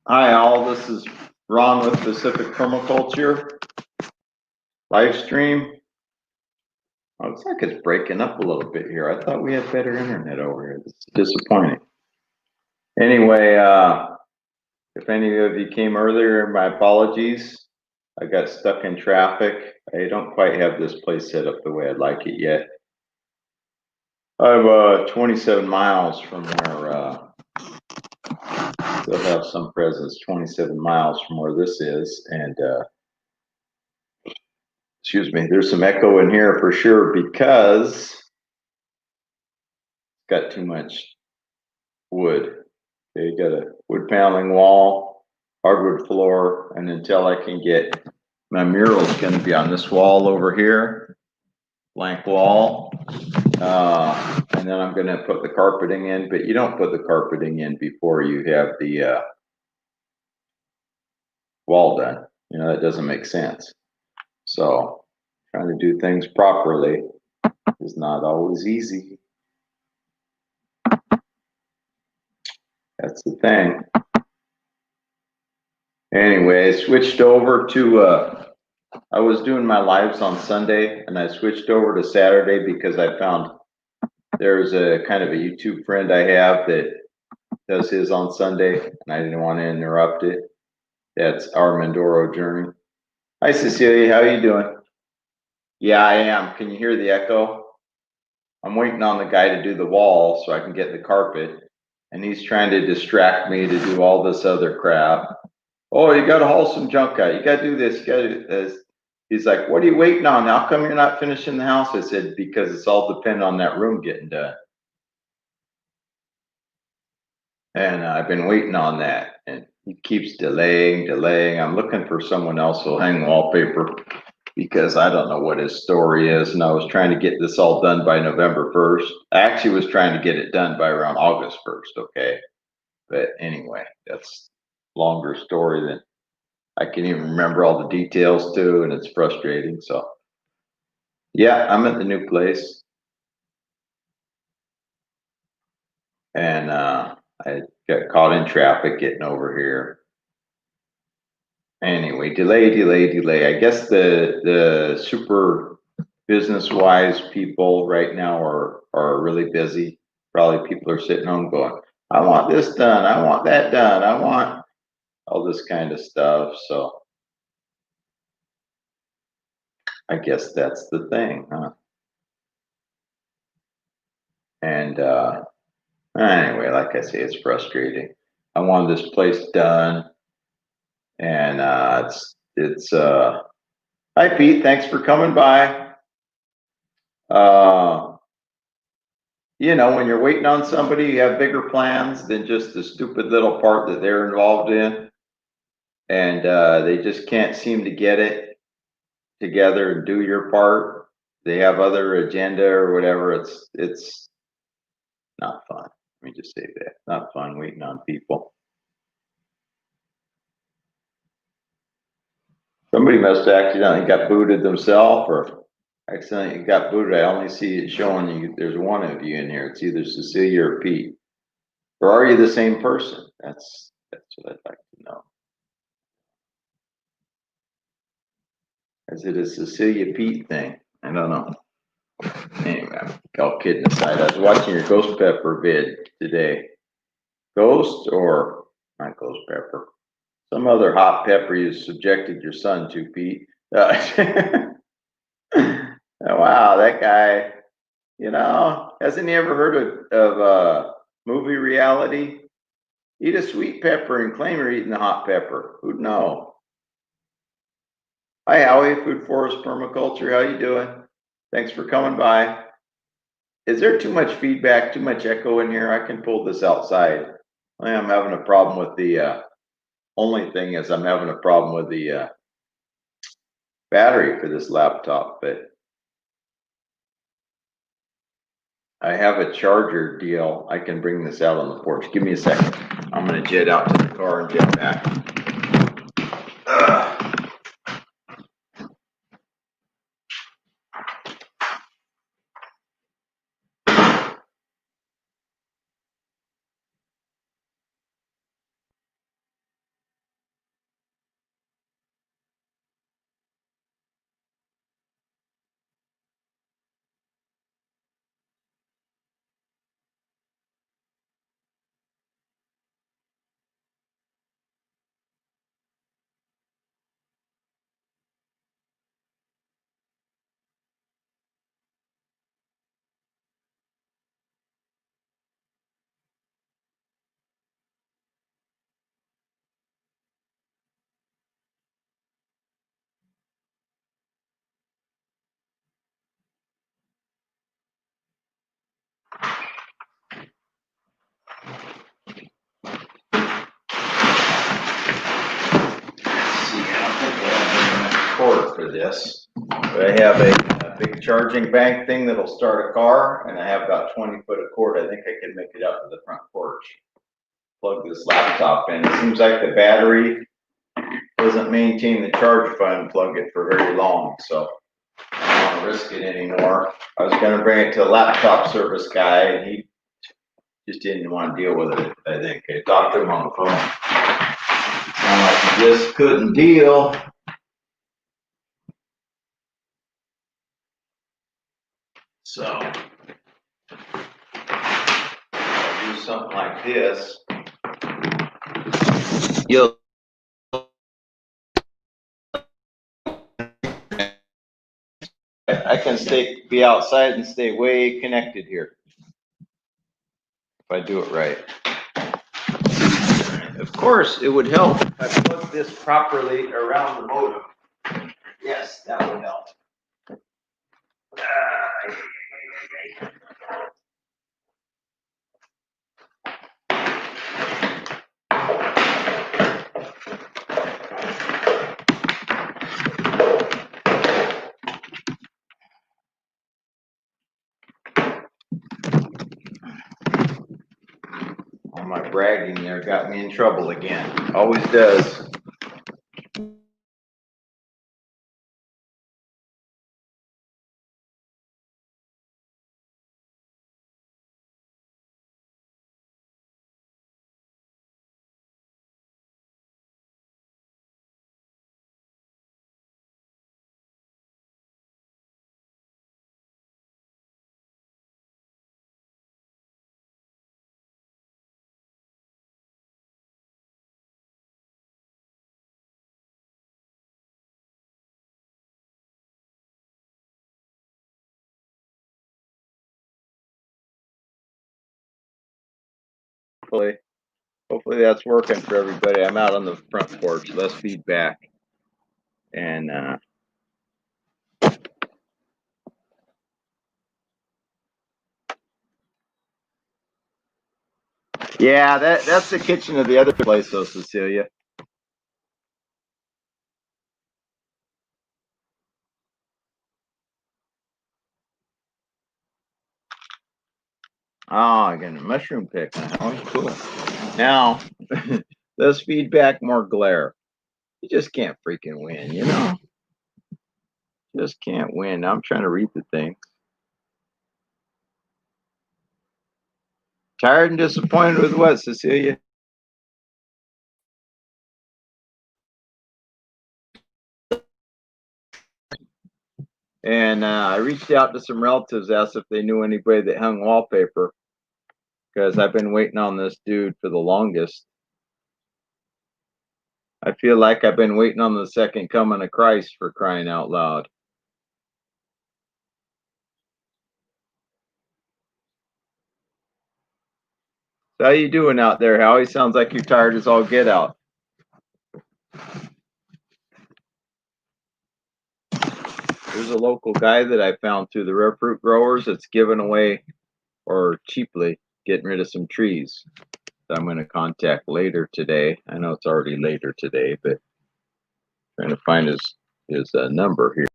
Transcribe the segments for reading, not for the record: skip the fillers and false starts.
Hi all, this is Ron with Pacific Permaculture live stream. Oh, looks like it's breaking up a little bit here. I thought we had better internet over here. This is disappointing. Anyway, if any of you came earlier, my apologies. I got stuck in traffic. I don't quite have this place set up the way I'd like it yet. I'm 27 miles from where, still have some presence, 27 miles from where this is, and excuse me, there's some echo in here for sure because it's got too much wood. Okay, you got a wood paneling wall, hardwood floor, and until I can get my mural is going to be on this wall over here, blank wall. And then I'm going to put the carpeting in, but you don't put the carpeting in before you have the wall done. You know, that doesn't make sense. So trying to do things properly is not always easy. That's the thing. Anyway, I switched over to I was doing my lives on Sunday and I switched over to Saturday because I found there's a kind of a YouTube friend I have that does his on Sunday and I didn't want to interrupt it. That's our Mindoro Journey. Hi Cecilia, how you doing? Yeah, I am. Can you hear the echo? I'm waiting on the guy to do the wall so I can get the carpet and he's trying to distract me to do all this other crap. Oh, you got to haul some junk out. You got to do this. You got to do this. He's like, what are you waiting on? How come you're not finishing the house? I said, because it's all dependent on that room getting done. And I've been waiting on that. And he keeps delaying. I'm looking for someone else who'll hang wallpaper because I don't know what his story is. And I was trying to get this all done by November 1st. I actually was trying to get it done by around August 1st. Okay. But anyway, that's a longer story than I can even remember all the details too. And it's frustrating. So yeah, I'm at the new place. And I got caught in traffic getting over here. Anyway, delay. I guess the super business wise people right now are really busy. Probably people are sitting home going, I want this done, I want that done, I want all this kind of stuff. So I guess that's the thing, huh? And anyway, like I say, it's frustrating. I wanted this place done, and it's hi Pete, thanks for coming by. Uh, you know, when you're waiting on somebody, you have bigger plans than just the stupid little part that they're involved in, and they just can't seem to get it together and do your part. They have other agenda or whatever. It's not fun. Let me just say that. Not fun waiting on people. Somebody must have accidentally got booted themselves or accidentally got booted. I only see it showing you there's one of you in here. It's either Cecilia or Pete. Or are you the same person? That's what I'd like to know. Is it a Cecilia Pete thing? I don't know. Anyway, all kidding aside, I was watching your ghost pepper vid today. Ghost or not ghost pepper? Some other hot pepper you subjected your son to, Pete. Wow, that guy. You know, hasn't he ever heard of movie reality? Eat a sweet pepper and claim you're eating the hot pepper. Who'd know? Hi, Howie, Food Forest Permaculture. How you doing? Thanks for coming by. Is there too much feedback, too much echo in here? I can pull this outside. I'm having a problem with the only thing is I'm having a problem with the battery for this laptop, but I have a charger deal. I can bring this out on the porch. Give me a second. I'm gonna jet out to the car and jet back. See, I don't think I have enough cord for this, but I have a big charging bank thing that'll start a car, and I have about 20 foot of cord. I think I can make it up to the front porch. Plug this laptop in. It seems like the battery doesn't maintain the charge if I unplug it for very long, so I don't want to risk it anymore. I was going to bring it to a laptop service guy, and he just didn't want to deal with it. I think I talked to him on the phone. Sounded like he just couldn't deal. So I'll do something like this. You'll I can be outside and stay way connected here if I do it right. Of course, it would help if I plug this properly around the modem. Yes, that would help. All my bragging there got me in trouble again. Always does. Hopefully that's working for everybody. I'm out on the front porch, less feedback. And yeah, that's the kitchen of the other place though, Cecilia. Oh, I got a mushroom pick. Oh, cool. Now, less feedback, more glare. You just can't freaking win, you know? Just can't win. Now I'm trying to read the thing. Tired and disappointed with what, Cecilia? And I reached out to some relatives, asked if they knew anybody that hung wallpaper, because I've been waiting on this dude for the longest. I feel like I've been waiting on the second coming of Christ, for crying out loud. So how you doing out there, Howie? Sounds like you're tired as all get out. There's a local guy that I found through the rare fruit growers that's giving away or cheaply getting rid of some trees that I'm going to contact later today. I know it's already later today, but trying to find his number here.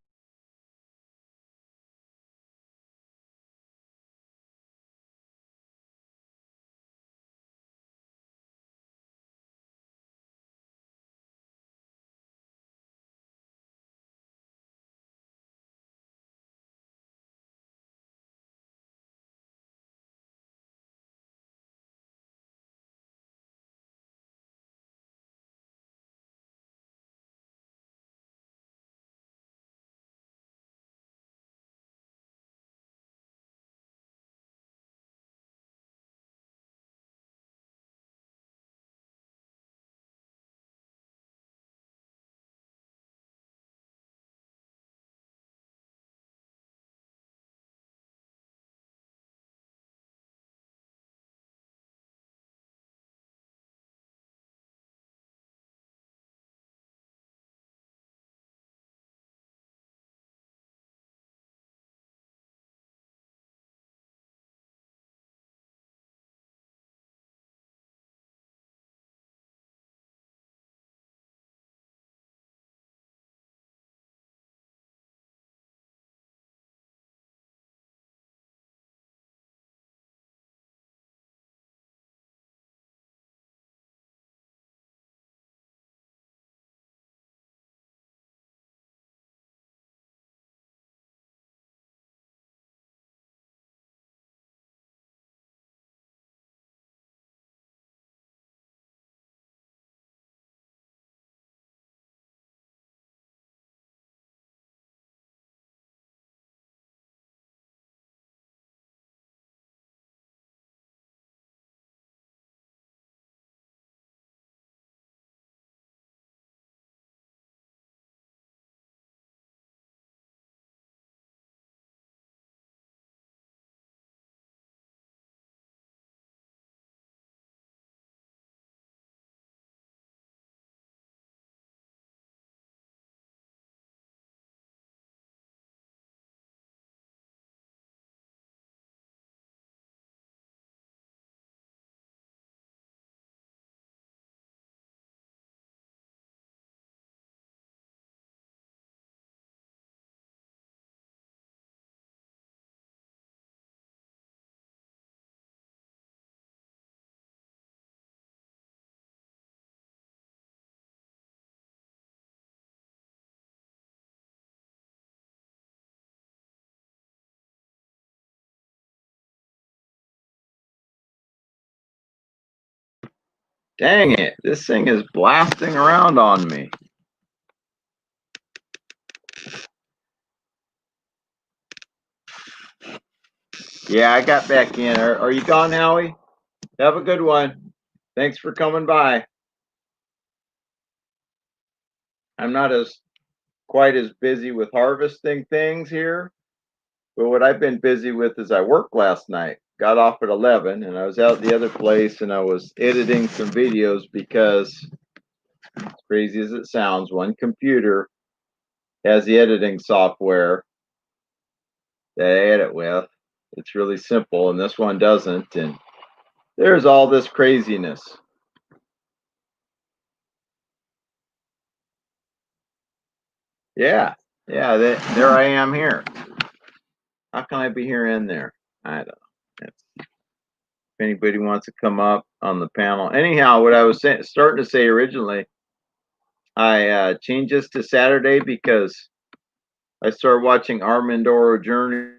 Dang it, this thing is blasting around on me. Yeah, I got back in. Are you gone, Howie? Have a good one. Thanks for coming by. I'm not as quite as busy with harvesting things here, but what I've been busy with is I worked last night. Got off at 11 and I was out the other place and I was editing some videos because, as crazy as it sounds, one computer has the editing software that I edit with. It's really simple and this one doesn't, and there's all this craziness. Yeah, yeah, there I am here. How can I be here and there? I don't know. If anybody wants to come up on the panel. Anyhow, what I was starting to say originally, I changed this to Saturday because I started watching Armandoro Journey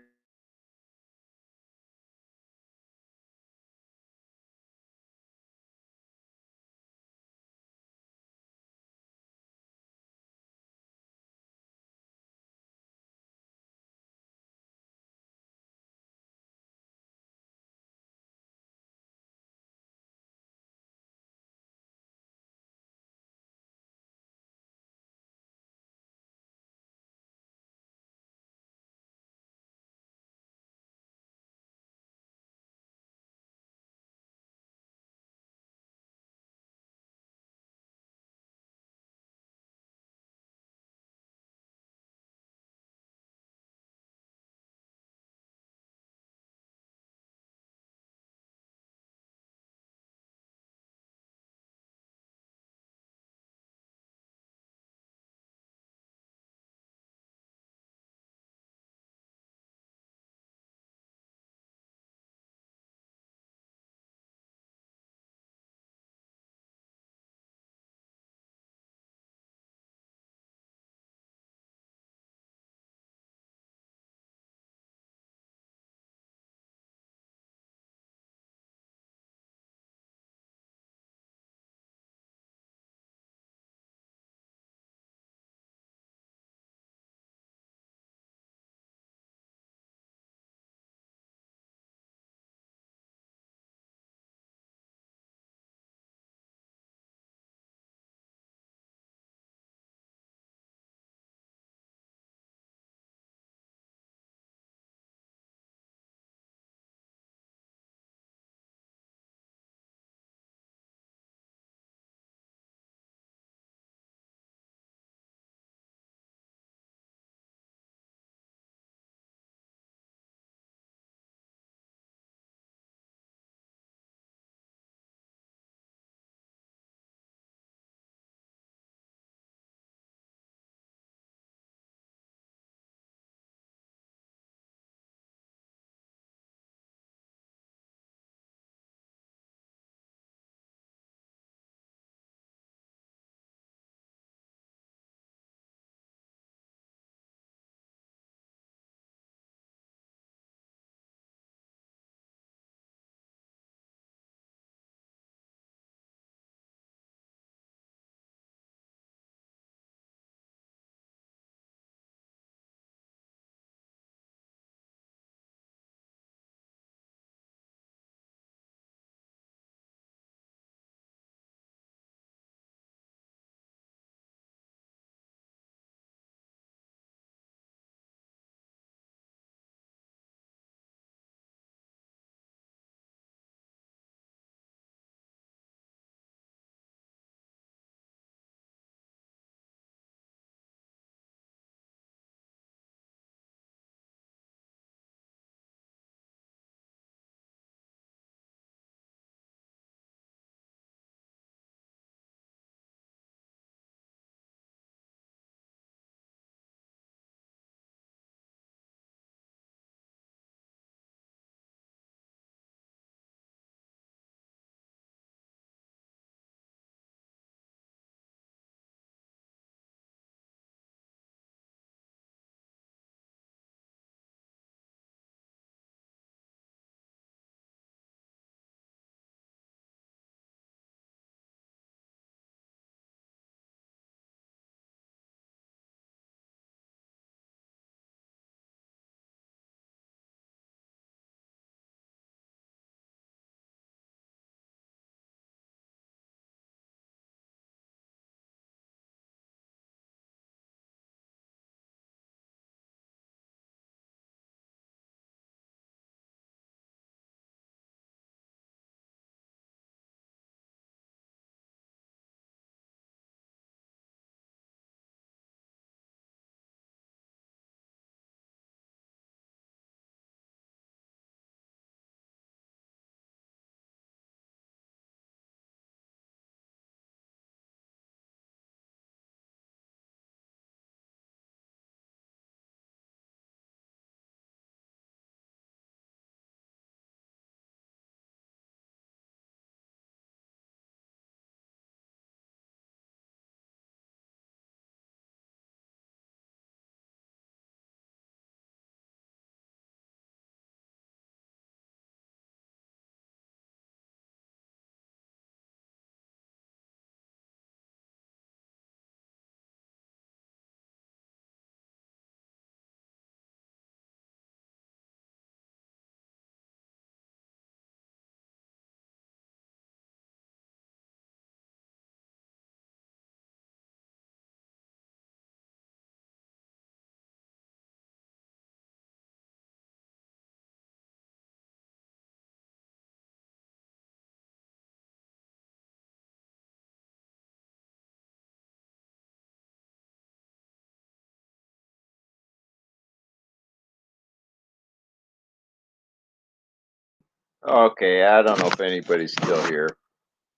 Okay, I don't know if anybody's still here.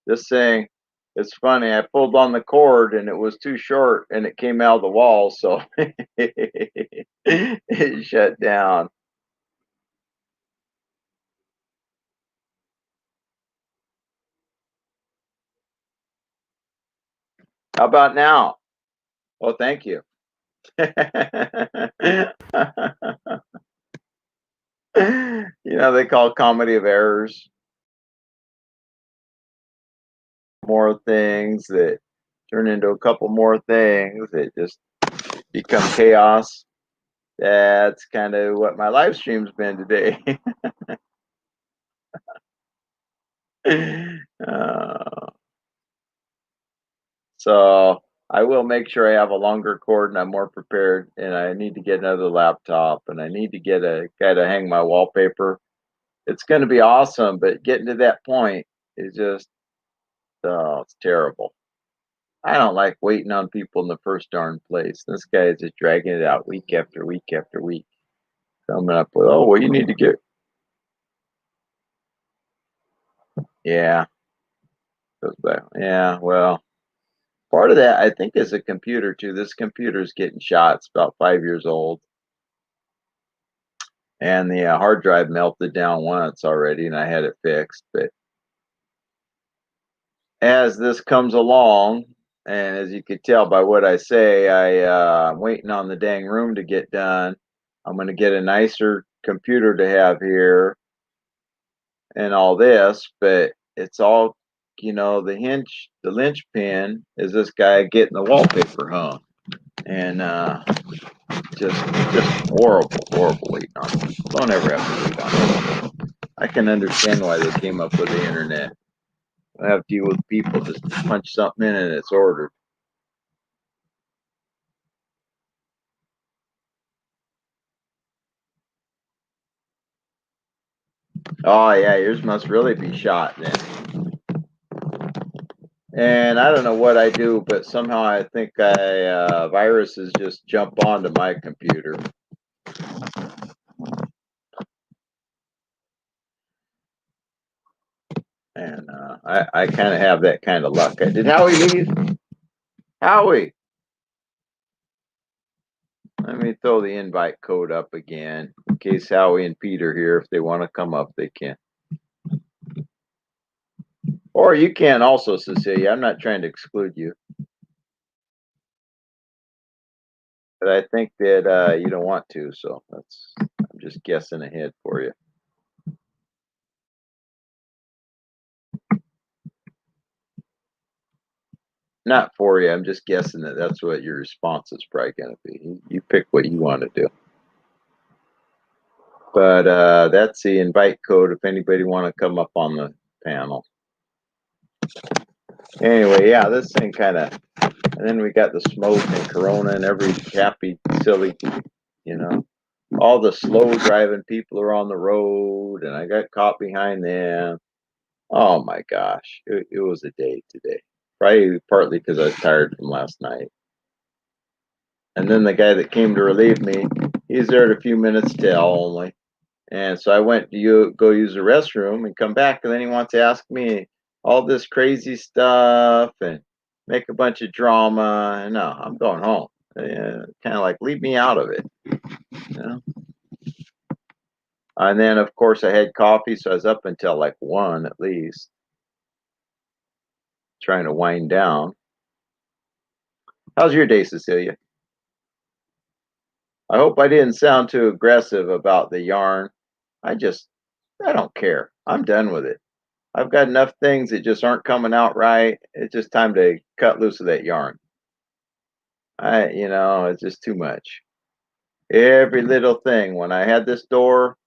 This thing, it's funny. I pulled on the cord and it was too short and it came out of the wall, so it shut down. How about now? Oh, thank you. They call comedy of errors more things that turn into a couple more things that just become chaos. That's kind of what my live stream's been today. uh, so I will make sure I have a longer cord and I'm more prepared. And I need to get another laptop and I need to get a guy to hang my wallpaper. It's going to be awesome, but getting to that point is just, oh, it's terrible. I don't like waiting on people in the first darn place. This guy is just dragging it out week after week after week, coming up with, oh, well, you need to get, yeah, goes back. Yeah, well, part of that, I think, is a computer too. This computer's getting shot. It's about 5 years old, and the hard drive melted down once already, and I had it fixed. But as this comes along, and as you could tell by what I say, I'm waiting on the dang room to get done. I'm going to get a nicer computer to have here and all this, but it's all, the linchpin is this guy getting the wallpaper hung, and just horrible, horrible waiting on people. Don't ever have to wait on people. I can understand why they came up with the internet. I have to deal with people just punch something in and it's ordered. Oh yeah, yours must really be shot then. And I don't know what I do, but somehow I think viruses just jump onto my computer. And I kind of have that kind of luck. Did Howie leave? Howie, let me throw the invite code up again in case Howie and Pete are here. If they want to come up, they can. Or you can also, Cecilia. I'm not trying to exclude you, but I think that you don't want to. So I'm just guessing ahead for you. Not for you. I'm just guessing that that's what your response is probably going to be. You pick what you want to do. But that's the invite code if anybody want to come up on the panel. Anyway, yeah, this thing kind of, and then we got the smoke and Corona and every happy, silly, you know, all the slow driving people are on the road, and I got caught behind them. Oh my gosh, it was a day today. Probably partly because I was tired from last night. And then the guy that came to relieve me, he's there at a few minutes till only. And so I went to go use the restroom and come back, and then he wants to ask me all this crazy stuff and make a bunch of drama. And no, I'm going home. Kind of like leave me out of it, you know. And then of course I had coffee, so I was up until like 1 at least, trying to wind down. How's your day, Cecilia? I hope I didn't sound too aggressive about the yarn. I just, I don't care. I'm done with it. I've got enough things that just aren't coming out right. It's just time to cut loose of that yarn. It's just too much. Every little thing. When I had this door,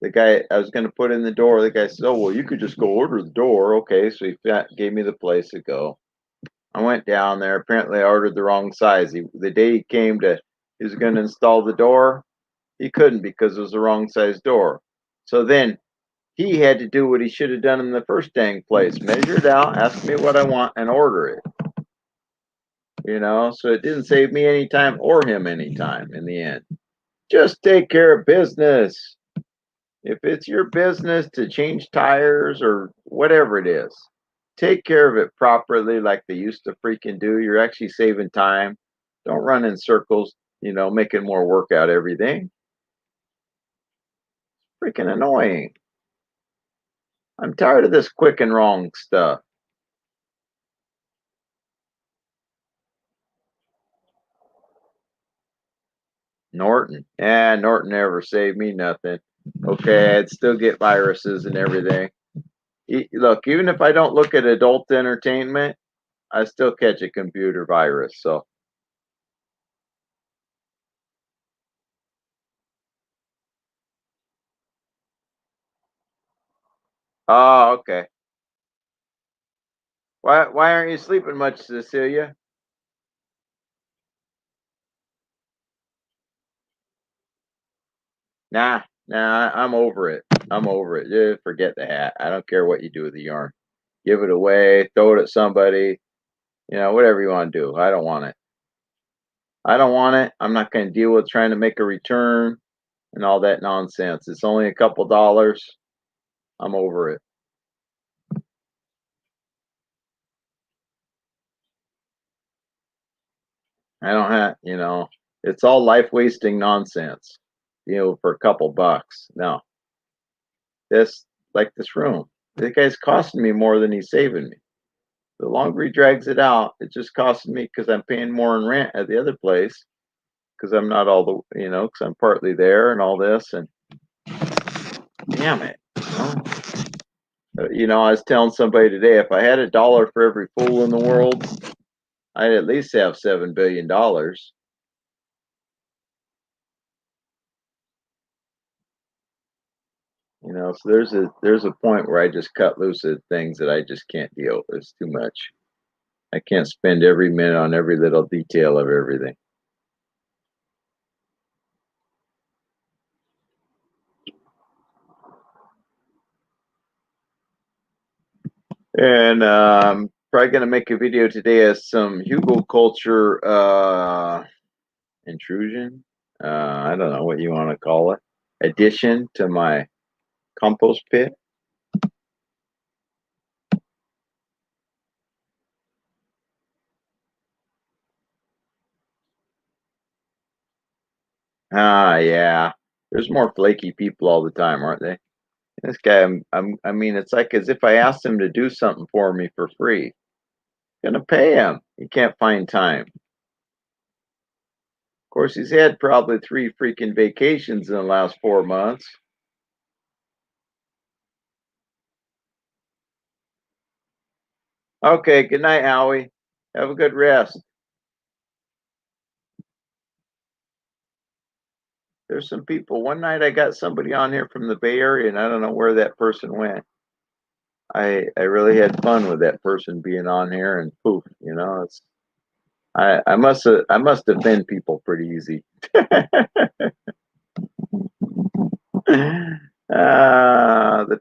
the guy I was going to put in the door, the guy said, "Oh, well, you could just go order the door." Okay, so he gave me the place to go. I went down there. Apparently, I ordered the wrong size. The day he was going to install the door. He couldn't because it was the wrong size door. So then he had to do what he should have done in the first dang place: measure it out, ask me what I want, and order it. So it didn't save me any time or him any time in the end. Just take care of business. If it's your business to change tires or whatever it is, take care of it properly like they used to freaking do. You're actually saving time. Don't run in circles, making more work out everything. Freaking annoying. I'm tired of this quick and wrong stuff. Norton. Norton never saved me nothing. Okay, I'd still get viruses and everything. Look, even if I don't look at adult entertainment, I still catch a computer virus. So, oh, okay. Why aren't you sleeping much, Cecilia? Nah, I'm over it. I'm over it. Just forget the hat. I don't care what you do with the yarn. Give it away, throw it at somebody, whatever you want to do. I don't want it. I don't want it. I'm not going to deal with trying to make a return and all that nonsense. It's only a couple dollars. I'm over it. I don't have, it's all life wasting nonsense, for a couple bucks. No, this, like this room, the guy's costing me more than he's saving me. The longer he drags it out, it just costing me because I'm paying more in rent at the other place because I'm not all because I'm partly there and all this. And damn it. I was telling somebody today, if I had a dollar for every fool in the world, I'd at least have $7 billion. So there's a point where I just cut loose at things that I just can't deal with. It's too much. I can't spend every minute on every little detail of everything. And probably gonna make a video today as some Hugo culture intrusion. I don't know what you want to call it. Addition to my compost pit. Yeah. There's more flaky people all the time, aren't they? This guy, I mean, it's like as if I asked him to do something for me for free. Gonna pay him. He can't find time. Of course, he's had probably 3 freaking vacations in the last 4 months. Okay, good night, Howie. Have a good rest. There's some people. One night I got somebody on here from the Bay Area, and I don't know where that person went. I really had fun with that person being on here, and poof, it's I must offend people pretty easy. The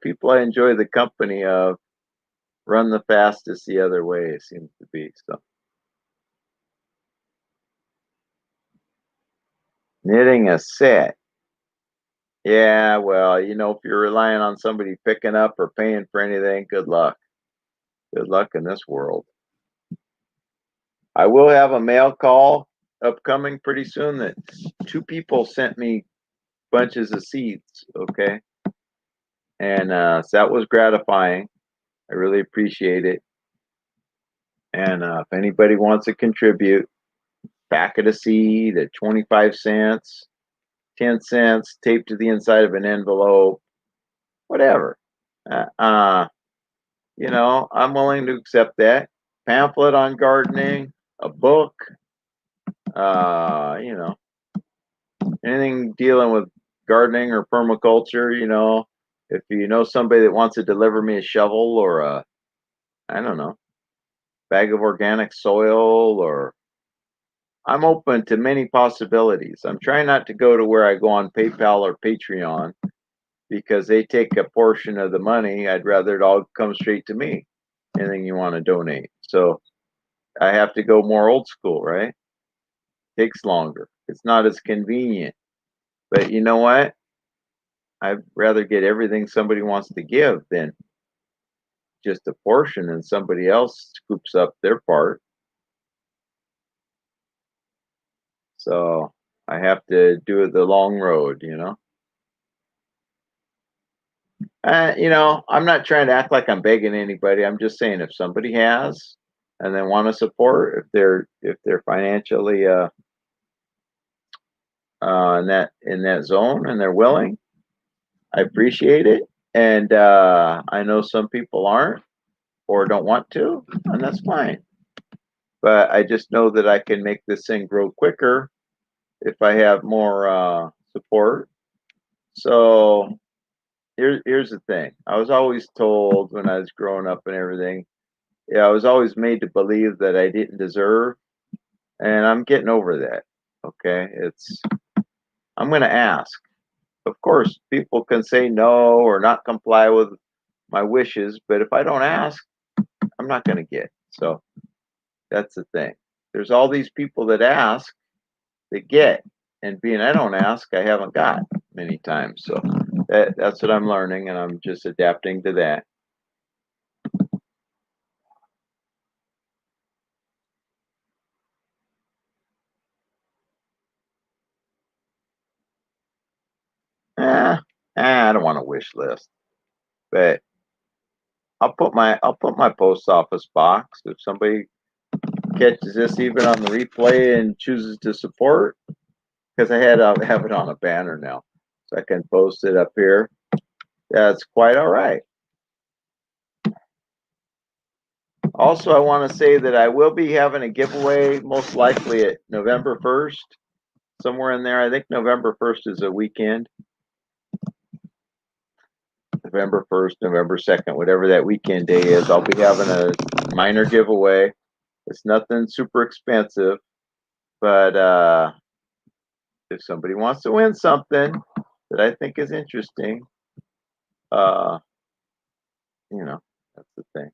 people I enjoy the company of run the fastest the other way, it seems to be. So knitting a set. Yeah, well, if you're relying on somebody picking up or paying for anything, good luck. Good luck in this world. I will have a mail call upcoming pretty soon that 2 people sent me bunches of seeds. Okay. And so that was gratifying. I really appreciate it. And if anybody wants to contribute, packet of seed at 25 cents, 10 cents, taped to the inside of an envelope, whatever. Uh, uh, I'm willing to accept that. Pamphlet on gardening, a book, uh, you know, anything dealing with gardening or permaculture, if you know somebody that wants to deliver me a shovel or I don't know, bag of organic soil, or I'm open to many possibilities. I'm trying not to go to where I go on PayPal or Patreon because they take a portion of the money. I'd rather it all come straight to me. Anything you want to donate. So I have to go more old school, right? Takes longer. It's not as convenient. But you know what? I'd rather get everything somebody wants to give than just a portion and somebody else scoops up their part. So I have to do it the long road, you know. I'm not trying to act like I'm begging anybody. I'm just saying if somebody has and they want to support, if they're financially in that zone and they're willing, I appreciate it. And I know some people aren't or don't want to, and that's fine. But I just know that I can make this thing grow quicker if I have more support. So here's the thing. I was always told when I was growing up and everything, yeah, I was always made to believe that I didn't deserve, and I'm getting over that. Okay, I'm going to ask. Of course, people can say no or not comply with my wishes, but if I don't ask, I'm not going to get. So that's the thing. There's all these people that ask, that get, and being I don't ask, I haven't got many times. So that's what I'm learning, and I'm just adapting to that. Eh, I don't want a wish list, but I'll put my post office box if somebody catches this even on the replay and chooses to support, because I have it on a banner now, so I can post it up here. That's quite all right. Also, I want to say that I will be having a giveaway most likely at November 1st, somewhere in there. I think November 1st is a weekend. November 1st, November 2nd, whatever that weekend day is, I'll be having a minor giveaway. It's nothing super expensive, but if somebody wants to win something that I think is interesting, uh, that's the thing.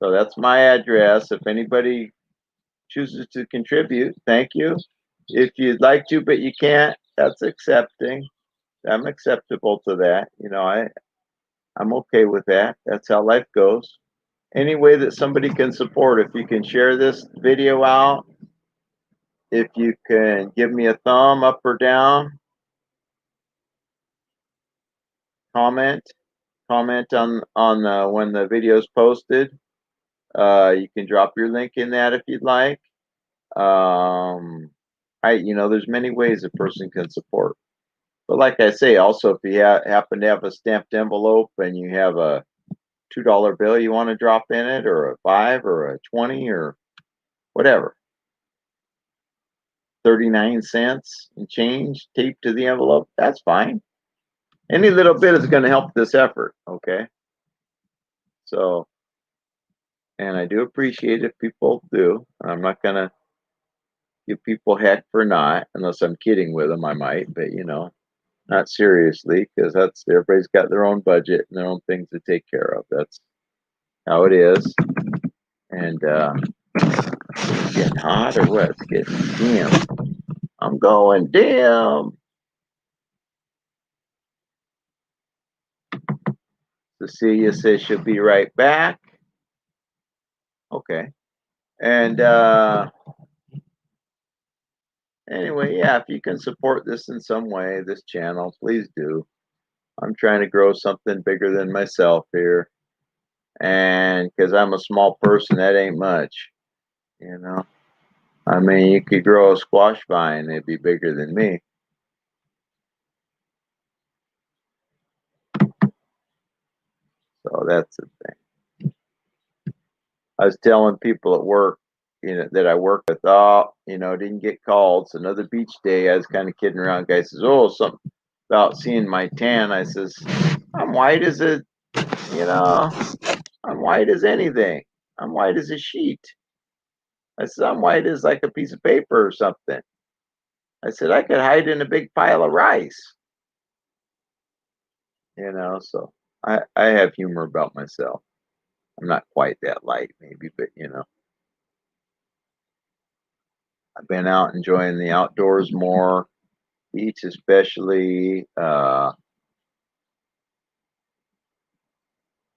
So that's my address. If anybody chooses to contribute, thank you. If you'd like to, but you can't, that's accepting. I'm acceptable to that. I'm okay with that. That's how life goes. Any way that somebody can support, if you can share this video out, if you can give me a thumb up or down, comment, comment on when the video is posted. You can drop your link in that if you'd like. There's many ways a person can support. But like I say, also if you happen to have a stamped envelope and you have a $2 bill you want to drop in it, or a 5 or a 20 or whatever, 39 cents and change taped to the envelope, that's fine. Any little bit is going to help this effort, okay? So, and I do appreciate if people do. I'm not going to give people heck for not, unless I'm kidding with them, I might, but not seriously, because that's everybody's got their own budget and their own things to take care of. That's how it is. And it's getting hot or what? It's getting dim. I'm going dim. Cecilia says she'll be right back. Okay. And anyway, yeah, if you can support this in some way, this channel, please do. I'm trying to grow something bigger than myself here. And because I'm a small person, that ain't much. I mean, you could grow a squash vine, it'd be bigger than me. So that's the thing. I was telling people at work, that I work with, didn't get called. It's another beach day. I was kind of kidding around. Guy says, oh, something about seeing my tan. I says, I'm white as you know, I'm white as anything. I'm white as a sheet. I said, I'm white as like a piece of paper or something. I said, I could hide in a big pile of rice. So I have humor about myself. I'm not quite that light, maybe, but I've been out enjoying the outdoors more. beets especially.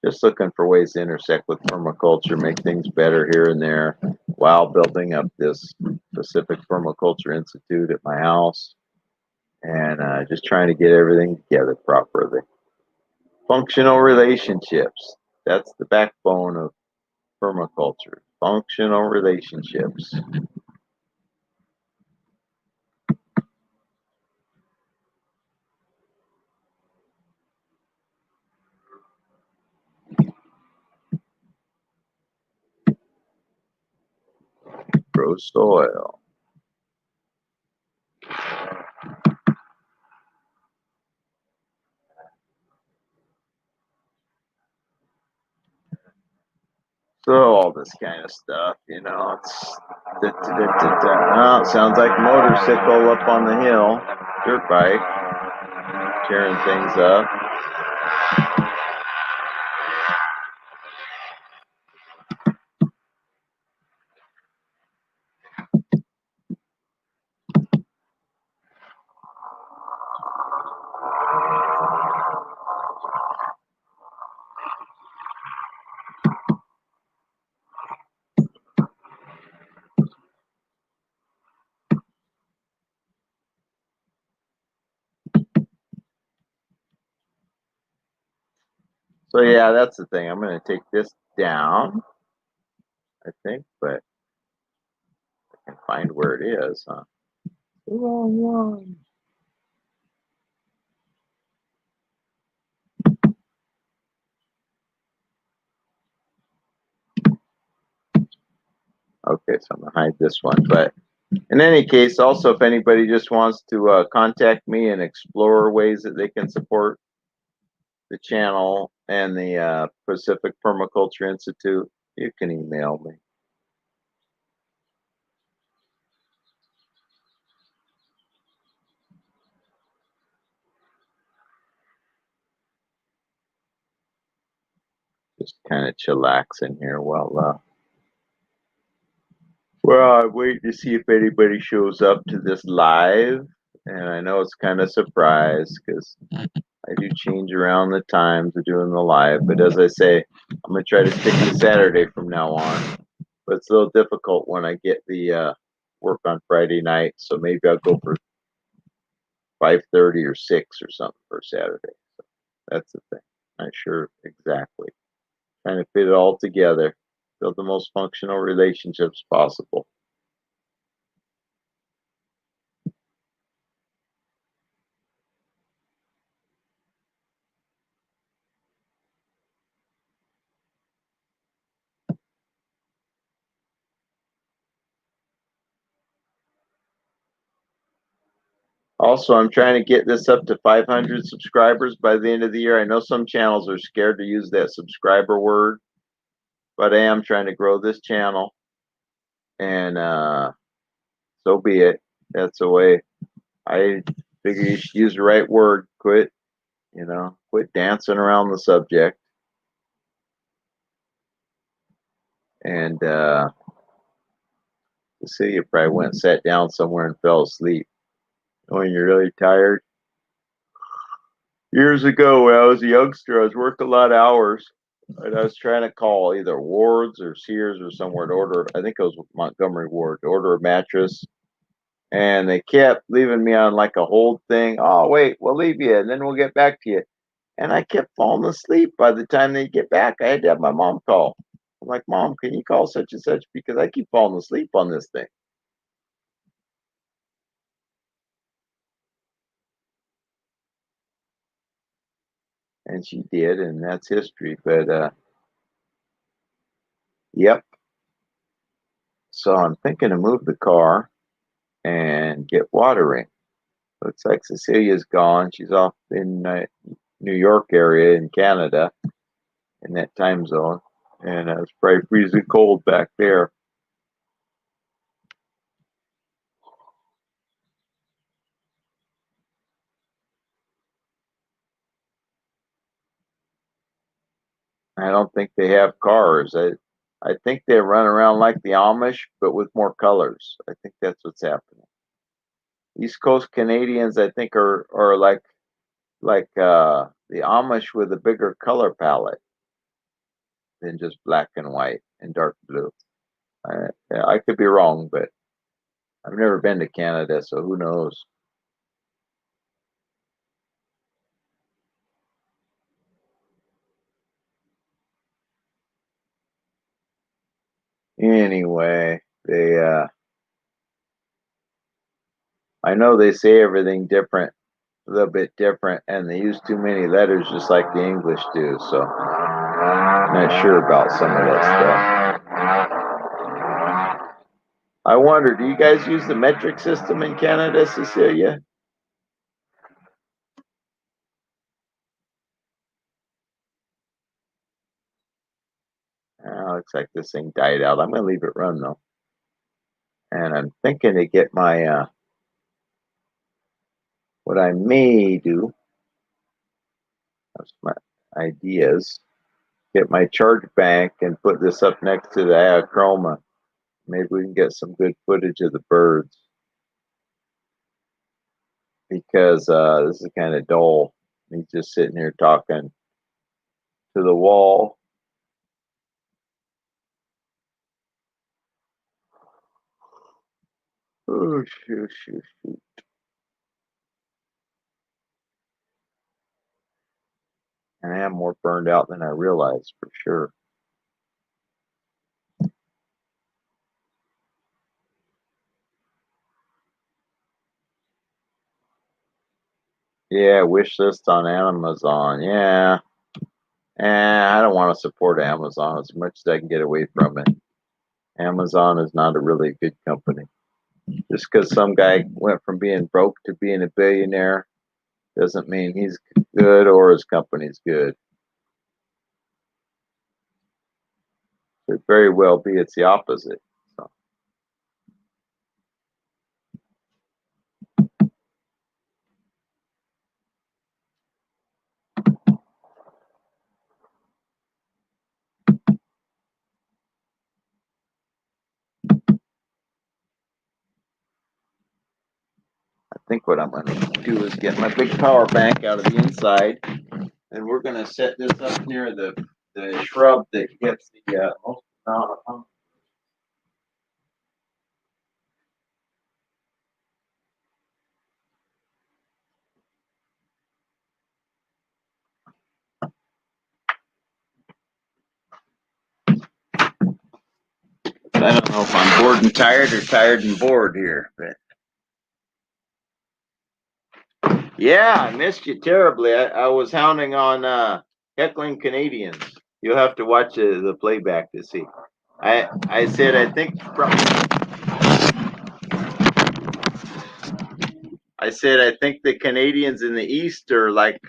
Just looking for ways to intersect with permaculture, make things better here and there, while building up this Pacific Permaculture Institute at my house, and just trying to get everything together properly. Functional relationships. That's the backbone of permaculture. Functional relationships. Grow soil. So all this kind of stuff, it's oh, it sounds like motorcycle up on the hill, dirt bike, tearing things up. So yeah, that's the thing. I'm going to take this down, I think, but I can find where it is, huh? The wrong one. Okay, so I'm going to hide this one. But in any case, also, if anybody just wants to contact me and explore ways that they can support the channel and the Pacific Permaculture Institute, you can email me. Just kind of chillaxing here while I wait to see if anybody shows up to this live. And I know it's kind of surprise because I do change around the times of doing the live. But as I say, I'm going to try to stick to Saturday from now on. But it's a little difficult when I get the work on Friday night. So maybe I'll go for 5:30 or 6 or something for Saturday. So that's the thing. Not sure exactly. Trying to fit it all together, build the most functional relationships possible. Also, I'm trying to get this up to 500 subscribers by the end of the year. I know some channels are scared to use that subscriber word, but I am trying to grow this channel, and so be it. That's the way. I figure you should use the right word. Quit dancing around the subject, and see, you probably went and sat down somewhere and fell asleep. When you're really tired. Years ago, when I was a youngster, I was working a lot of hours, and I was trying to call either Ward's or Sears or somewhere to order. I think it was Montgomery Ward to order a mattress, and they kept leaving me on like a hold thing. Oh, wait, we'll leave you, and then we'll get back to you. And I kept falling asleep. By the time they get back, I had to have my mom call. I'm like, Mom, can you call such and such because I keep falling asleep on this thing? And she did, and that's history. But yep. So I'm thinking to move the car and get watering. Looks like Cecilia's gone. She's off in New York area in Canada in that time zone, and it's probably freezing cold back there. I don't think they have cars. I think they run around like the Amish, but with more colors. I think that's what's happening. East Coast Canadians, I think, are like the Amish with a bigger color palette than just black and white and dark blue. Yeah, I could be wrong, but I've never been to Canada, so who knows? Anyway, I know they say everything different, a little bit different, and they use too many letters just like the English do, so I'm not sure about some of that stuff. I wonder, do you guys use the metric system in Canada, Cecilia? Looks like this thing died out. I'm going to leave it run though. And I'm thinking to get my, what I may do, that's my ideas, get my charge bank and put this up next to the Acroma. Maybe we can get some good footage of the birds because this is kind of dull. He's just sitting here talking to the wall. Oh, shoot, shoot, shoot. And I am more burned out than I realized for sure. Yeah, wish list on Amazon. Yeah. I don't want to support Amazon as much as I can get away from it. Amazon is not a really good company. Just because some guy went from being broke to being a billionaire doesn't mean he's good or his company's good. Could very well be it's the opposite. So, I think what I'm going to do is get my big power bank out of the inside, and we're going to set this up near the shrub that gets the most amount of. I don't know if I'm bored and tired or tired and bored here, but yeah, I missed you terribly. I was hounding on heckling Canadians. You'll have to watch the playback to see. I said I think the Canadians in the East are like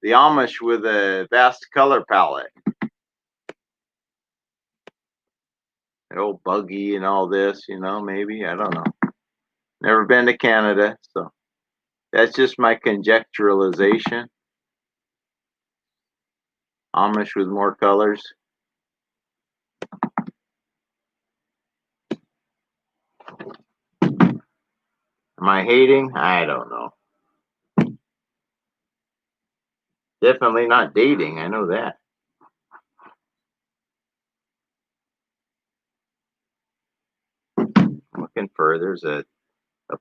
the Amish with a vast color palette. An old buggy and all this, maybe. I don't know. Never been to Canada, so that's just my conjecturalization. Amish with more colors. Am I hating? I don't know. Definitely not dating. I know that. I'm looking for there's a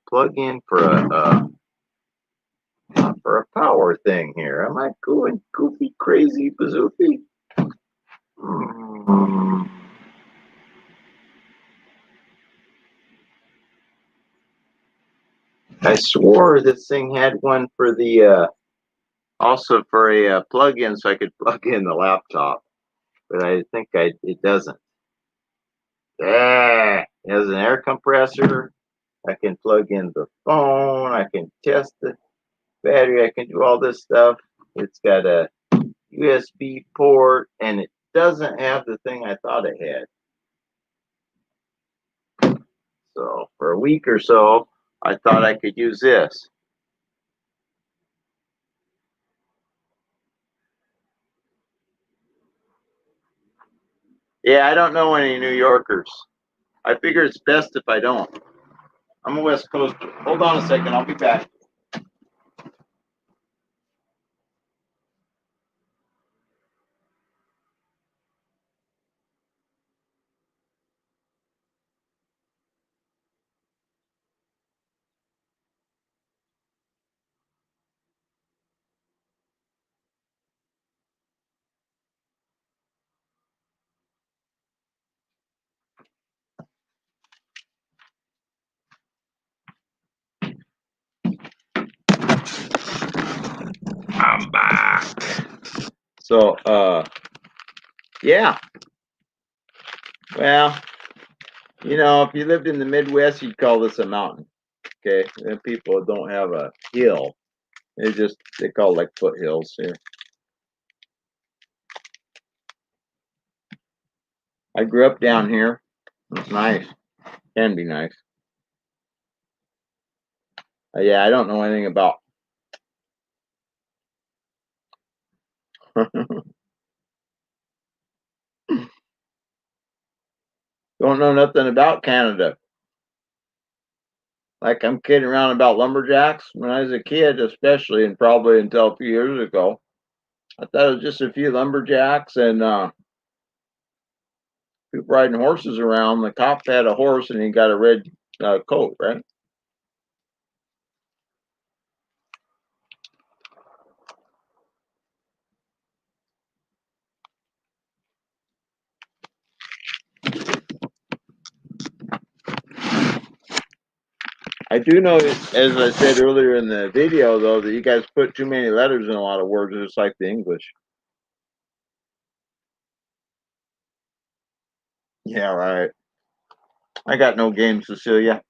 plug-in for a power thing here. Am I going goofy, crazy, bazooky? Hmm. I swore this thing had one for the also for a plug-in, so I could plug in the laptop, but I think it doesn't. Yeah, it has an air compressor. I can plug in the phone. I can test the battery. I can do all this stuff. It's got a USB port, and it doesn't have the thing I thought it had. So for a week or so, I thought I could use this. Yeah, I don't know any New Yorkers. I figure it's best if I don't. I'm a West Coaster. Hold on a second. I'll be back. I'm back. So, yeah. Well, if you lived in the Midwest, you'd call this a mountain. Okay, and people don't have a hill. They call it like foothills here. I grew up down here. It's nice. Can be nice. Yeah, I don't know anything about. Don't know nothing about Canada. Like I'm kidding around about lumberjacks. When I was a kid, especially, and probably until a few years ago, I thought it was just a few lumberjacks and people riding horses around. The cop had a horse and he got a red coat, right? I do know, as I said earlier in the video, though, that you guys put too many letters in a lot of words, just like the English. Yeah, right. I got no game, Cecilia.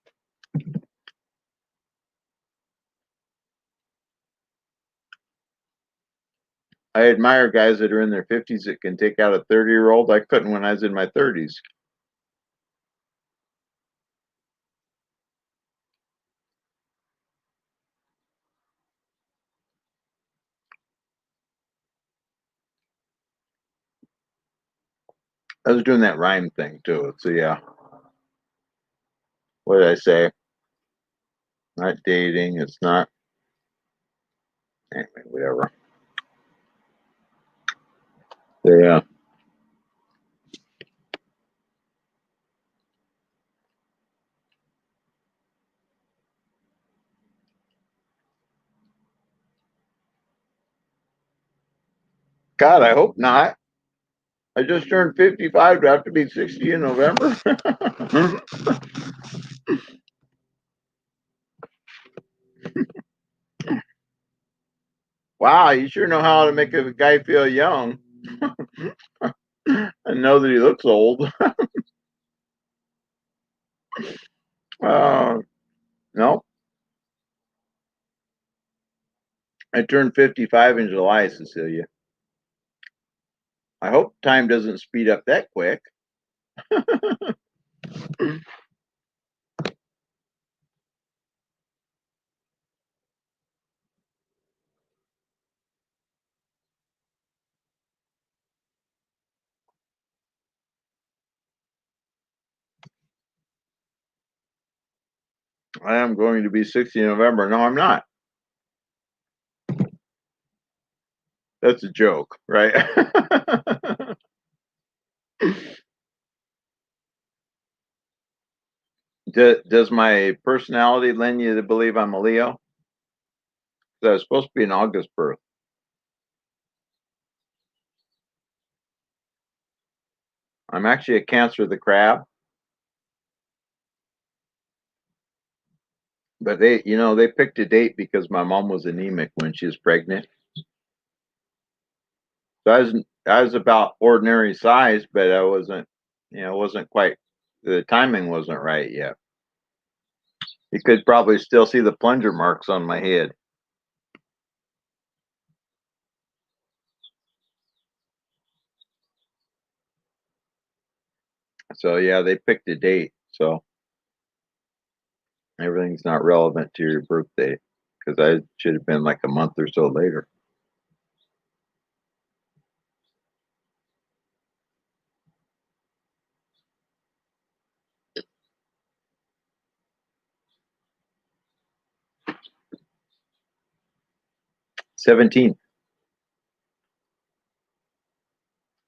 I admire guys that are in their 50s that can take out a 30-year-old. I couldn't when I was in my 30s. I was doing that rhyme thing too. So yeah, what did I say? Not dating. It's not. Anyway, whatever. So, yeah. God, I hope not. I just turned 55. Do I have to be 60 in November? Wow, you sure know how to make a guy feel young and know that he looks old. Uh, no, I turned 55 in July, Cecilia. I hope time doesn't speed up that quick. I am going to be 60 in November. No, I'm not. That's a joke, right? Does my personality lend you to believe I'm a Leo? 'Cause I was supposed to be an August birth. I'm actually a Cancer of the crab, but they picked a date because my mom was anemic when she was pregnant. So I was about ordinary size, but I wasn't, wasn't quite. The timing wasn't right yet. You could probably still see the plunger marks on my head. So yeah, they picked a date. So everything's not relevant to your birthday because I should have been like a month or so later. 17th.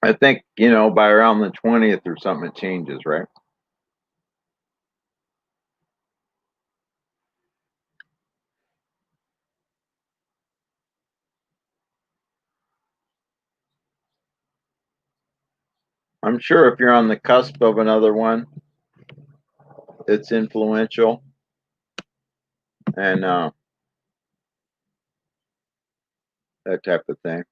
I think, by around the 20th or something, it changes, right? I'm sure if you're on the cusp of another one, it's influential. And that type of thing.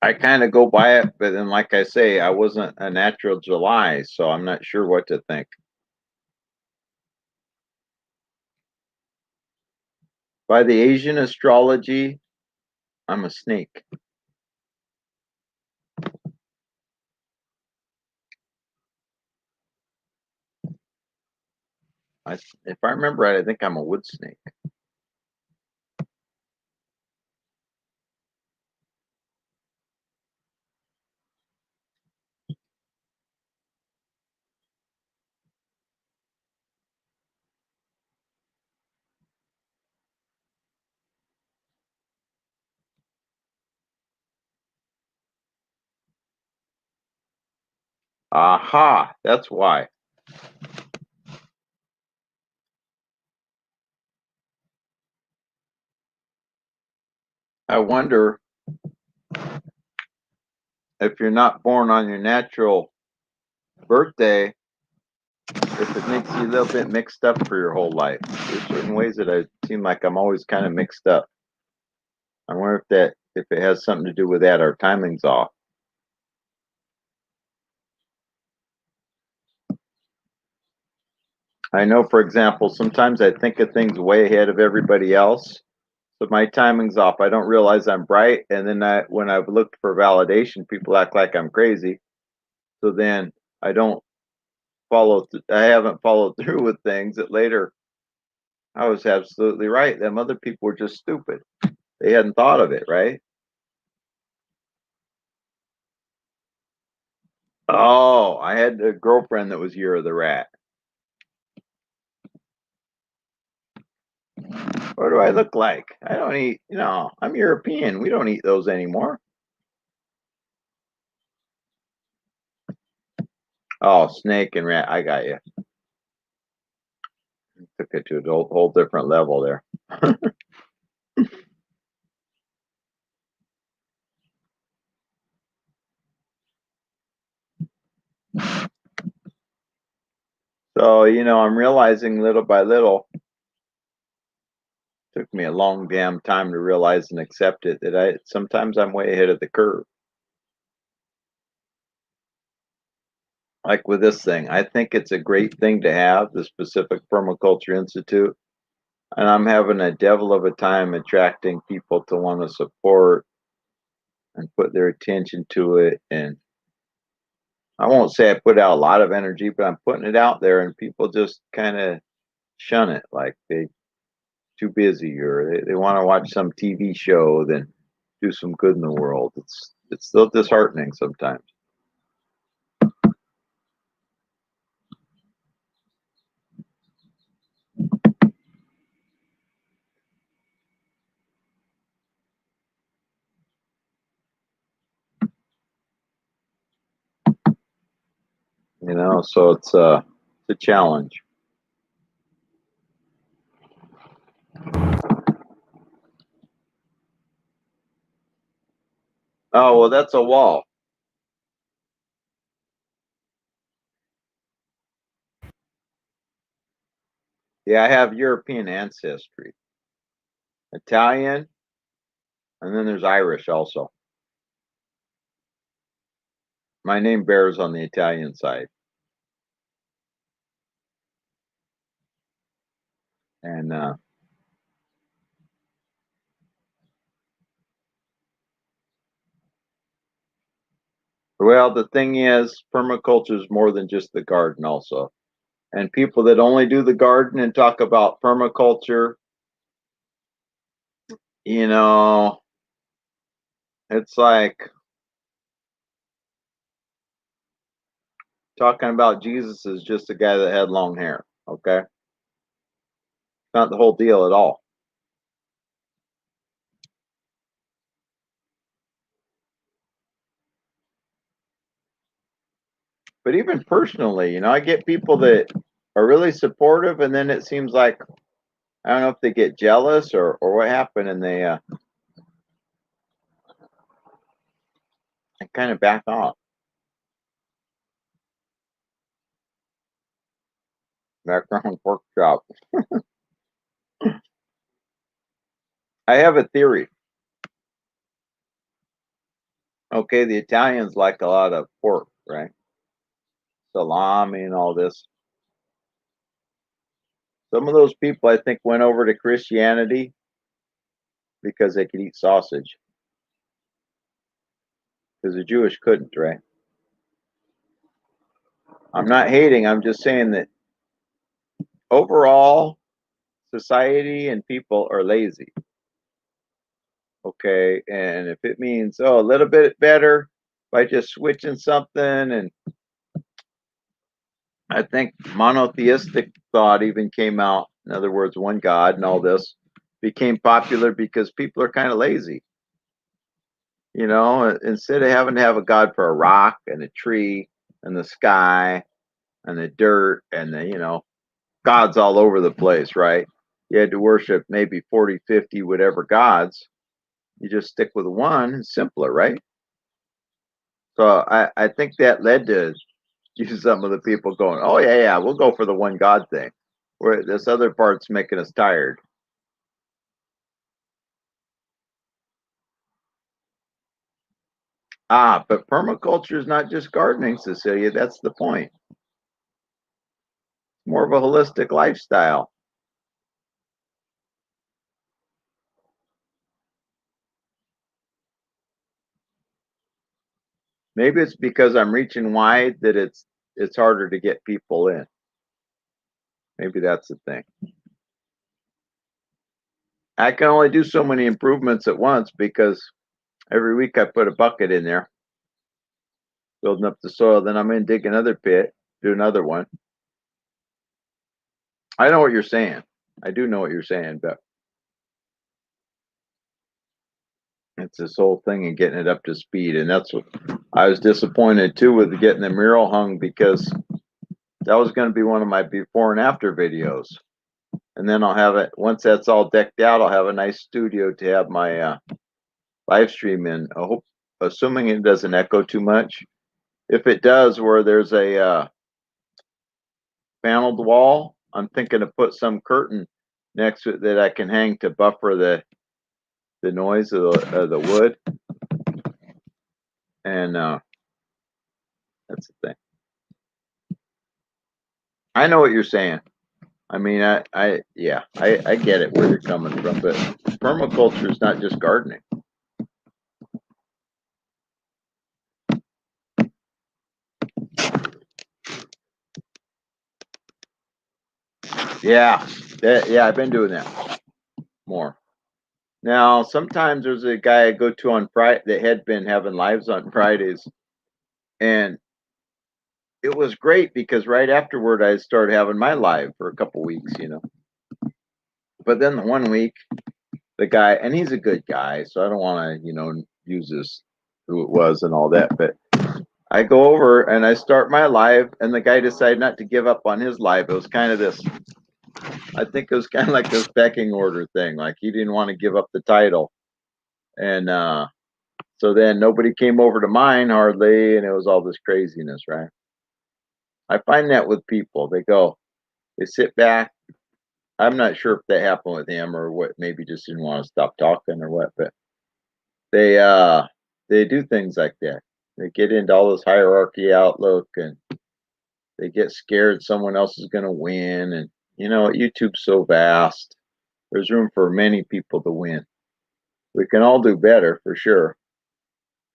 I kind of go by it, but then, like I say, I wasn't a natural July, so I'm not sure what to think. By the Asian astrology, I'm a snake. If I remember right, I think I'm a wood snake. Aha, that's why. I wonder if you're not born on your natural birthday, if it makes you a little bit mixed up for your whole life. There's certain ways that I seem like I'm always kind of mixed up. I wonder if it has something to do with that. Our timing's off. I know, for example, sometimes I think of things way ahead of everybody else. So my timing's off. I don't realize I'm bright, and then when I've looked for validation, people act like I'm crazy. So then I don't I haven't followed through with things that later I was absolutely right. Them other people were just stupid. They hadn't thought of it, right? Oh, I had a girlfriend that was Year of the Rat. What do I look like? I don't eat, I'm European. We don't eat those anymore. Oh, snake and rat. I got you. Took it to a whole different level there. So, I'm realizing little by little, took me a long damn time to realize and accept it that sometimes I'm way ahead of the curve. Like with this thing, I think it's a great thing to have the specific Permaculture Institute. And I'm having a devil of a time attracting people to want to support and put their attention to it. And I won't say I put out a lot of energy, but I'm putting it out there, and people just kind of shun it, like they too busy, or they want to watch some TV show than do some good in the world. It's still disheartening sometimes. So it's a challenge. Oh, well, that's a wall. Yeah, I have European ancestry, Italian, and then there's Irish also. My name bears on the Italian side. And well, the thing is, permaculture is more than just the garden, also. And people that only do the garden and talk about permaculture, you know, it's like Talking about Jesus is just a guy that had long hair. Okay, not the whole deal at all. But even personally, I get people that are really supportive, and then it seems like I don't know if they get jealous or what happened, and they kind of back off. Background workshop. I have a theory. Okay, the Italians like a lot of pork, right? Salami and all this. Some of those people, I think, went over to Christianity because they could eat sausage, because the Jewish couldn't, right? I'm not hating. I'm just saying that overall, society and people are lazy. Okay, and if it means a little bit better by just switching something, and I think monotheistic thought even came out. In other words, one God and all this became popular because people are kind of lazy. Instead of having to have a God for a rock and a tree and the sky and the dirt and the gods all over the place, right? You had to worship maybe 40, 50, whatever gods. You just stick with one. It's simpler, right? So I think that led to some of the people going, oh, yeah, yeah, we'll go for the one God thing. Where this other part's making us tired. But permaculture is not just gardening, Cecilia. That's the point. More of a holistic lifestyle. Maybe it's because I'm reaching wide that it's harder to get people in. Maybe that's the thing. I can only do so many improvements at once because every week I put a bucket in there, building up the soil. Then I'm in, dig another pit, do another one. I know what you're saying. I do know what you're saying, but it's this whole thing and getting it up to speed. And that's what I was disappointed too with getting the mural hung, because that was going to be one of my before and after videos. And then I'll have it, once that's all decked out, I'll have a nice studio to have my live stream in. I hope, assuming it doesn't echo too much. If it does, where there's a paneled wall, I'm thinking to put some curtain next to it that I can hang to buffer the noise of the wood. And that's the thing. I know what you're saying. I mean, I get it where you're coming from, but permaculture is not just gardening. Yeah, yeah, I've been doing that more. Now, sometimes there's a guy I go to on Friday that had been having lives on Fridays, and it was great because right afterward I started having my live for a couple weeks. But then the one week, the guy, and he's a good guy, so I don't want to, use this who it was and all that, but I go over and I start my live, and the guy decided not to give up on his live. It was kind of this, I think it was kind of like this pecking order thing. Like he didn't want to give up the title. And so then nobody came over to mine hardly, and it was all this craziness, right? I find that with people. They sit back. I'm not sure if that happened with him or what, maybe just didn't want to stop talking or what, but they uh they do things like that. They get into all this hierarchy outlook, and they get scared someone else is going to win. And YouTube's so vast. There's room for many people to win. We can all do better for sure.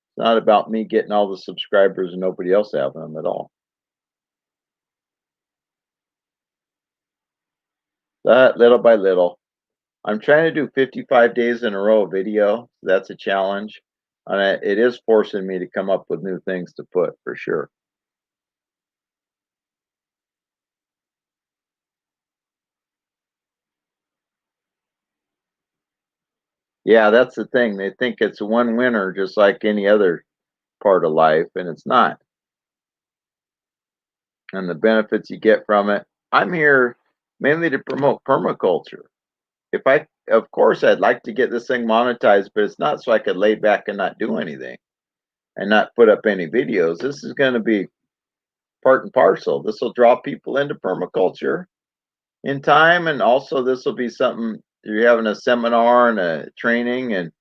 It's not about me getting all the subscribers and nobody else having them at all. That little by little. I'm trying to do 55 days in a row video. That's a challenge. And it is forcing me to come up with new things to put for sure. Yeah, that's the thing. They think it's one winner just like any other part of life, and it's not. And the benefits you get from it. I'm here mainly to promote permaculture. If I, of course, I'd like to get this thing monetized, but it's not so I could lay back and not do anything and not put up any videos. This is going to be part and parcel. This will draw people into permaculture in time, and also this will be something you're having a seminar and a training and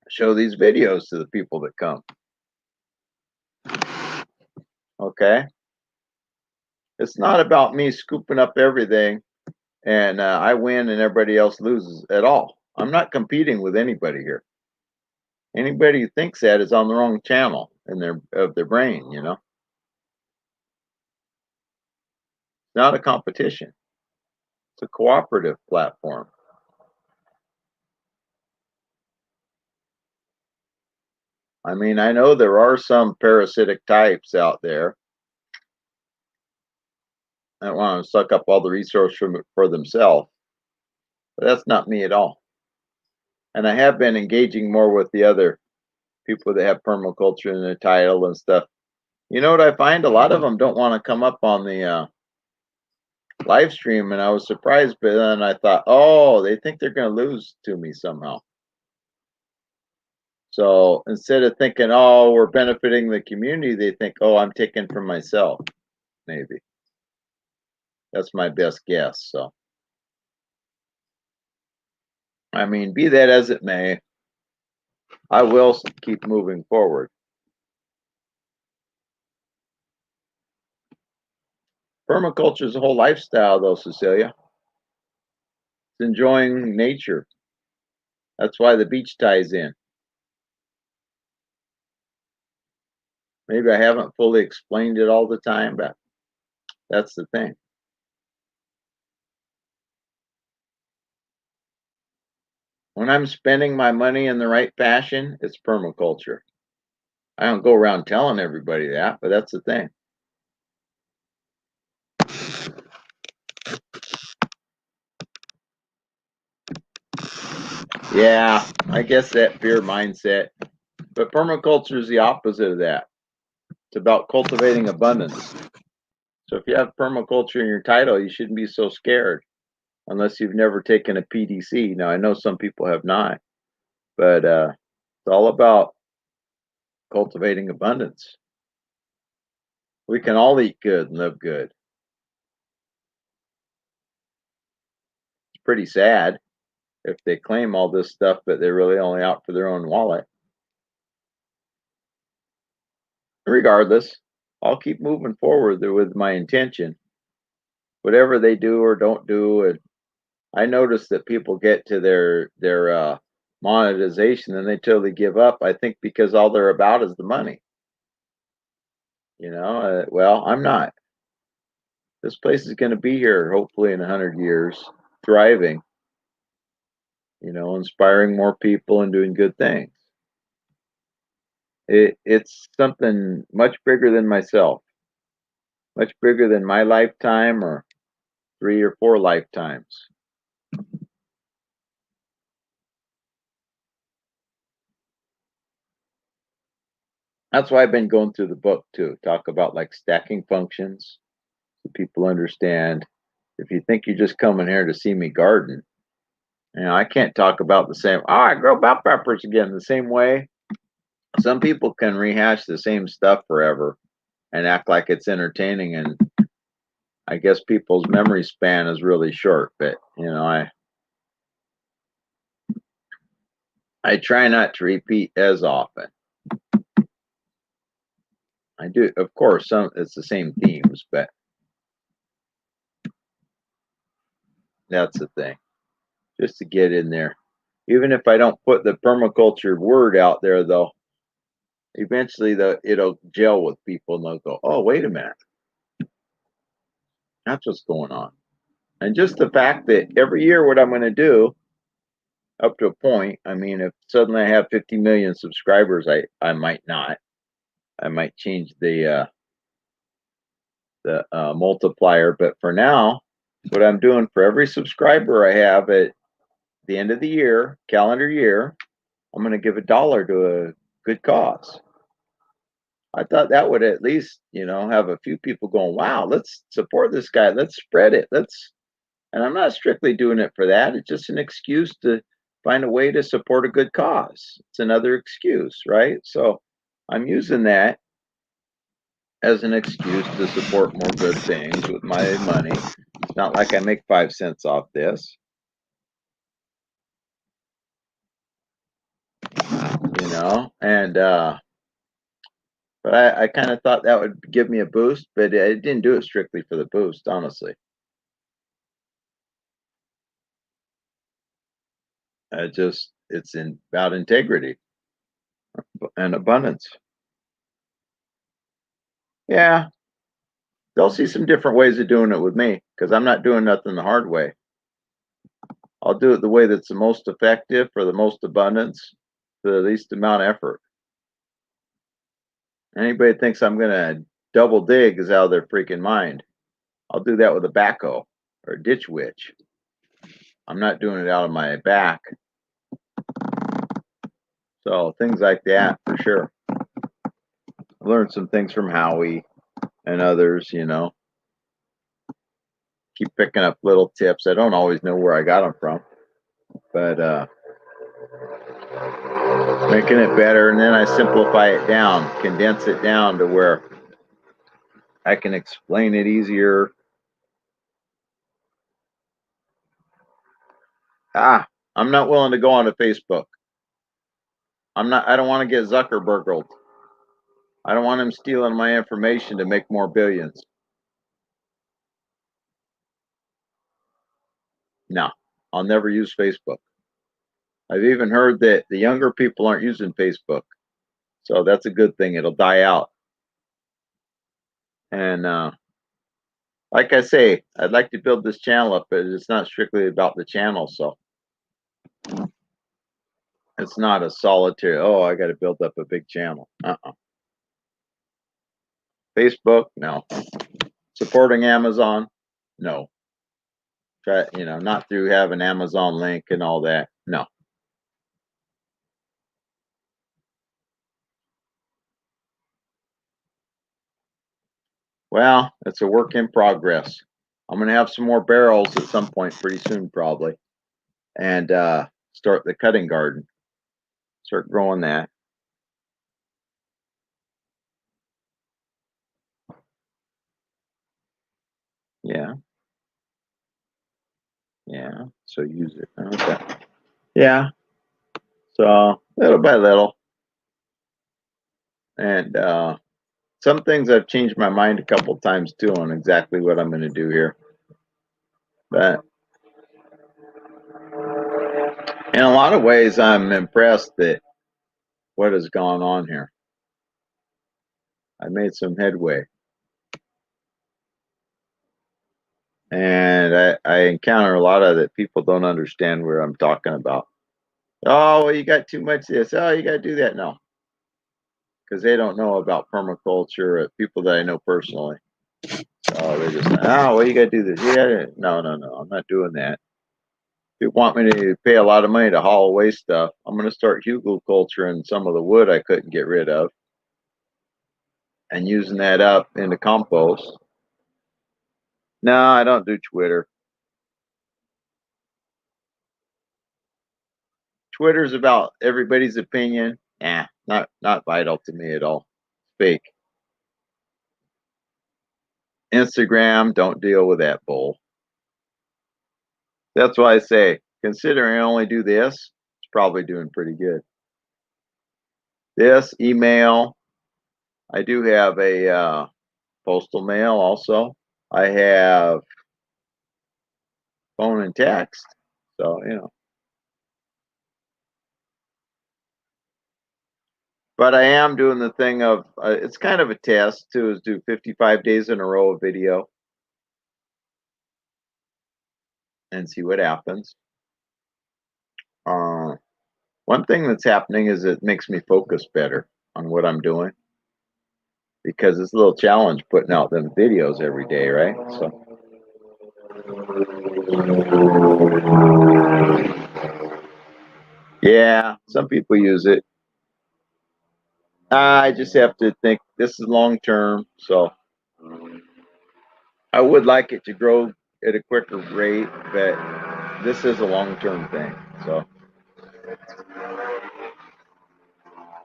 show these videos to the people that come. Okay, it's not about me scooping up everything and I win and everybody else loses at all. I'm not competing with anybody here. Anybody who thinks that is on the wrong channel in their brain. It's not a competition. It's a cooperative platform. I mean, I know there are some parasitic types out there that want to suck up all the resource for themselves, but that's not me at all. And I have been engaging more with the other people that have permaculture in their title and stuff. You know what I find? A lot of them don't want to come up on the live stream, and I was surprised, but then I thought, oh, they think they're going to lose to me somehow. So instead of thinking, oh, we're benefiting the community, they think, oh, I'm taking from myself. Maybe that's my best guess. So, I mean, be that as it may, I will keep moving forward. Permaculture is a whole lifestyle, though, Cecilia. It's enjoying nature. That's why the beach ties in. Maybe I haven't fully explained it all the time, but that's the thing. When I'm spending my money in the right fashion, it's permaculture. I don't go around telling everybody that, but that's the thing. Yeah, I guess that fear mindset. But permaculture is the opposite of that. It's about cultivating abundance. So if you have permaculture in your title, you shouldn't be so scared unless you've never taken a PDC. Now, I know some people have not, but it's all about cultivating abundance. We can all eat good and live good. It's pretty sad if they claim all this stuff, but they're really only out for their own wallet. Regardless, I'll keep moving forward with my intention. Whatever they do or don't do, and I notice that people get to their monetization and they totally give up. I think because all they're about is the money. Well, I'm not. This place is going to be here hopefully in 100 years, thriving. Inspiring more people and doing good things. It's something much bigger than myself, much bigger than my lifetime or 3 or 4 lifetimes. That's why I've been going through the book too. Talk about like stacking functions so people understand. If you think you're just coming here to see me garden, I can't talk about the same. Oh, I grow bell peppers again the same way. Some people can rehash the same stuff forever and act like it's entertaining, and I guess people's memory span is really short. But I try not to repeat as often. I do, of course, some it's the same themes, but that's the thing. Just to get in there. Even if I don't put the permaculture word out there, though, eventually it'll gel with people and they'll go, "Oh, wait a minute, that's what's going on." And just the fact that every year, what I'm going to do, up to a point. I mean, if suddenly I have 50 million subscribers, I might not. I might change the multiplier, but for now, what I'm doing for every subscriber I have, the end of the year, calendar year, I'm going to give $1 to a good cause. I thought that would at least, have a few people going, wow, let's support this guy. Let's spread it. And I'm not strictly doing it for that. It's just an excuse to find a way to support a good cause. It's another excuse, right? So I'm using that as an excuse to support more good things with my money. It's not like I make 5 cents off this, and but I kind of thought that would give me a boost, but I didn't do it strictly for the boost, honestly. It's about integrity and abundance. Yeah, they'll see some different ways of doing it with me because I'm not doing nothing the hard way. I'll do it the way that's the most effective for the most abundance, for the least amount of effort. Anybody that thinks I'm gonna double dig is out of their freaking mind. I'll do that with a backhoe or a ditch witch. I'm not doing it out of my back. So things like that for sure. I learned some things from Howie and others, Keep picking up little tips. I don't always know where I got them from, but making it better, and then I simplify it down, condense it down to where I can explain it easier. I'm not willing to go onto Facebook. I don't want to get Zuckerberged. I don't want him stealing my information to make more billions. No, I'll never use Facebook. I've even heard that the younger people aren't using Facebook. So that's a good thing. It'll die out. And like I say, I'd like to build this channel up, but it's not strictly about the channel. So it's not a solitary, I got to build up a big channel. Facebook, no. Supporting Amazon, no. Try, not through having Amazon link and all that. No. Well, it's a work in progress. I'm going to have some more barrels at some point pretty soon, probably. And start the cutting garden. Start growing that. Yeah. Yeah. So use it. Okay. Yeah. So little by little. And some things I've changed my mind a couple times too on exactly what I'm going to do here. But in a lot of ways, I'm impressed that what has gone on here. I made some headway. And I encounter a lot of that people don't understand where I'm talking about. Oh, well, you got too much this. Oh, you got to do that. No, because they don't know about permaculture, people that I know personally. So they're just, well, you got to do this. Yeah, no, I'm not doing that. If you want me to pay a lot of money to haul away stuff, I'm going to start hugelkulture and some of the wood I couldn't get rid of and using that up into compost. No, I don't do Twitter. Twitter's about everybody's opinion. Not vital to me at all. Fake. Instagram, don't deal with that bull. That's why I say, considering I only do this, it's probably doing pretty good. This, email, I do have a postal mail also. I have phone and text. So, But I am doing the thing of, it's kind of a test too, is do 55 days in a row of video and see what happens. One thing that's happening is it makes me focus better on what I'm doing because it's a little challenge putting out them videos every day, right? So Yeah, some people use it. I just have to think this is long term, so I would like it to grow at a quicker rate, but this is a long term thing. So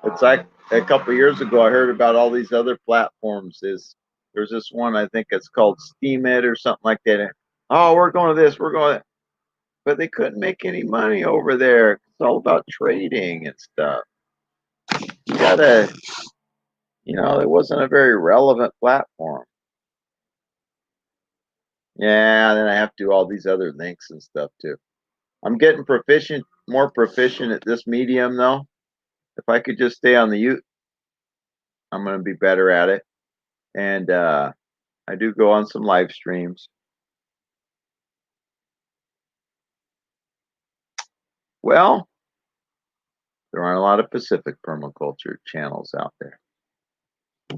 it's like a couple years ago, I heard about all these other platforms. There's this one I think it's called Steam It or something like that. Oh, we're going to this, we're going to, but they couldn't make any money over there. It's all about trading and stuff. You gotta, it wasn't a very relevant platform. Yeah, then I have to do all these other links and stuff too. I'm getting more proficient at this medium though. If I could just stay on the I'm going to be better at it. And I do go on some live streams. Well, there aren't a lot of Pacific permaculture channels out there.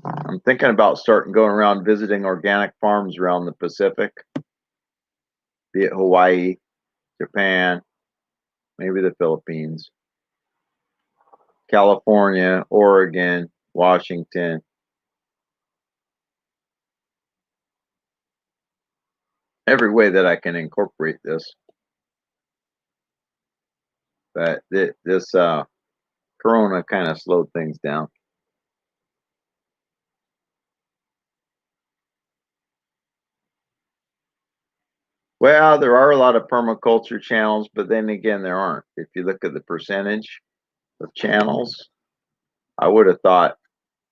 I'm thinking about starting going around visiting organic farms around the Pacific, be it Hawaii, Japan, maybe the Philippines, California, Oregon, Washington. Every way that I can incorporate this. But this Corona kind of slowed things down. Well, there are a lot of permaculture channels, but then again, there aren't. If you look at the percentage of channels, I would have thought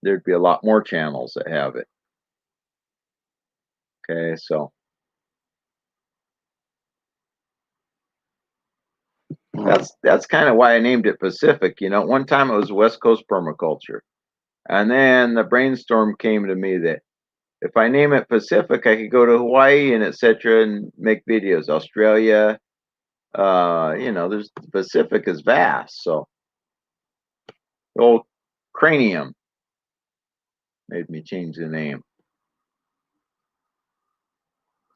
there'd be a lot more channels that have it. Okay, so that's kind of why I named it Pacific. One time it was West Coast permaculture, and then the brainstorm came to me that if I name it Pacific, I could go to Hawaii and etc. and make videos. Australia, there's the Pacific is vast, so the old cranium made me change the name.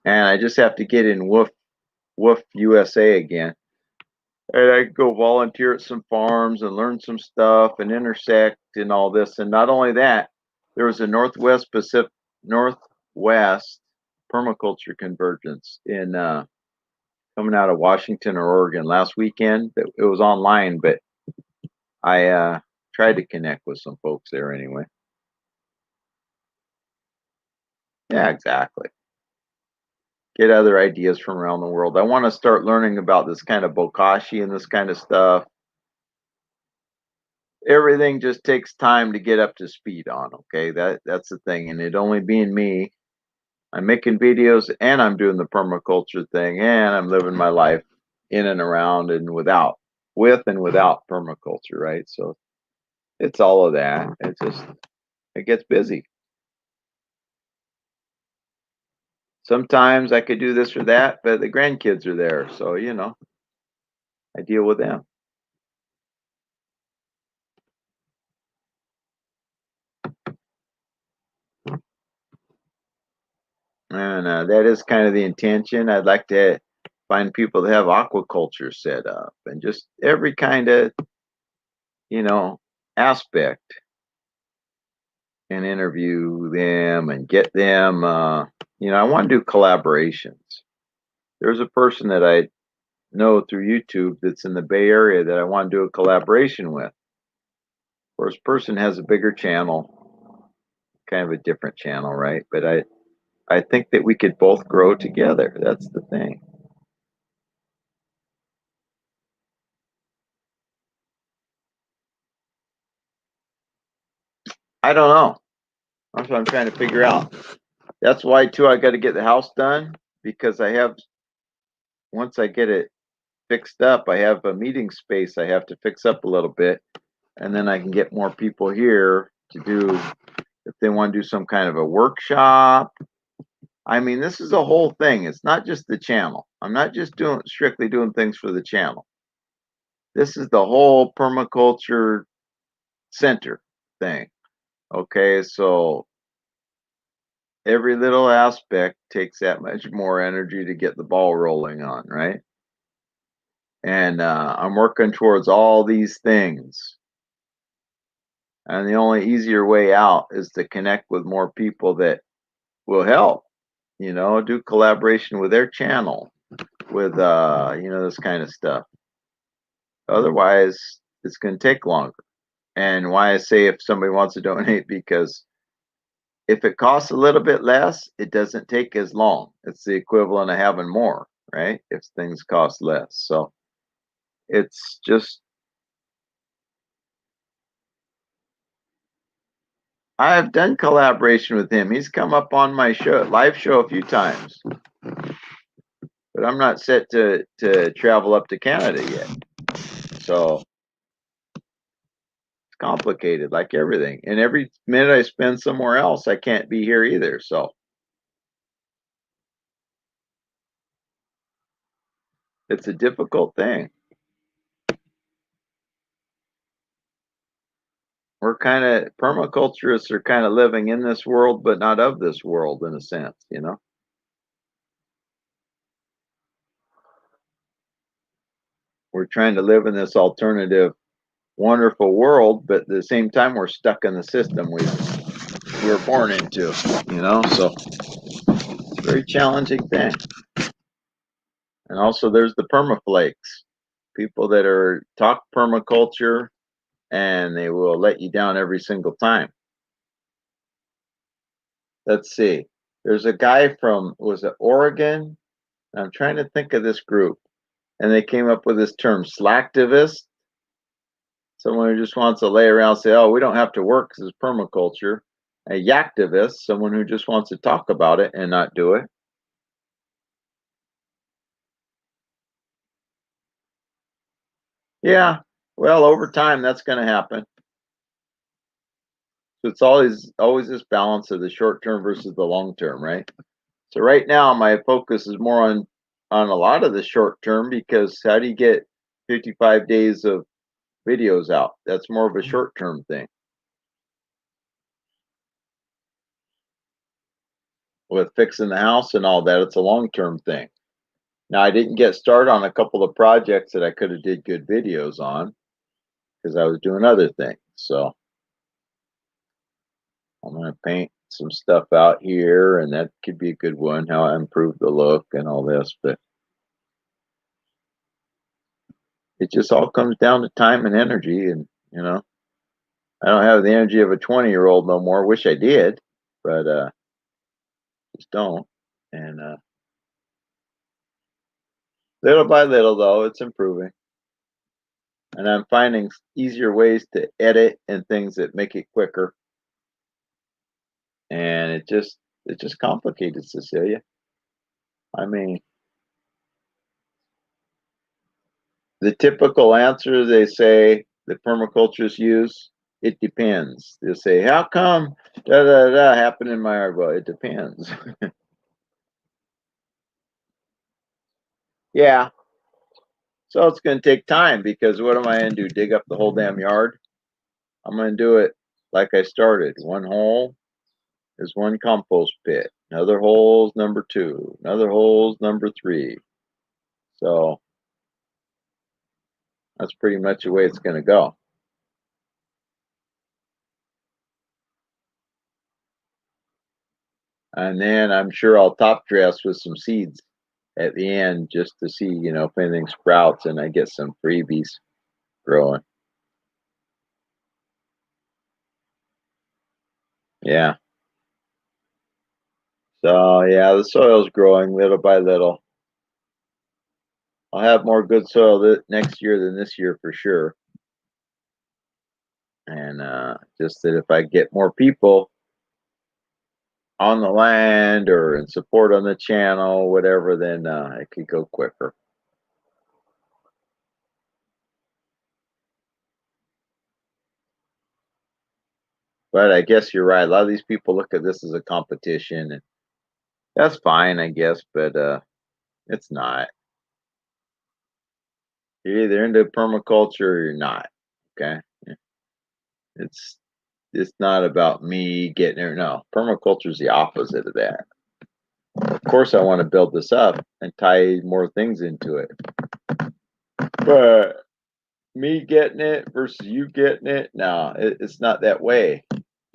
And I just have to get in Woof USA again. And I go volunteer at some farms and learn some stuff and intersect and all this. And not only that, there was a Northwest permaculture convergence in coming out of Washington or Oregon last weekend. It was online, but I tried to connect with some folks there anyway. Yeah, exactly. Get other ideas from around the world. I want to start learning about this kind of bokashi and this kind of stuff. Everything just takes time to get up to speed on. Okay, that's the thing, and it only being me, I'm making videos and I'm doing the permaculture thing and I'm living my life in and around and with and without permaculture, right? So it's all of that. It gets busy. Sometimes I could do this or that, but the grandkids are there, so I deal with them. And that is kind of the intention. I'd like to find people that have aquaculture set up and just every kind of, you know, aspect and interview them and get them. I want to do collaborations. There's a person that I know through YouTube that's in the Bay Area that I want to do a collaboration with. Of course, person has a bigger channel, kind of a different channel, right? But I think that we could both grow together. That's the thing. I don't know. That's what I'm trying to figure out. That's why too I got to get the house done because once I get it fixed up, I have a meeting space I have to fix up a little bit, and then I can get more people here to do if they want to do some kind of a workshop. I mean, this is a whole thing. It's not just the channel. I'm not just doing strictly doing things for the channel. This is the whole permaculture center thing. Okay, so every little aspect takes that much more energy to get the ball rolling on, right? And I'm working towards all these things. And the only easier way out is to connect with more people that will help, do collaboration with their channel, with, this kind of stuff. Otherwise, it's going to take longer. And why I say if somebody wants to donate, because if it costs a little bit less, it doesn't take as long. It's the equivalent of having more, right? If things cost less. So it's just, I've done collaboration with him. He's come up on my live show a few times, but I'm not set to travel up to Canada yet. So it's complicated, like everything. And every minute I spend somewhere else, I can't be here either. So it's a difficult thing. We're kind of permaculturists are kind of living in this world, but not of this world in a sense, We're trying to live in this alternative, wonderful world, but at the same time, we're stuck in the system we were born into, So it's a very challenging thing. And also, there's the permaflakes, people that are talk permaculture, and they will let you down every single time. Let's see. There's a guy from, was it Oregon? I'm trying to think of this group. And they came up with this term, slacktivist. Someone who just wants to lay around and say, oh, we don't have to work because it's permaculture. A yaktivist, someone who just wants to talk about it and not do it. Yeah, well, over time, that's going to happen. So it's always this balance of the short term versus the long term, right? So right now, my focus is more on a lot of the short term, because how do you get 55 days of videos out? That's more of a short term thing. With fixing the house and all that, it's a long term thing. Now, I didn't get started on a couple of projects that I could have did good videos on because I was doing other things. So I'm going to paint some stuff out here, and that could be a good one, how I improve the look and all this. But it just all comes down to time and energy. And, I don't have the energy of a 20-year-old no more. Wish I did, but just don't. And little by little, though, it's improving. And I'm finding easier ways to edit and things that make it quicker. And it just complicated, Cecilia. I mean, the typical answer they say the permaculturists use, it depends. They say, how come da da da happened in my art? Well, it depends. Yeah. So it's going to take time, because what am I going to do? Dig up the whole damn yard? I'm going to do it like I started. One hole is one compost pit. Another hole is number 2. Another hole is number 3. So that's pretty much the way it's going to go. And then I'm sure I'll top dress with some seeds at the end, just to see, if anything sprouts and I get some freebies growing. Yeah. So yeah, the soil's growing little by little. I'll have more good soil next year than this year for sure. And just that if I get more people on the land or in support on the channel, whatever, then it could go quicker. But I guess you're right. A lot of these people look at this as a competition, and that's fine, I guess, but it's not. You're either into permaculture or you're not. Okay. It's it's not about me getting there. No, permaculture is the opposite of that. Of course, I want to build this up and tie more things into it. But me getting it versus you getting it, no, it's not that way.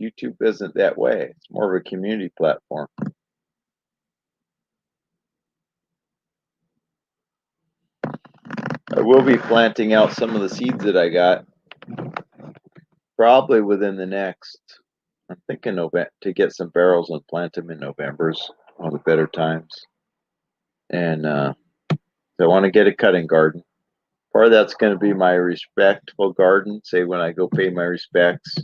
YouTube isn't that way. It's more of a community platform. I will be planting out some of the seeds that I got probably within the next. I'm thinking November to get some barrels and plant them in November's one of the better times. And I want to get a cutting garden. Part of that's going to be my respectful garden. Say when I go pay my respects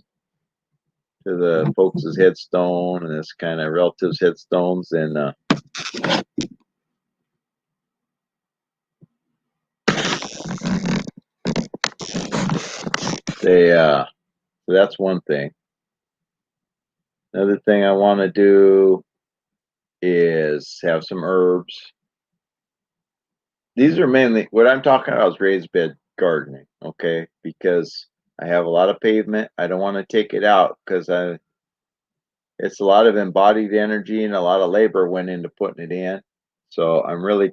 to the folks' headstone and this kind of relatives' headstones, and so that's one thing. Another thing I want to do is have some herbs. These are mainly what I'm talking about is raised bed gardening, okay? Because I have a lot of pavement. I don't want to take it out because it's a lot of embodied energy and a lot of labor went into putting it in. So I'm going to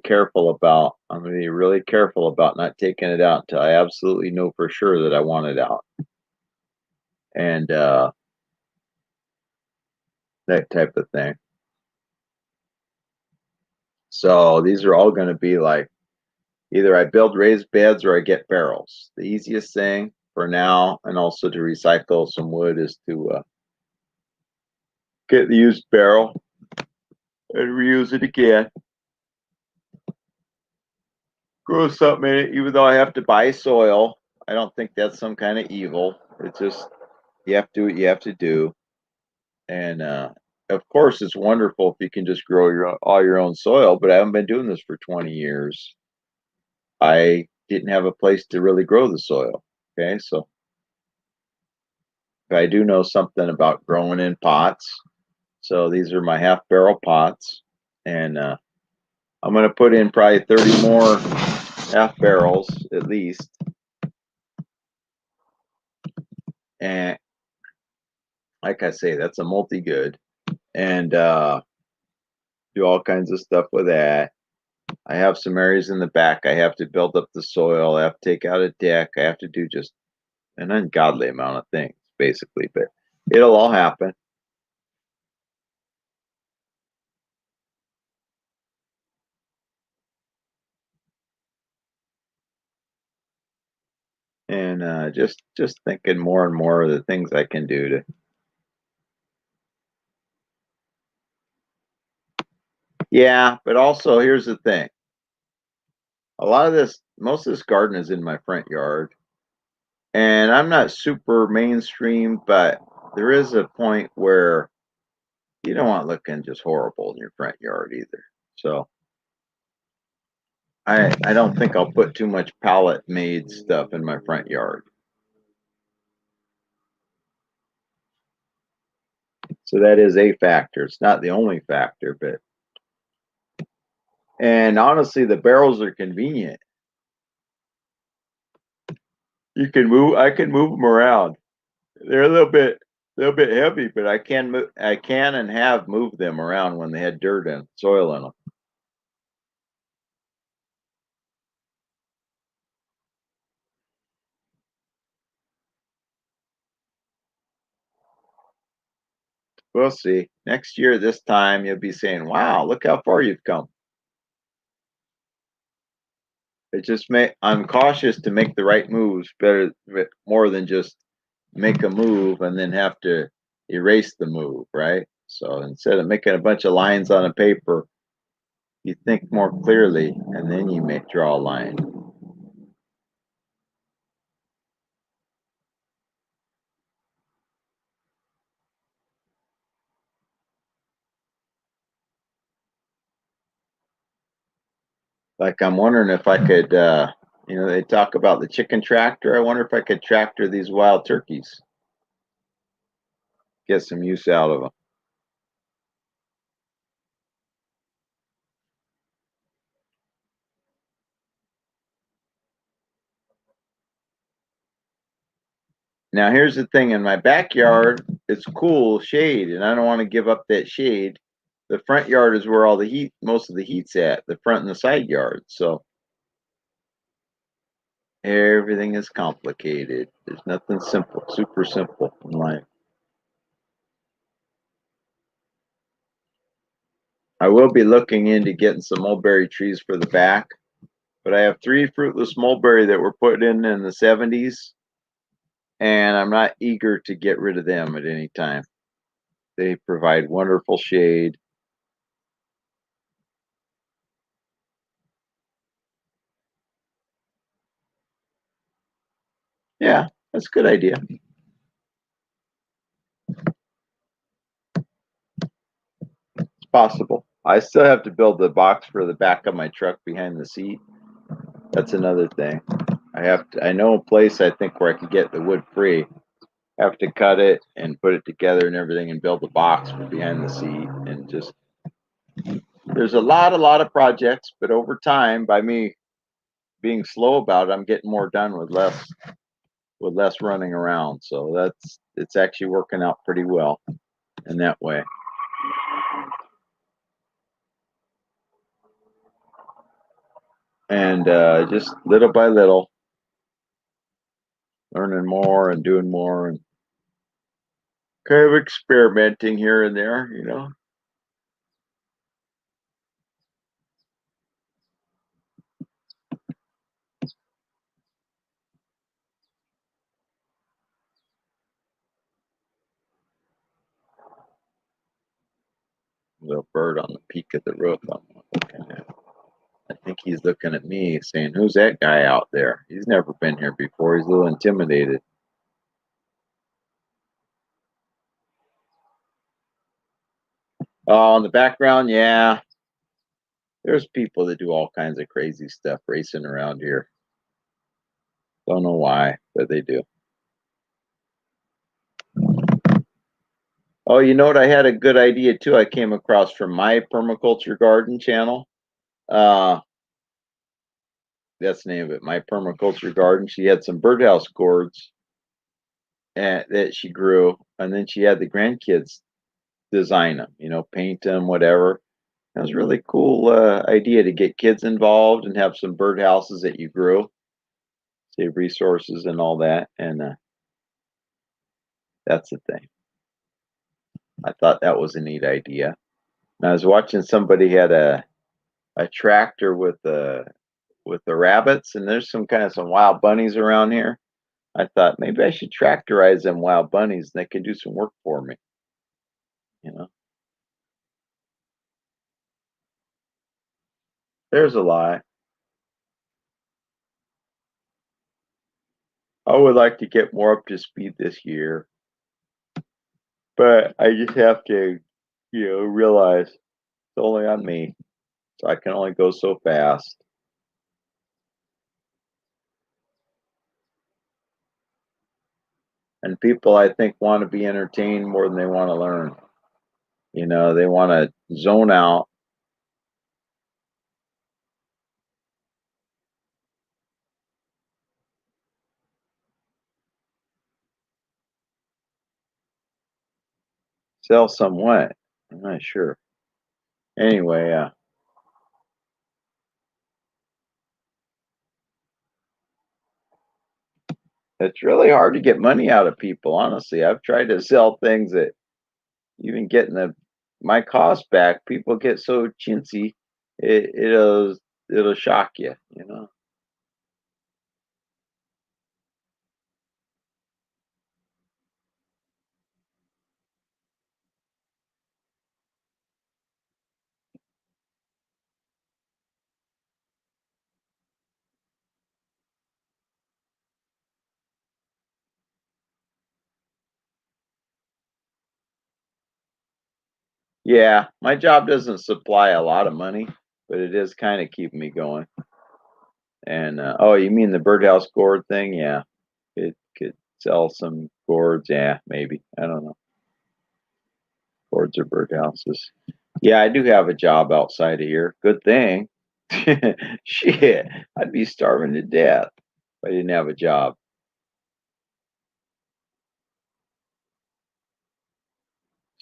be really careful about not taking it out until I absolutely know for sure that I want it out. And that type of thing. So these are all going to be like either I build raised beds or I get barrels. The easiest thing for now, and also to recycle some wood, is to get the used barrel and reuse it again. Grow something in it, even though I have to buy soil. I don't think that's some kind of evil. It's just you have to do what you have to do. And of course, it's wonderful if you can just grow all your own soil. But I haven't been doing this for 20 years. I didn't have a place to really grow the soil. Okay, so I do know something about growing in pots. So these are my half barrel pots, and I'm going to put in probably 30 more half barrels at least, and like I say, that's a multi-good, and do all kinds of stuff with that. I have some areas in the back. I have to build up the soil. I have to take out a deck. I have to do just an ungodly amount of things, basically, but it'll all happen. And just thinking more and more of the things I can do to. Yeah, but also here's the thing. A lot of this, most of this garden is in my front yard, and I'm not super mainstream, but there is a point where you don't want looking just horrible in your front yard either. So I don't think I'll put too much pallet made stuff in my front yard. So that is a factor. It's not the only factor, but and honestly, the barrels are convenient. You can move. I can move them around. They're little bit heavy, but I can move. I can and have moved them around when they had dirt and soil in them. We'll see. Next year, this time, you'll be saying, "Wow, look how far you've come." It just may. I'm cautious to make the right moves better, more than just make a move and then have to erase the move, right? So instead of making a bunch of lines on a paper, you think more clearly and then you may draw a line. Like I'm wondering if I could, they talk about the chicken tractor. I wonder if I could tractor these wild turkeys, get some use out of them. Now, here's the thing: in my backyard, it's cool shade, and I don't want to give up that shade. The front yard is where all the heat, most of the heat's at, the front and the side yard. So Everything is complicated. There's nothing simple, super simple in life. I will be looking into getting some mulberry trees for the back, but I have 3 fruitless mulberry that were put in the 70s, and I'm not eager to get rid of them at any time. They provide wonderful shade. Yeah, that's a good idea. It's possible. I still have to build the box for the back of my truck behind the seat. That's another thing. I know a place I think where I could get the wood free. Have to cut it and put it together and everything and build a box for behind the seat and just there's a lot of projects, but over time by me being slow about it, I'm getting more done with less running around. So it's actually working out pretty well in that way. And just little by little, learning more and doing more and kind of experimenting here and there, you know. Little bird on the peak of the roof I'm looking at. I think he's looking at me saying, "Who's that guy out there? He's never been here before. He's a little intimidated." Oh, in the background, yeah. There's people that do all kinds of crazy stuff racing around here. Don't know why, but they do. Oh, you know what? I had a good idea too. I came across from my permaculture garden channel. Uh, that's the name of it. My permaculture garden. She had some birdhouse gourds that she grew, and then she had the grandkids design them. You know, paint them, whatever. That was a really cool idea to get kids involved and have some birdhouses that you grew, save resources and all that. And that's the thing. I thought that was a neat idea. And I was watching somebody had a tractor with the rabbits, and there's some wild bunnies around here. I thought maybe I should tractorize them wild bunnies, and they can do some work for me. You know, there's a lot. I would like to get more up to speed this year, but I just have to, realize it's only on me, so I can only go so fast. And people, I think, want to be entertained more than they want to learn. You know, they want to zone out. Sell somewhat. I'm not sure. Anyway, it's really hard to get money out of people, honestly. I've tried to sell things that even getting my cost back, people get so chintzy, it'll shock you, you know. Yeah, my job doesn't supply a lot of money, but it is kind of keeping me going. And oh, you mean the birdhouse gourd thing? Yeah, it could sell some gourds. Yeah, maybe. I don't know. Gourds or birdhouses. Yeah, I do have a job outside of here. Good thing. Shit, I'd be starving to death if I didn't have a job.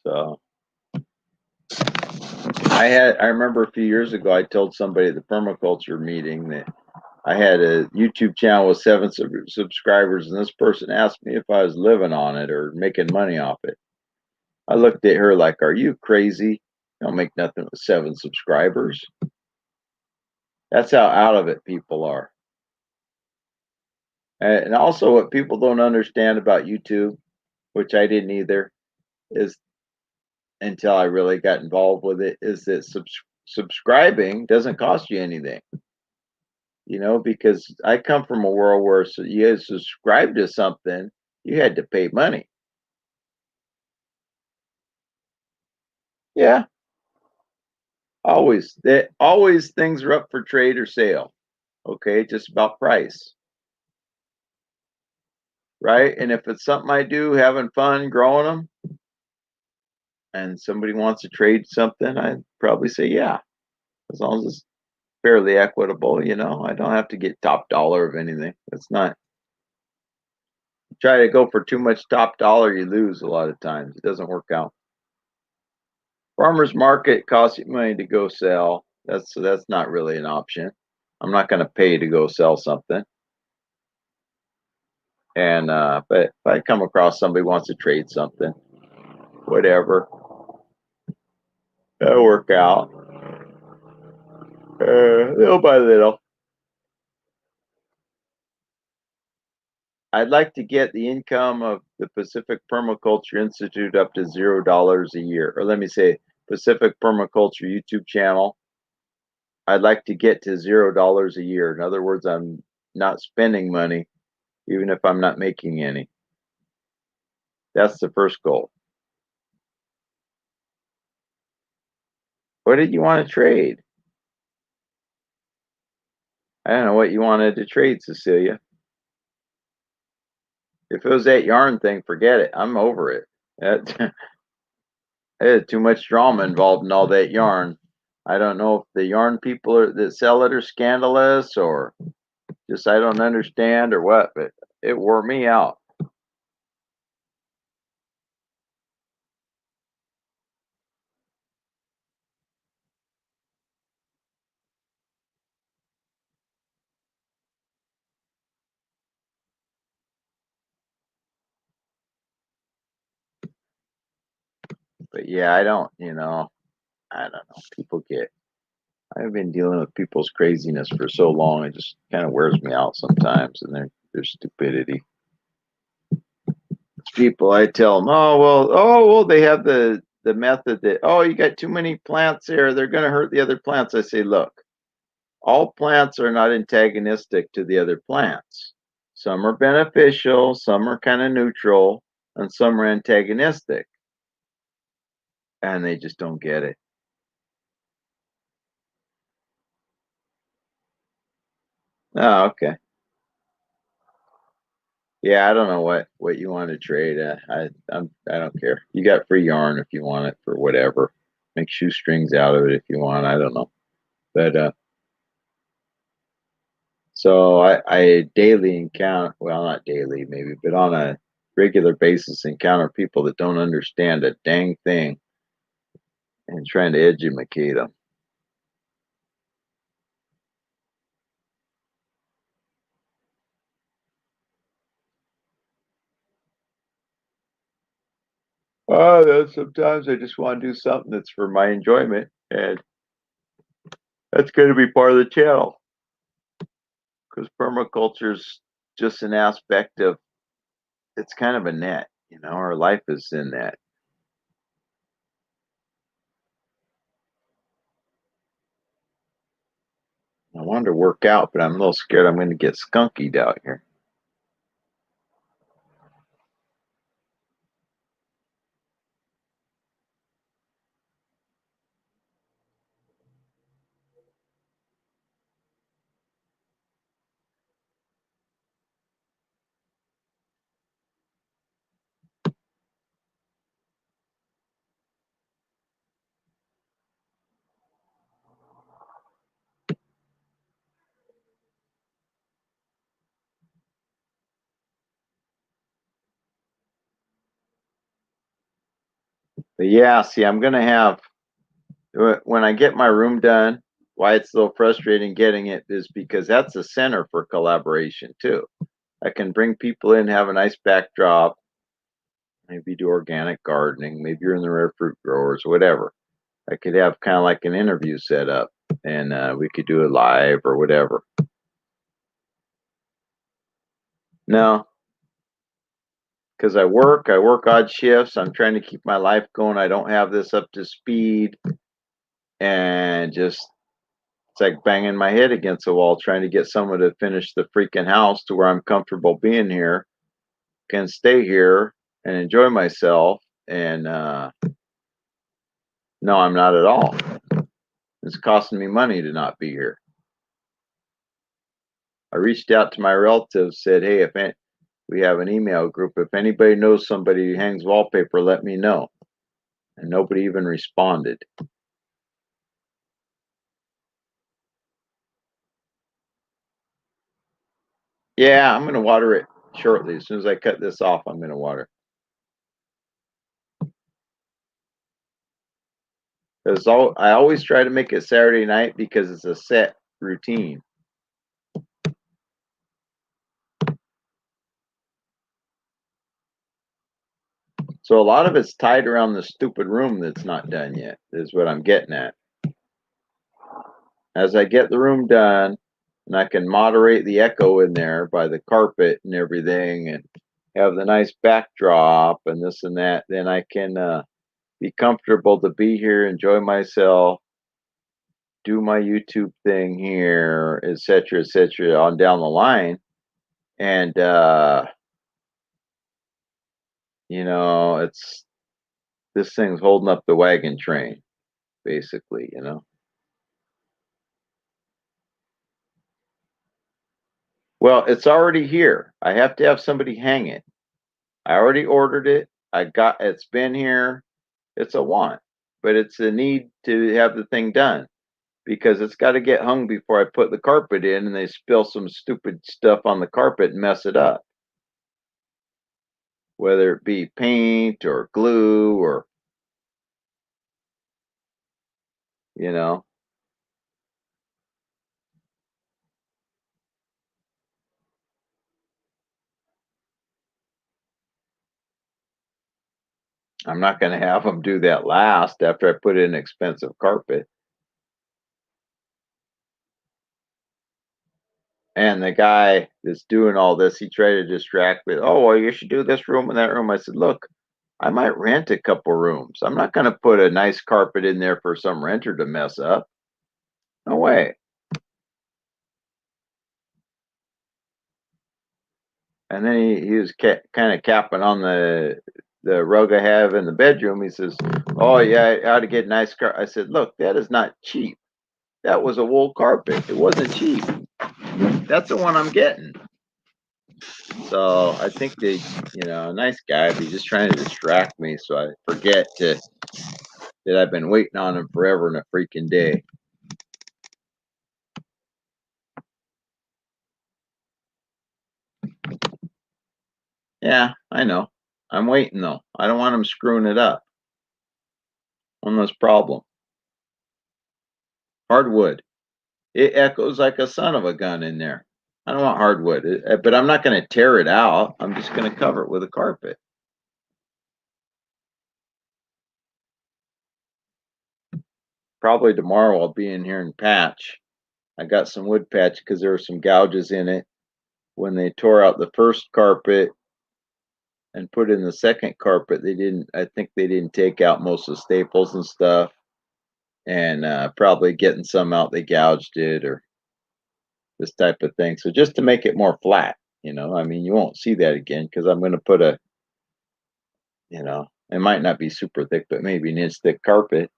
So I remember a few years ago I told somebody at the permaculture meeting that I had a YouTube channel with 7 subscribers, and this person asked me if I was living on it or making money off it. I looked at her like, "Are you crazy? You don't make nothing with 7 subscribers." That's how out of it people are. And also, what people don't understand about YouTube, which I didn't either, is until I really got involved with it, is that subscribing doesn't cost you anything. Because I come from a world where you had to subscribe to something, you had to pay money. Yeah, always things are up for trade or sale. Okay, just about price, right? And if it's something I do, having fun growing them, and somebody wants to trade something, I'd probably say yeah, as long as it's fairly equitable. I don't have to get top dollar of anything. It's not try to go for too much top dollar, you lose a lot of times. It doesn't work out. Farmers market costs you money to go sell. That's not really an option. I'm not going to pay to go sell something. And but if I come across somebody who wants to trade something, whatever, that'll work out. Little by little. I'd like to get the income of the Pacific Permaculture Institute up to $0 a year. Or let me say Pacific Permaculture YouTube channel. I'd like to get to $0 a year. In other words, I'm not spending money, even if I'm not making any. That's the first goal. What did you want to trade? I don't know what you wanted to trade, Cecilia. If it was that yarn thing, forget it. I'm over it. That, there's too much drama involved in all that yarn. I don't know if the yarn people that sell it are scandalous or just I don't understand or what, but it wore me out. But yeah, I don't know. I've been dealing with people's craziness for so long, it just kind of wears me out sometimes and their stupidity. People, I tell them, oh well, they have the method that you got too many plants there, they're going to hurt the other plants. I say, look, all plants are not antagonistic to the other plants. Some are beneficial, some are kind of neutral, and some are antagonistic, and they just don't get it. Oh, okay. Yeah, I don't know what you want to trade. I don't care. You got free yarn if you want it for whatever. Make shoestrings out of it if you want. I don't know, but so I daily encounter, well, not daily maybe, but on a regular basis encounter people that don't understand a dang thing and trying to educate them. Oh, sometimes I just want to do something that's for my enjoyment, and that's going to be part of the channel because permaculture's just an aspect of it's kind of a net, our life is in that. I wanted to work out, but I'm a little scared I'm going to get skunkied out here. But yeah, see, I'm going to have when I get my room done, why it's so frustrating getting it is because that's the center for collaboration too. I can bring people in, have a nice backdrop, maybe do organic gardening, maybe you're in the rare fruit growers, whatever. I could have kind of like an interview set up and we could do it live or whatever. No, because I work odd shifts. I'm trying to keep my life going. I don't have this up to speed and just it's like banging my head against the wall trying to get someone to finish the freaking house to where I'm comfortable being here, can stay here and enjoy myself. And no, I'm not at all. It's costing me money to not be here. I reached out to my relatives, said, hey, we have an email group. If anybody knows somebody who hangs wallpaper, let me know. And nobody even responded. Yeah, I'm going to water it shortly. As soon as I cut this off, I'm going to water. Because I always try to make it Saturday night because it's a set routine. So a lot of it's tied around the stupid room that's not done yet, is what I'm getting at. As I get the room done, and I can moderate the echo in there by the carpet and everything, and have the nice backdrop and this and that, then I can be comfortable to be here, enjoy myself, do my YouTube thing here, et cetera, on down the line. And it's this thing's holding up the wagon train, basically. Well, it's already here. I have to have somebody hang it. I already ordered it. It's been here. It's a want, but it's a need to have the thing done because it's got to get hung before I put the carpet in and they spill some stupid stuff on the carpet and mess it up. Whether it be paint or glue or, you know, I'm not going to have them do that last after I put in expensive carpet. And the guy that's doing all this, he tried to distract me. Oh, well, you should do this room and that room. I said, look, I might rent a couple rooms. I'm not going to put a nice carpet in there for some renter to mess up. No way. And then he was kind of capping on the rug I have in the bedroom. He says, "Oh yeah, I ought to get a nice car." I said, "Look, that is not cheap. That was a wool carpet. It wasn't cheap. That's the one I'm getting." So I think a nice guy, but he's just trying to distract me so I forget that I've been waiting on him forever and a freaking day. Yeah, I know. I'm waiting though. I don't want him screwing it up. One less problem. Hardwood. It echoes like a son of a gun in there. I don't want hardwood, but I'm not going to tear it out. I'm just going to cover it with a carpet. Probably tomorrow I'll be in here and patch. I got some wood patch because there were some gouges in it when they tore out the first carpet and put in the second carpet. I think they didn't take out most of the staples and stuff, and probably getting some out they gouged it or this type of thing. So just to make it more flat, I mean, you won't see that again because I'm going to put it might not be super thick, but maybe an inch thick carpet.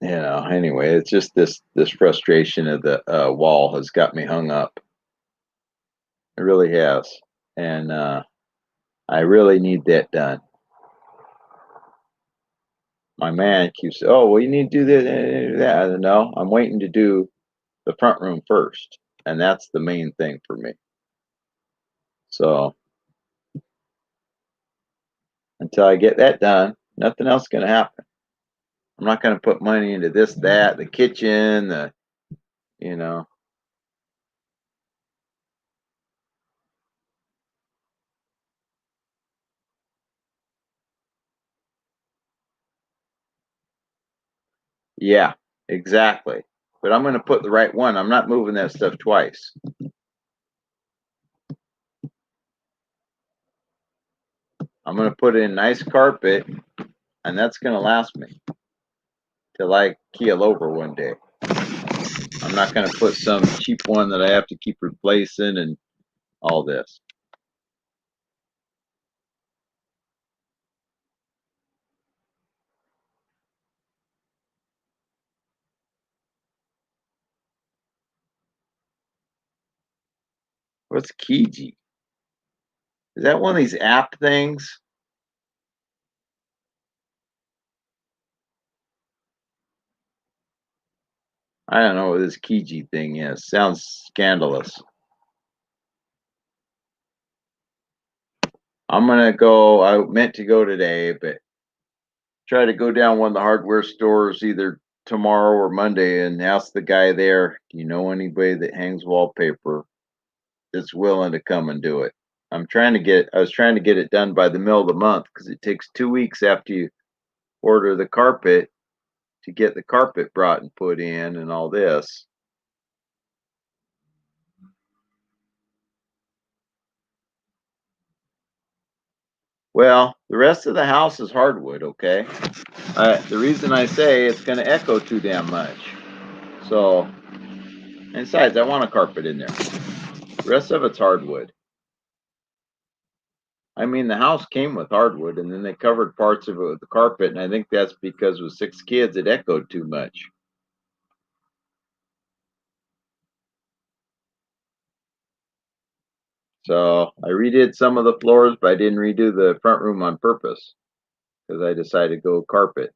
And anyway, it's just this frustration of the wall has got me hung up. It really has. And I really need that done. My man keeps, oh, well, you need to do this, that. I said, no, I'm waiting to do the front room first. and that's the main thing for me. So until I get that done, nothing else is going to happen. I'm not going to put money into this, that, the kitchen, you know. Yeah, exactly. But I'm going to put the right one. I'm not moving that stuff twice. I'm going to put in nice carpet, and that's going to last me till I keel over one day. I'm not going to put some cheap one that I have to keep replacing and all this. What's Kiji? Is that one of these app things? I don't know what this Kiji thing is. Sounds scandalous. I'm gonna go. I meant to go today, but try to go down one of the hardware stores either tomorrow or Monday and ask the guy there, do you know anybody that hangs wallpaper that's willing to come and do it? I was trying to get it done by the middle of the month because it takes 2 weeks after you order the carpet to get the carpet brought and put in and all this. Well, the rest of the house is hardwood, okay? The reason I say it's going to echo too damn much. So, and besides, I want a carpet in there. The rest of it's hardwood. I mean, the house came with hardwood, and then they covered parts of it with the carpet, and I think that's because with 6 kids, it echoed too much. So I redid some of the floors, but I didn't redo the front room on purpose because I decided to go carpet.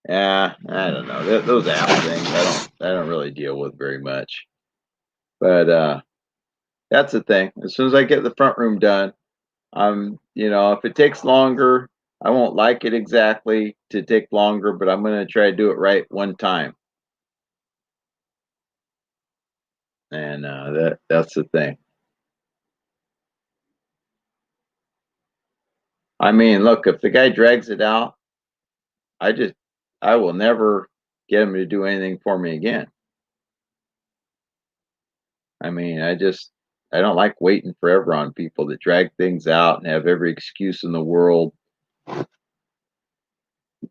Yeah, I don't know. Those app things, I don't really deal with very much. But that's the thing. As soon as I get the front room done, if it takes longer, I won't like it exactly to take longer, but I'm going to try to do it right one time. And that's the thing. I mean, look, if the guy drags it out, I just I will never get him to do anything for me again. I mean, I don't like waiting forever on people that drag things out and have every excuse in the world.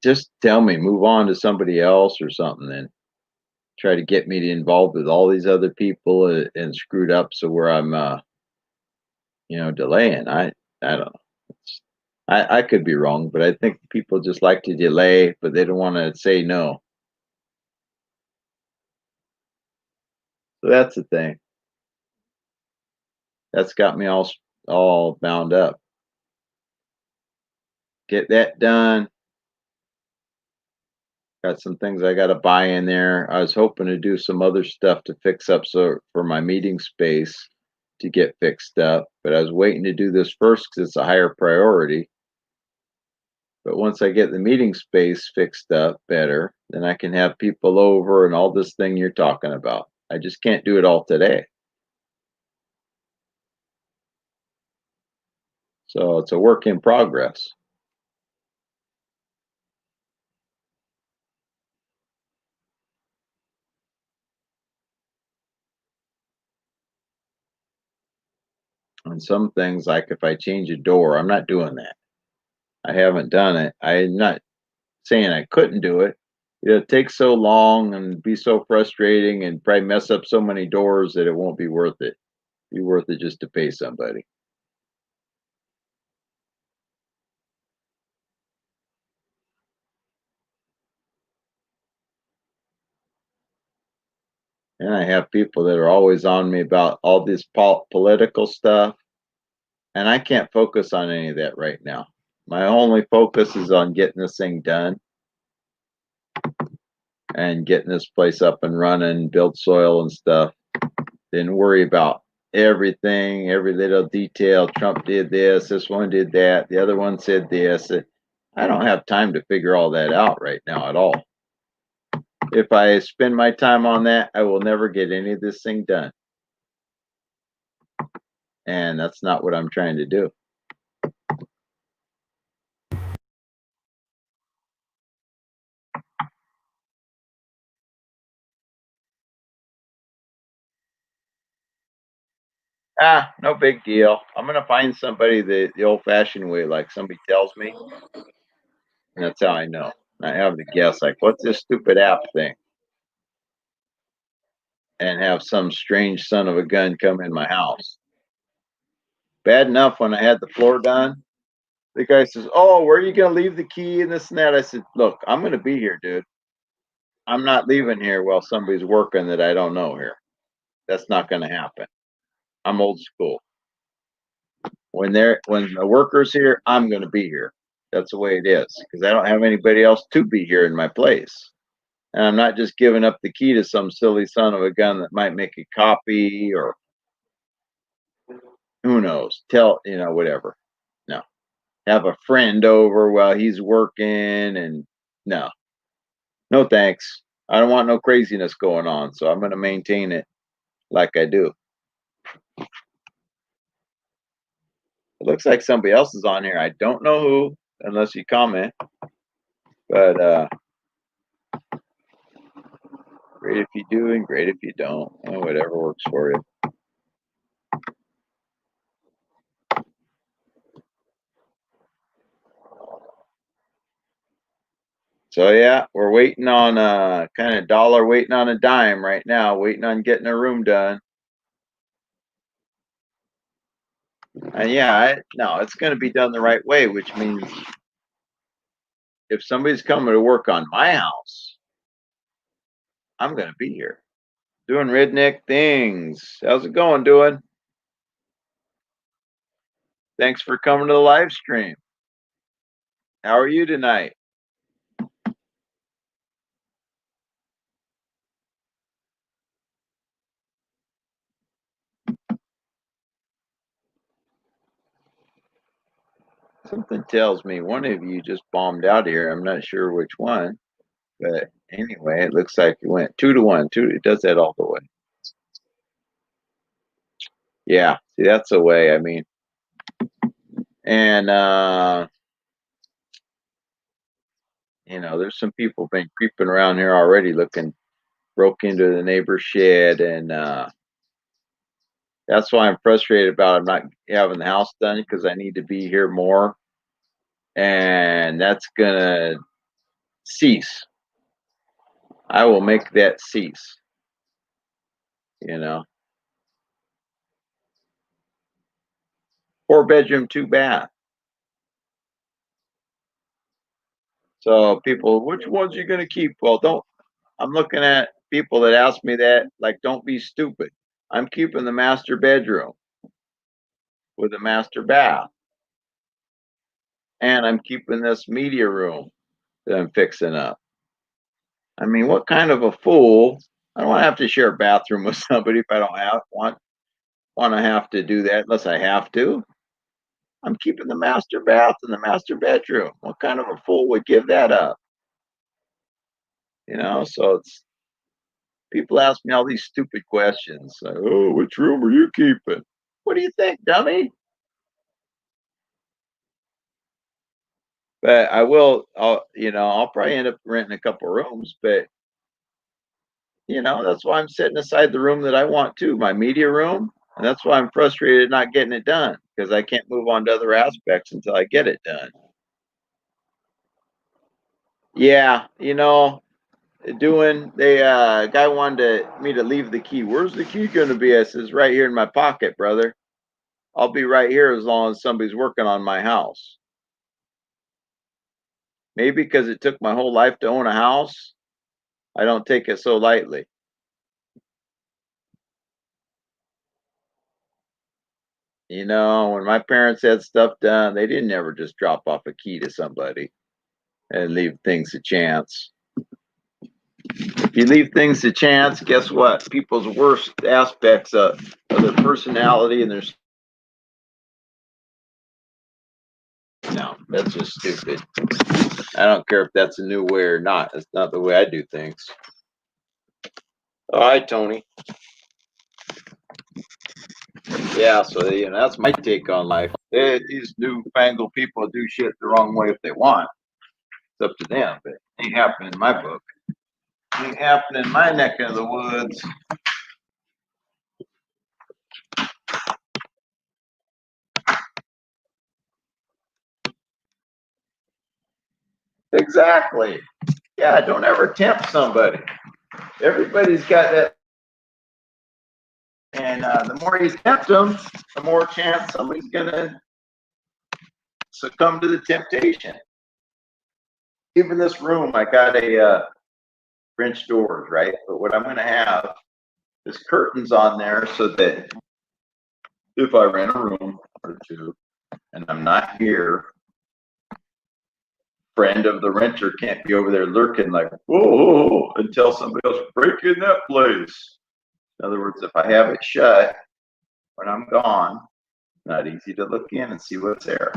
Just tell me, move on to somebody else or something, and try to get me to involved with all these other people and screwed up so where I'm delaying. I don't know. I could be wrong, but I think people just like to delay, but they don't want to say no. So that's the thing. That's got me all bound up. Get that done. Got some things I got to buy in there. I was hoping to do some other stuff to fix up so for my meeting space to get fixed up, but I was waiting to do this first because it's a higher priority. But once I get the meeting space fixed up better, then I can have people over and all this thing you're talking about. I just can't do it all today. So it's a work in progress. On some things, like if I change a door, I'm not doing that. I haven't done it. I'm not saying I couldn't do it. It takes so long and be so frustrating and probably mess up so many doors that it won't be worth it. Be worth it just to pay somebody. And I have people that are always on me about all this political stuff, and I can't focus on any of that right now. My only focus is on getting this thing done and getting this place up and running, build soil and stuff. Didn't worry about everything, every little detail. Trump did this, this one did that, the other one said this. I don't have time to figure all that out right now at all. If I spend my time on that, I will never get any of this thing done. And that's not what I'm trying to do. No big deal. I'm gonna find somebody the old-fashioned way, like somebody tells me, and that's how I know. I have to guess, like, what's this stupid app thing? And have some strange son of a gun come in my house. Bad enough when I had the floor done. The guy says, "Oh, where are you gonna leave the key and this and that?" I said, "Look, I'm gonna be here, dude. I'm not leaving here while somebody's working that I don't know here. That's not gonna happen. I'm old school. When the worker's here, I'm gonna be here. That's the way it is because I don't have anybody else to be here in my place. And I'm not just giving up the key to some silly son of a gun that might make a copy or who knows, whatever. No. Have a friend over while he's working and no. No thanks. I don't want no craziness going on, so I'm gonna maintain it like I do. It looks like somebody else is on here. I don't know who, unless you comment. But great if you do and great if you don't. Whatever works for you. So yeah, we're waiting on kind of dollar waiting on a dime right now, waiting on getting a room done. And yeah, no, it's going to be done the right way, which means if somebody's coming to work on my house, I'm going to be here doing redneck things. How's it going, doing? Thanks for coming to the live stream. How are you tonight? Something tells me one of you just bombed out here. I'm not sure which one, but anyway, it looks like it went 2-1. It does that all the way. Yeah, see, that's the way. I mean, and there's some people been creeping around here already, looking broke into the neighbor's shed, and that's why I'm frustrated about I'm not having the house done because I need to be here more, and that's gonna cease. I will make that cease. You know, 4 bedroom, 2 bath. So people, which ones are you gonna keep? Well, don't. I'm looking at people that ask me that, like, don't be stupid. I'm keeping the master bedroom with a master bath, and I'm keeping this media room that I'm fixing up. I mean, what kind of a fool? I don't want to have to share a bathroom with somebody if I don't want to have to do that unless I have to. I'm keeping the master bath and the master bedroom. What kind of a fool would give that up? So it's people ask me all these stupid questions. Like, oh, which room are you keeping? What do you think, dummy? But I'll probably end up renting a couple rooms, but that's why I'm setting aside the room that I want to, my media room. And that's why I'm frustrated not getting it done because I can't move on to other aspects until I get it done. Yeah, doing the guy wanted me to leave the key. Where's the key going to be? I says, right here in my pocket, brother. I'll be right here as long as somebody's working on my house. Maybe because it took my whole life to own a house, I don't take it so lightly. You know, when my parents had stuff done, they didn't ever just drop off a key to somebody and leave things to chance. If you leave things to chance, guess what? People's worst aspects of their personality and their no, that's just stupid. I don't care if that's a new way or not. That's not the way I do things. All right, Tony. Yeah, so that's my take on life. These newfangled people do shit the wrong way if they want. It's up to them, but it ain't happening in my book. It ain't happening in my neck of the woods. Exactly. Yeah, don't ever tempt somebody. Everybody's got that, and the more you tempt them, the more chance somebody's gonna succumb to the temptation. Even this room, I got a French doors, right? But what I'm gonna have is curtains on there so that if I rent a room or two and I'm not here, friend of the renter can't be over there lurking like, whoa, until somebody else break in that place. In other words, if I have it shut when I'm gone, not easy to look in and see what's there.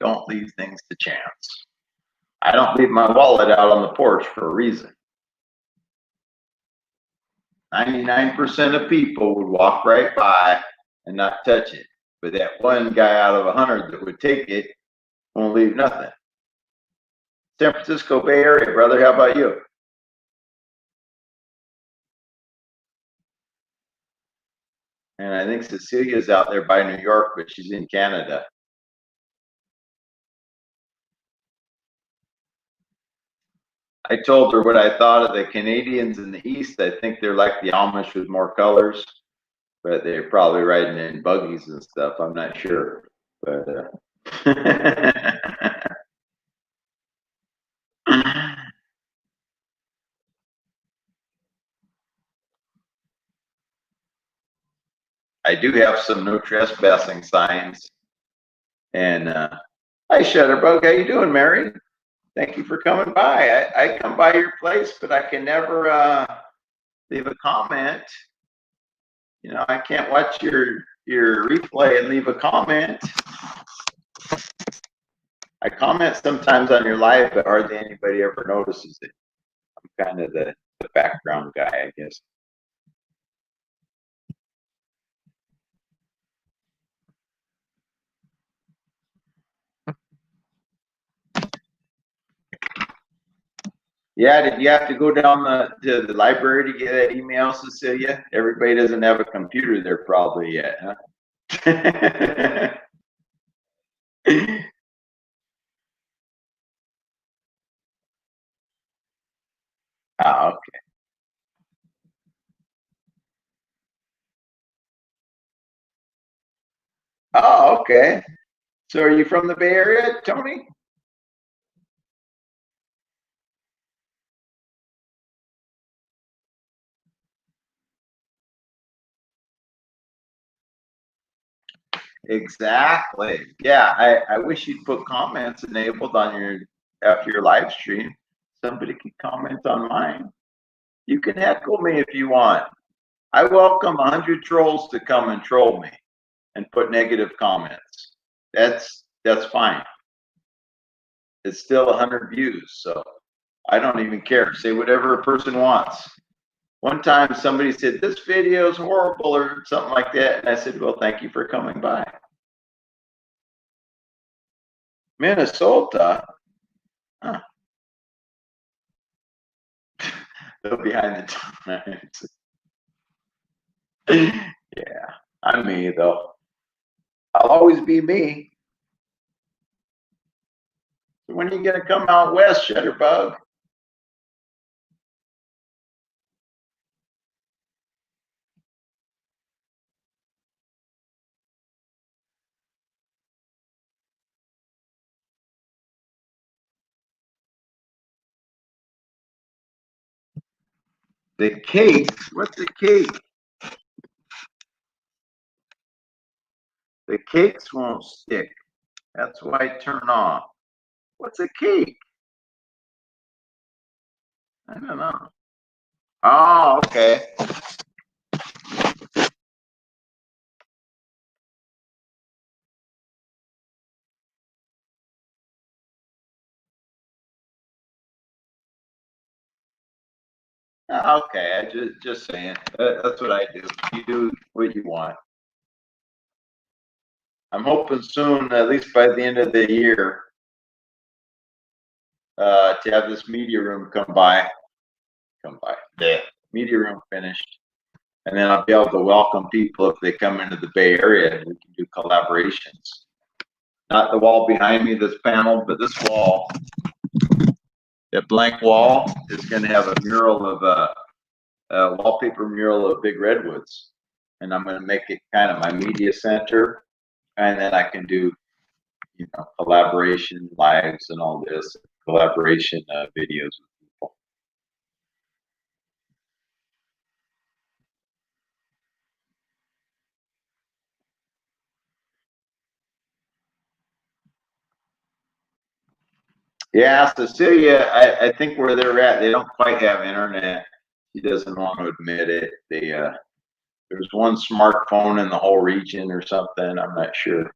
Don't leave things to chance. I don't leave my wallet out on the porch for a reason. 99% of people would walk right by and not touch it. But that one guy out of 100 that would take it won't leave nothing. San Francisco Bay Area, brother. How about you? And I think Cecilia's out there by New York, but she's in Canada. I told her what I thought of the Canadians in the East. I think they're like the Amish with more colors, but they're probably riding in buggies and stuff. I'm not sure, but I do have some no trespassing signs. And hi, Shutterbug. How you doing, Mary? Thank you for coming by. I come by your place, but I can never leave a comment. You know, I can't watch your replay and leave a comment. I comment sometimes on your live, but hardly anybody ever notices it. I'm kind of the background guy, I guess. Yeah, did you have to go down to the library to get that email, Cecilia? Everybody doesn't have a computer there probably yet, huh? Oh, okay. Oh, okay. So are you from the Bay Area, Tony? Exactly. Yeah, I wish you'd put comments enabled on your after your live stream. Somebody could comment on mine. You can heckle me if you want. I welcome 100 trolls to come and troll me and put negative comments. That's fine. It's still 100 views, so I don't even care. Say whatever a person wants. One time somebody said, this video is horrible or something like that. And I said, well, thank you for coming by. Minnesota? Huh. They're behind the times. Yeah, I'm me though. I'll always be me. When are you gonna come out west, Shutterbug? The cake? What's the cake? The cakes won't stick. That's why I turn off. What's a cake? I don't know. Oh, okay. Okay, I just saying. That's what I do. You do what you want. I'm hoping soon, at least by the end of the year, to have this media room come by, the media room finished, and then I'll be able to welcome people if they come into the Bay Area, and we can do collaborations. Not the wall behind me, this panel, but this wall, that blank wall is going to have a mural of a wallpaper mural of big redwoods, and I'm going to make it kind of my media center, and then I can do, collaboration lives and all this collaboration videos with people. Yeah, Cecilia, I think where they're at, they don't quite have internet. She doesn't want to admit it. There's one smartphone in the whole region or something. I'm not sure.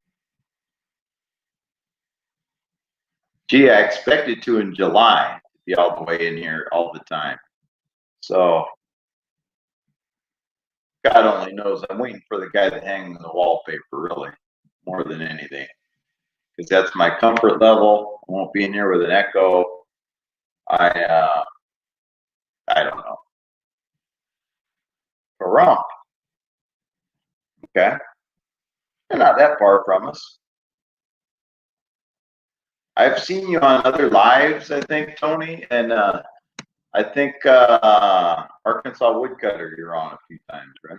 Gee, I expected to in July to be all the way in here all the time. So God only knows. I'm waiting for the guy to hang the wallpaper, really, more than anything, because that's my comfort level. I won't be in here with an echo. I I don't know. Pahrump. Okay, they're not that far from us. I've seen you on other lives, I think, Tony, and I think Arkansas Woodcutter you're on a few times, right?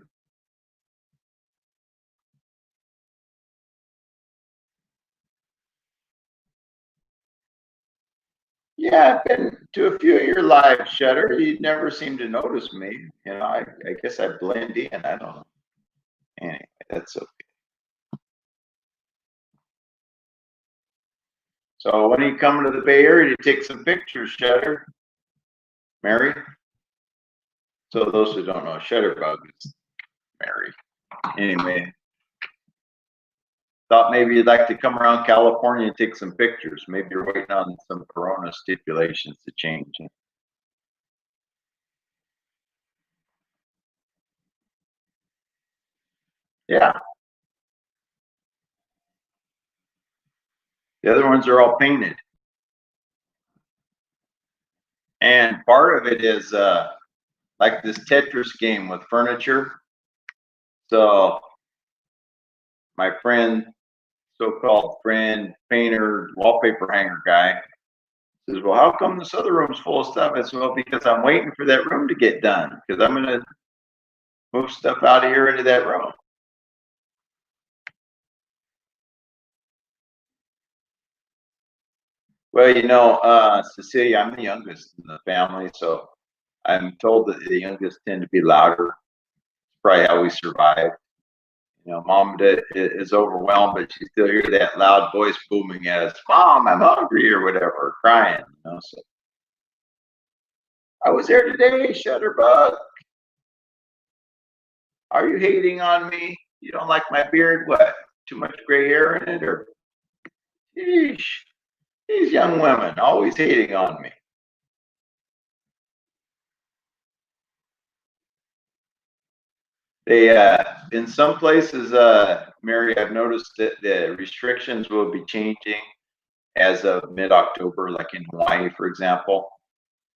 Yeah, I've been to a few of your live Shutter. You never seem to notice me. I guess I blend in. I don't know. Anyway, that's okay. So when are you coming to the Bay Area to take some pictures, Shutter? Mary? So those who don't know, Shutterbug is Mary. Anyway, thought maybe you'd like to come around California and take some pictures. Maybe you're waiting on some Corona stipulations to change. Yeah, the other ones are all painted. And part of it is like this Tetris game with furniture. So my friend, so-called friend, painter, wallpaper hanger guy, says, "Well, how come this other room's full of stuff?" I said, "Well, because I'm waiting for that room to get done, because I'm gonna move stuff out of here into that room." Well, Cecilia, I'm the youngest in the family, so I'm told that the youngest tend to be louder. It's probably how we survive. Mom is overwhelmed, but she still hear that loud voice booming at us, "Mom, I'm hungry," or whatever, crying. So I was there today, Shutterbug. Are you hating on me? You don't like my beard? What? Too much gray hair in it? Or, sheesh, these young women always hating on me. They, in some places, Mary, I've noticed that the restrictions will be changing as of mid-October, like in Hawaii, for example.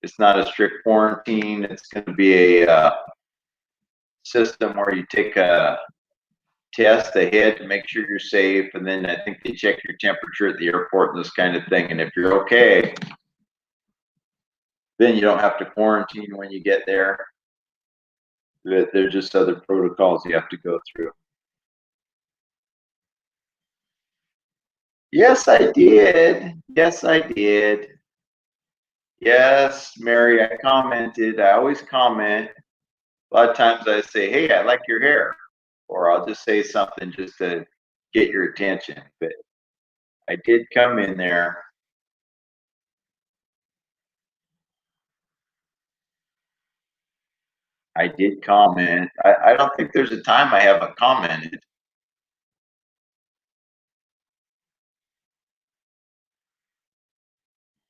It's not a strict quarantine. It's going to be a system where you take a test ahead to make sure you're safe, and then I think they check your temperature at the airport and this kind of thing. And if you're okay, then you don't have to quarantine when you get there. There's just other protocols you have to go through. Yes, I did. Yes, I did. Yes, Mary, I commented. I always comment. A lot of times I say, "Hey, I like your hair," or I'll just say something just to get your attention. But I did come in there. I did comment. I don't think there's a time I haven't commented.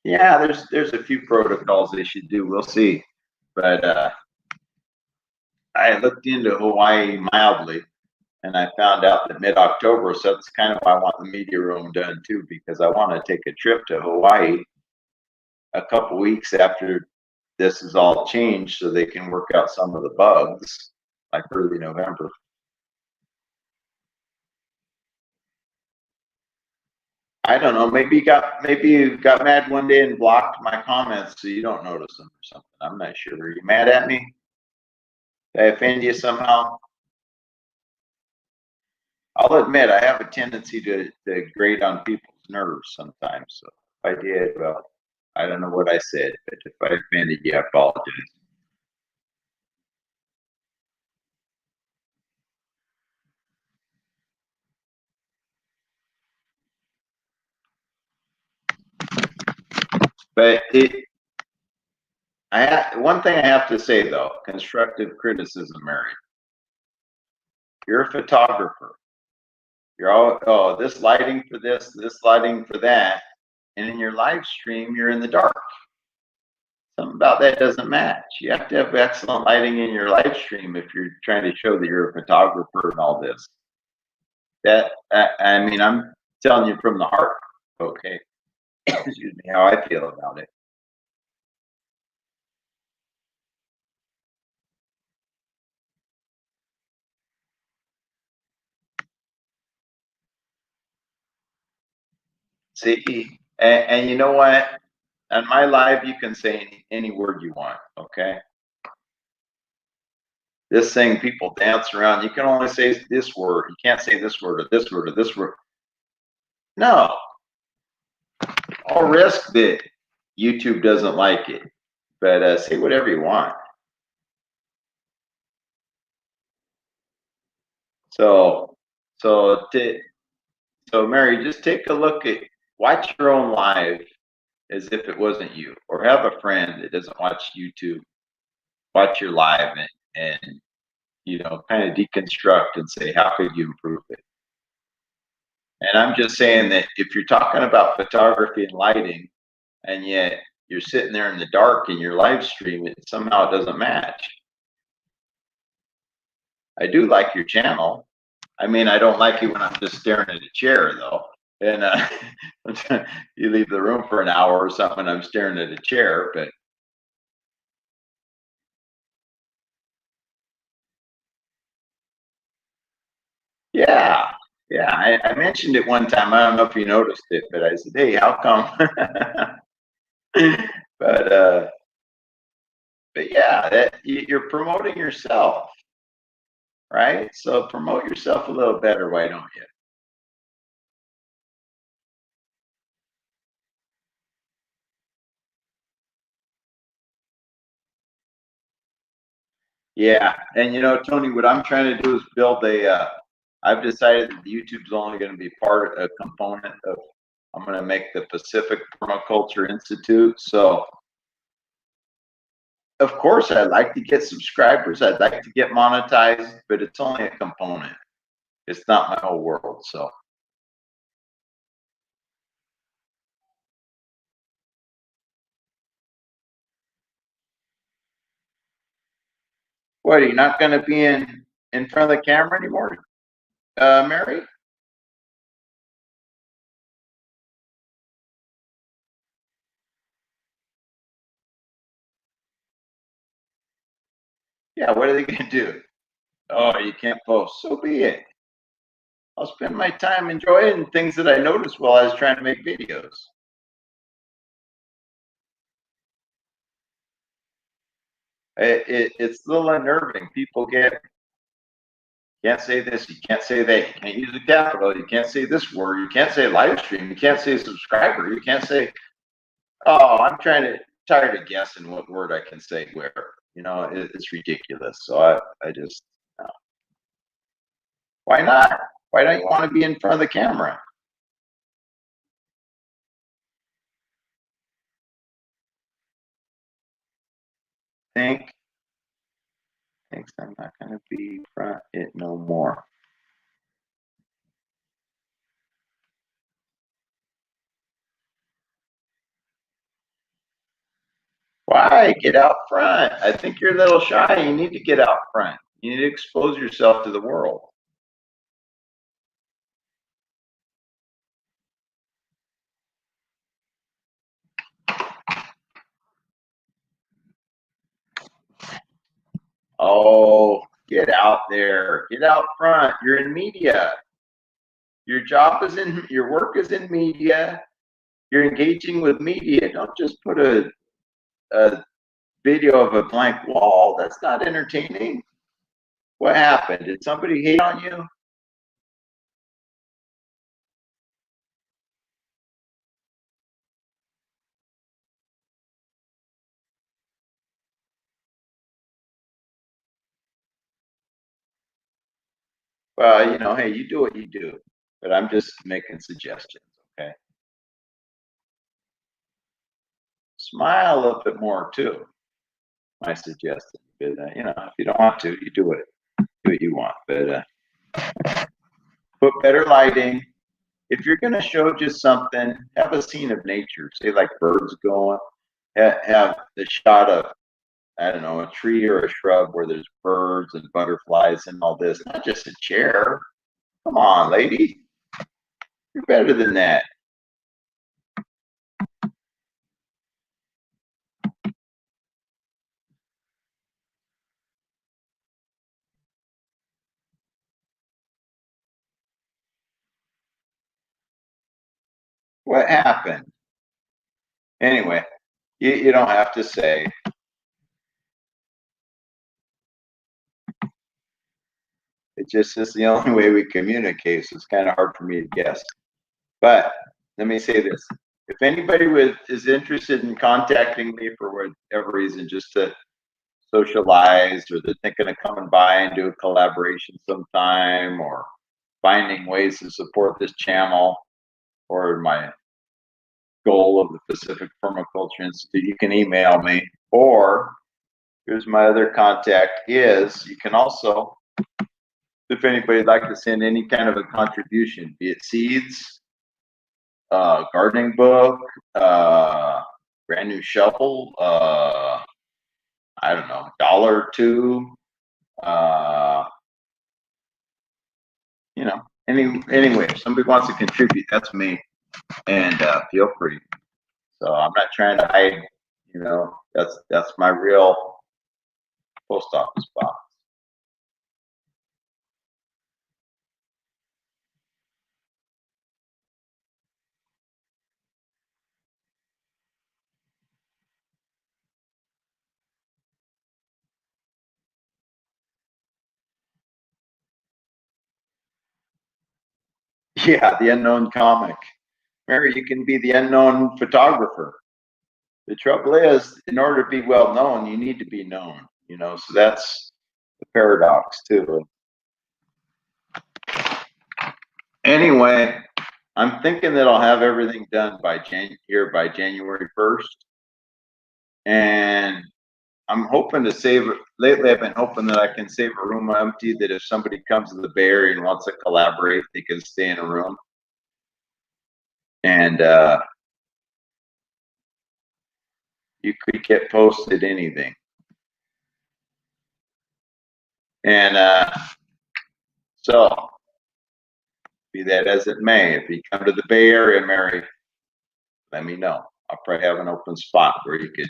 Yeah, there's a few protocols they should do. We'll see. But I looked into Hawaii mildly, and I found out that mid-October. So that's kind of why I want the media room done too, because I want to take a trip to Hawaii a couple weeks after this is all changed, so they can work out some of the bugs, like early November. I don't know. Maybe you got mad one day and blocked my comments so you don't notice them or something. I'm not sure. Are you mad at me? Did I offend you somehow? I'll admit I have a tendency to grate on people's nerves sometimes. So if I did, well, I don't know what I said, but if I offended you, I apologize. But one thing I have to say though, constructive criticism, Mary. You're a photographer. You're all, oh, this lighting for this lighting for that, and in your live stream, you're in the dark. Something about that doesn't match. You have to have excellent lighting in your live stream if you're trying to show that you're a photographer and all this. I mean, I'm telling you from the heart. Okay, excuse me, how I feel about it. See, and you know what? On my live, you can say any word you want. Okay, this thing people dance around. You can only say this word. You can't say this word or this word or this word. No, I'll risk that YouTube doesn't like it, but say whatever you want. So, so, so Mary, just take a look at watch your own live as if it wasn't you, or have a friend that doesn't watch YouTube watch your live and kind of deconstruct and say how could you improve it. And I'm just saying that if you're talking about photography and lighting, and yet you're sitting there in the dark in your live stream, it somehow doesn't match. I do like your channel. I mean, I don't like it when I'm just staring at a chair though. And you leave the room for an hour or something, I'm staring at a chair. But yeah, yeah, I mentioned it one time. I don't know if you noticed it, but I said, "Hey, how come?" but but yeah, that you're promoting yourself, right? So promote yourself a little better. Why don't you? Yeah, and Tony, what I'm trying to do is build a. I've decided that YouTube's only going to be a component of. I'm going to make the Pacific Permaculture Institute. So, of course, I'd like to get subscribers. I'd like to get monetized, but it's only a component. It's not my whole world. So, what are you not going to be in front of the camera anymore, Mary? Yeah. What are they going to do? Oh, you can't post. So be it. I'll spend my time enjoying things that I noticed while I was trying to make videos. It's a little unnerving. People can't say this, you can't say that, you can't use the capital, you can't say this word, you can't say live stream, you can't say subscriber, you can't say, oh, I'm tired of guessing what word I can say where. It's ridiculous. So I just, why not? Why don't you want to be in front of the camera? Thinks I'm not going to be front it no more. Why? Get out front. I think you're a little shy. You need to get out front. You need to expose yourself to the world. Oh, get out there. Get out front. You're in media. Your work is in media. You're engaging with media. Don't just put a video of a blank wall. That's not entertaining. What happened? Did somebody hate on you? Well, hey, you do what you do, but I'm just making suggestions, okay? Smile a little bit more too, my suggestion. But, if you don't want to, you do what you want. But put better lighting. If you're going to show just something, have a scene of nature, say like birds going, have the shot of, I don't know, a tree or a shrub where there's birds and butterflies and all this, not just a chair. Come on, lady. You're better than that. What happened? Anyway, you don't have to say. It just is the only way we communicate, so it's kind of hard for me to guess. But let me say this. If anybody is interested in contacting me for whatever reason, just to socialize, or they're thinking of coming by and do a collaboration sometime, or finding ways to support this channel or my goal of the Pacific Permaculture Institute, you can email me. Or here's my other contact is you can also, if anybody'd like to send any kind of a contribution, be it seeds, gardening book, brand new shovel, I don't know, $1 or $2, uh, anyway, if somebody wants to contribute, that's me, and feel free. So I'm not trying to hide, that's my real post office box. Yeah, the unknown comic. Mary, you can be the unknown photographer. The trouble is, in order to be well known, you need to be known, so that's the paradox too. Anyway, I'm thinking that I'll have everything done by January 1st. And I'm hoping to save lately. I've been hoping that I can save a room empty, that if somebody comes to the Bay Area and wants to collaborate, they can stay in a room. And you could get posted anything. And so, be that as it may, if you come to the Bay Area, Mary, let me know. I'll probably have an open spot where you could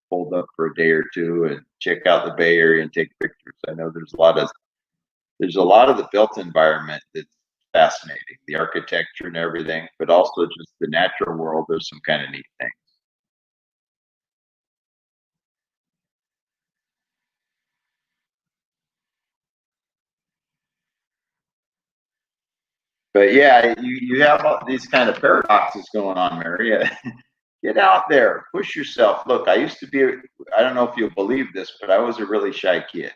hold up for a day or two and check out the Bay Area and take pictures. I know there's a lot of the built environment that's fascinating, the architecture and everything, but also just the natural world. There's some kind of neat things. But yeah, you have all these kind of paradoxes going on, Mary. Get out there, push yourself. Look, I used to be, I don't know if you'll believe this, but I was a really shy kid.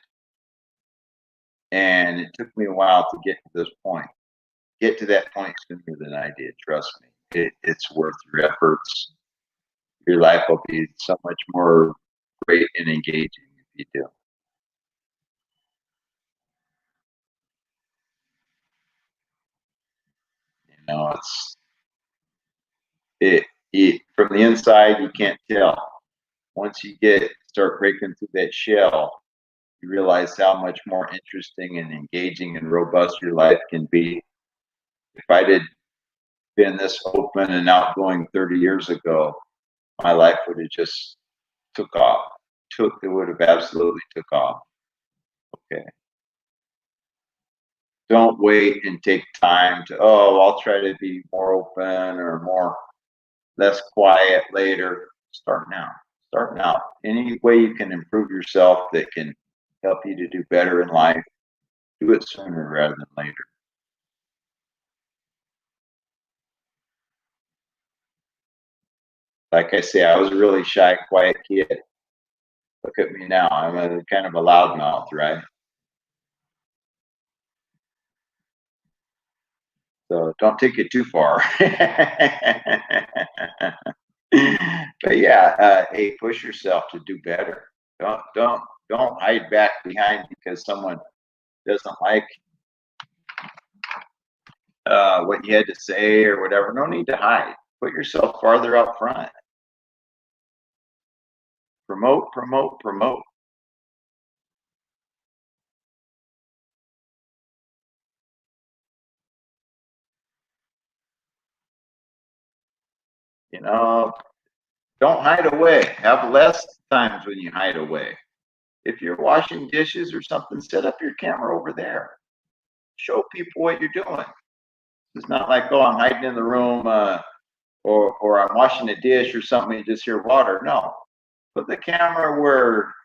And it took me a while to get to this point. get to that point sooner than I did. Trust me, it's worth your efforts. Your life will be so much more great and engaging if you do. You know, it, it from the inside you can't tell. Once you start breaking through that shell, you realize how much more interesting and engaging and robust your life can be. If I did been this open and outgoing 30 years ago, my life would have just took off. It would have absolutely took off. Okay. Don't wait and take time to, oh, I'll try to be more open or more less quiet later. Start now. Start now. Any way you can improve yourself that can help you to do better in life, do it sooner rather than later. Like I say, I was a really shy, quiet kid. Look at me now. I'm a kind of a loudmouth, right? So don't take it too far. But yeah, hey, push yourself to do better. Don't hide back behind because someone doesn't like what you had to say or whatever. No need to hide. Put yourself farther up front. Promote, promote, promote. You know, don't hide away. Have less times when you hide away. If you're washing dishes or something, set up your camera over there. Show people what you're doing. It's not like, oh, I'm hiding in the room, or I'm washing a dish or something. You just hear water. No, put the camera where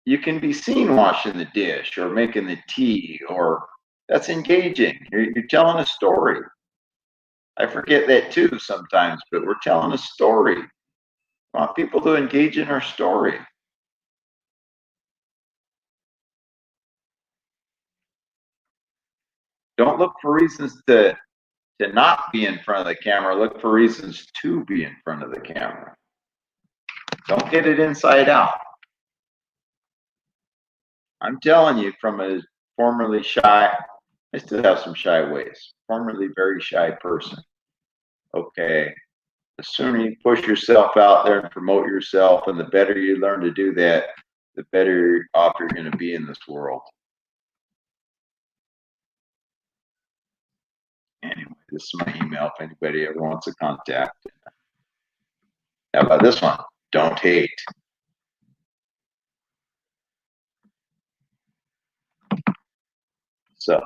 you can be seen washing the dish or making the tea, or that's engaging. You're telling a story. I forget that too sometimes, but we're telling a story. I want people to engage in our story. Don't look for reasons to not be in front of the camera. Look for reasons to be in front of the camera. Don't get it inside out. I'm telling you, from a formerly shy, I still have some shy ways. Formerly very shy person. Okay. The sooner you push yourself out there and promote yourself, and the better you learn to do that, the better off you're going to be in this world. Anyway, this is my email if anybody ever wants to contact. How about this one? Don't hate. So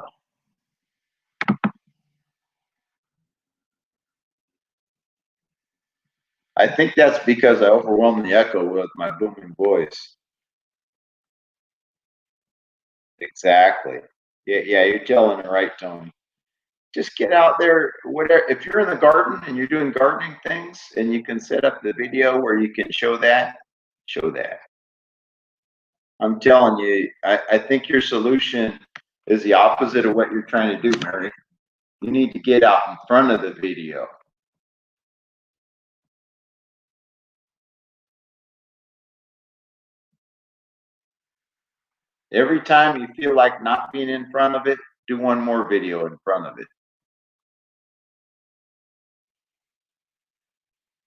I think that's because I overwhelm the echo with my booming voice. Exactly. Yeah, yeah, you're telling it right, Tony. Just get out there. Whatever. If you're in the garden and you're doing gardening things, and you can set up the video where you can show that, show that. I'm telling you, I think your solution is the opposite of what you're trying to do, Mary. You need to get out in front of the video. Every time you feel like not being in front of it, do one more video in front of it.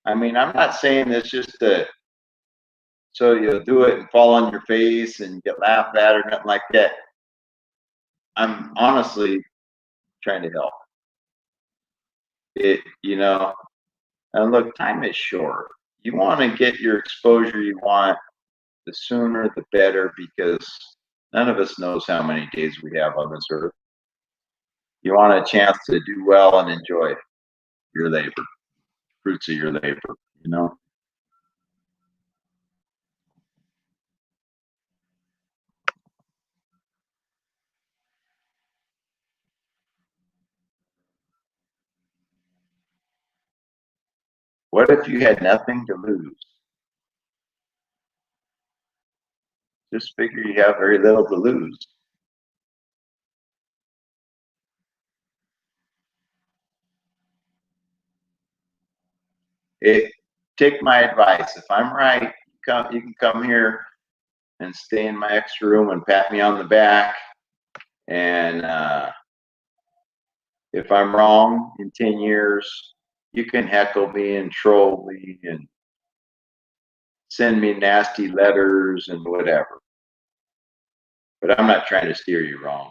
I mean, I'm not saying this just to so you'll do it and fall on your face and get laughed at or nothing like that. I'm honestly trying to help. And look, time is short. You want to get your exposure you want, the sooner the better, because none of us knows how many days we have on this earth. You want a chance to do well and enjoy your labor, fruits of your labor, you know? What if you had nothing to lose? Just figure you have very little to lose. take my advice. If I'm right, you can come here and stay in my extra room and pat me on the back. And if I'm wrong in 10 years, you can heckle me and troll me and send me nasty letters and whatever. But I'm not trying to steer you wrong.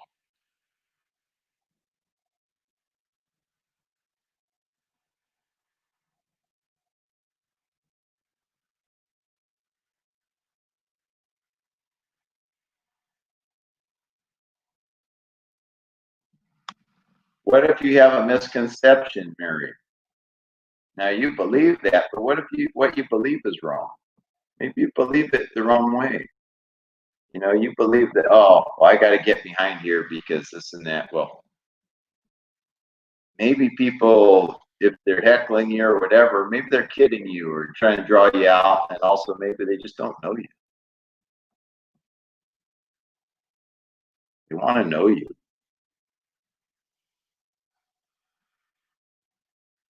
What if you have a misconception, Mary? Now you believe that, but what you believe is wrong? Maybe you believe it the wrong way. You believe that, oh, well, I got to get behind here because this and that. Well, maybe people, if they're heckling you or whatever, maybe they're kidding you or trying to draw you out, and also maybe they just don't know you. They want to know you.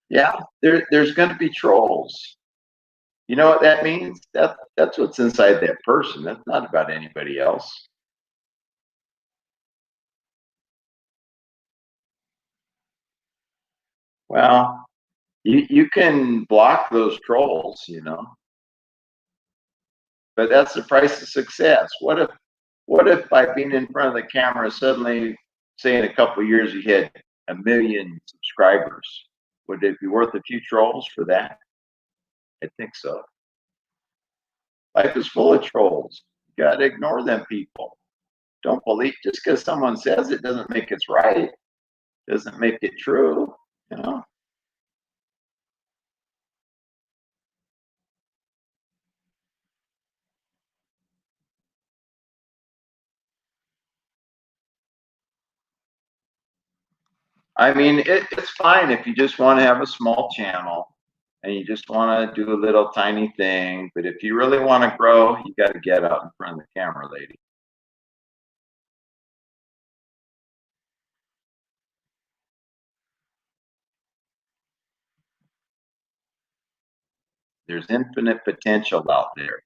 Yeah, there's going to be trolls. You know what that means? That's what's inside that person. That's not about anybody else. Well, you can block those trolls, but that's the price of success. What if by being in front of the camera suddenly, say in a couple of years, you had 1 million subscribers? Would it be worth a few trolls for that? I think so. Life is full of trolls. You got to ignore them people. Don't believe just because someone says it doesn't make it's right. Doesn't make it true. You know. I mean, it's fine if you just want to have a small channel and you just want to do a little tiny thing. But if you really want to grow, you got to get out in front of the camera, lady. There's infinite potential out there.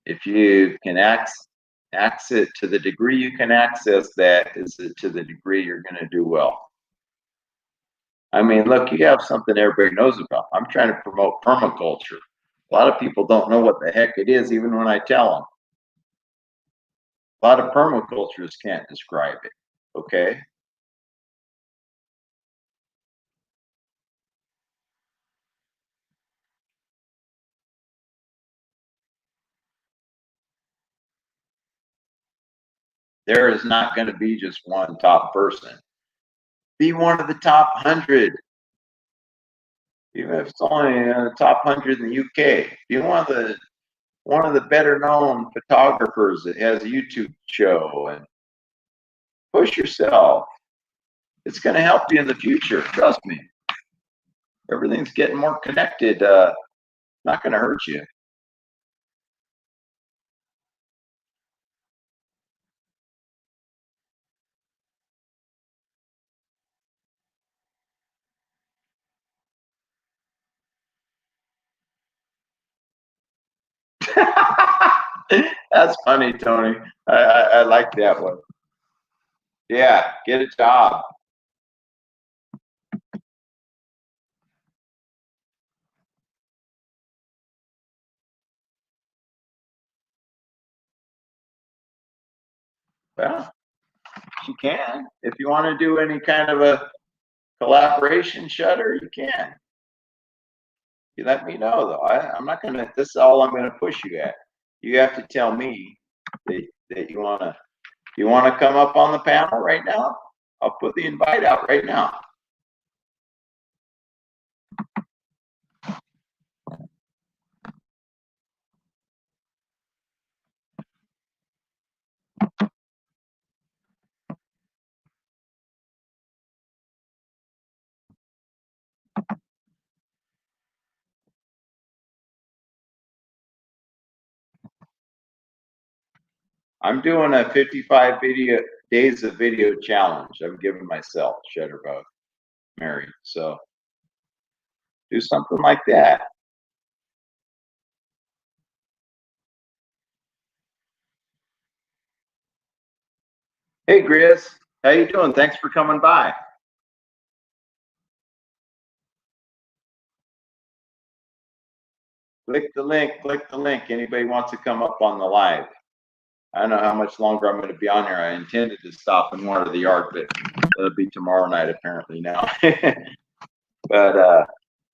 If you can access it to the degree you can access that, is to the degree you're going to do well. I mean, look, you have something everybody knows about. I'm trying to promote permaculture. A lot of people don't know what the heck it is, even when I tell them. A lot of permaculturists can't describe it. Okay. There is not going to be just one top person. Be one of the top 100, even if it's only the top 100 in the UK. Be one of the better known photographers that has a YouTube show and push yourself. It's going to help you in the future. Trust me. Everything's getting more connected. Not going to hurt you. That's funny, Tony. I like that one. Yeah, get a job. Well, you can. If you want to do any kind of a collaboration shutter, you can. You let me know though. I'm not gonna. This is all I'm gonna push you at. You have to tell me that you wanna come up on the panel right now. I'll put the invite out right now. I'm doing a 55 video days of video challenge. I'm giving myself Shutterbug, Mary. So do something like that. Hey, Grizz, how you doing? Thanks for coming by. Click the link, click the link. Anybody wants to come up on the live. I don't know how much longer I'm going to be on here. I intended to stop and water the yard, but it'll be tomorrow night apparently now. But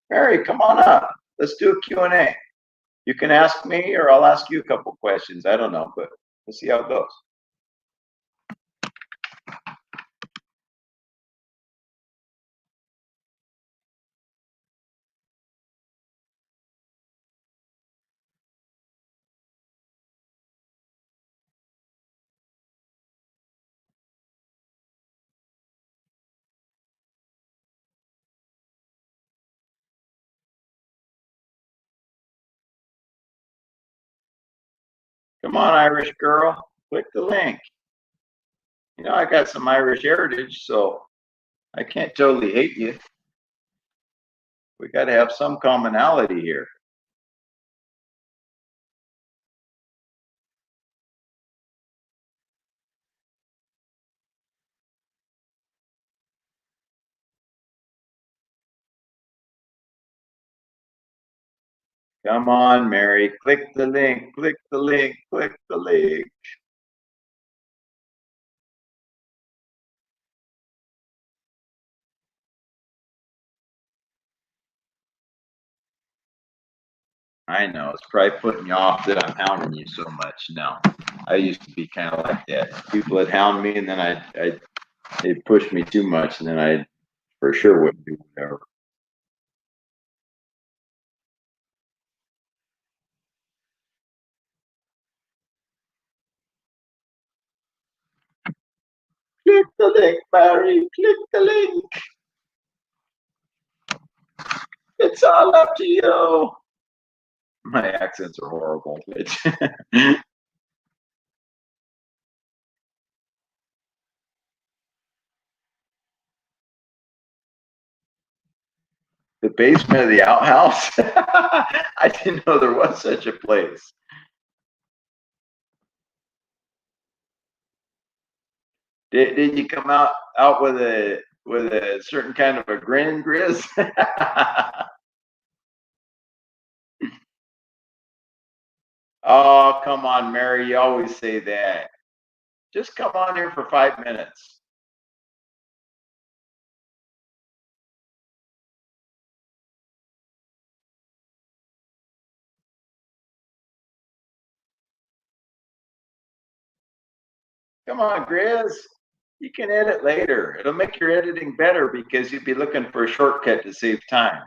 Mary, come on up. Let's do a Q&A. You can ask me or I'll ask you a couple questions. I don't know, but we'll see how it goes. Come on, Irish girl. Click the link. You know, I got some Irish heritage, so I can't totally hate you. We got to have some commonality here. Come on, Mary. Click the link, click the link, click the link. I know it's probably putting you off that I'm hounding you so much. No, I used to be kind of like that. People would hound me, and then they'd push me too much, and then I for sure wouldn't do whatever. Click the link, Mary. Click the link. It's all up to you. My accents are horrible. The basement of the outhouse. I didn't know there was such a place. Did you come out with a certain kind of a grin, Grizz? Oh, come on, Mary. You always say that. Just come on here for 5 minutes. Come on, Grizz. You can edit later. It'll make your editing better because you'd be looking for a shortcut to save time.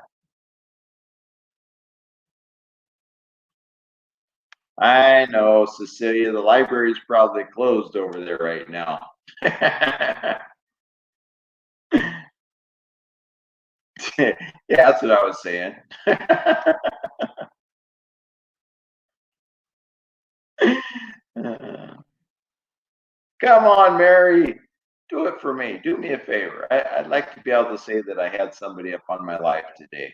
I know, Cecilia. The library's probably closed over there right now. Yeah, that's what I was saying. Come on, Mary. Do it for me. Do me a favor. I'd like to be able to say that I had somebody up on my life today.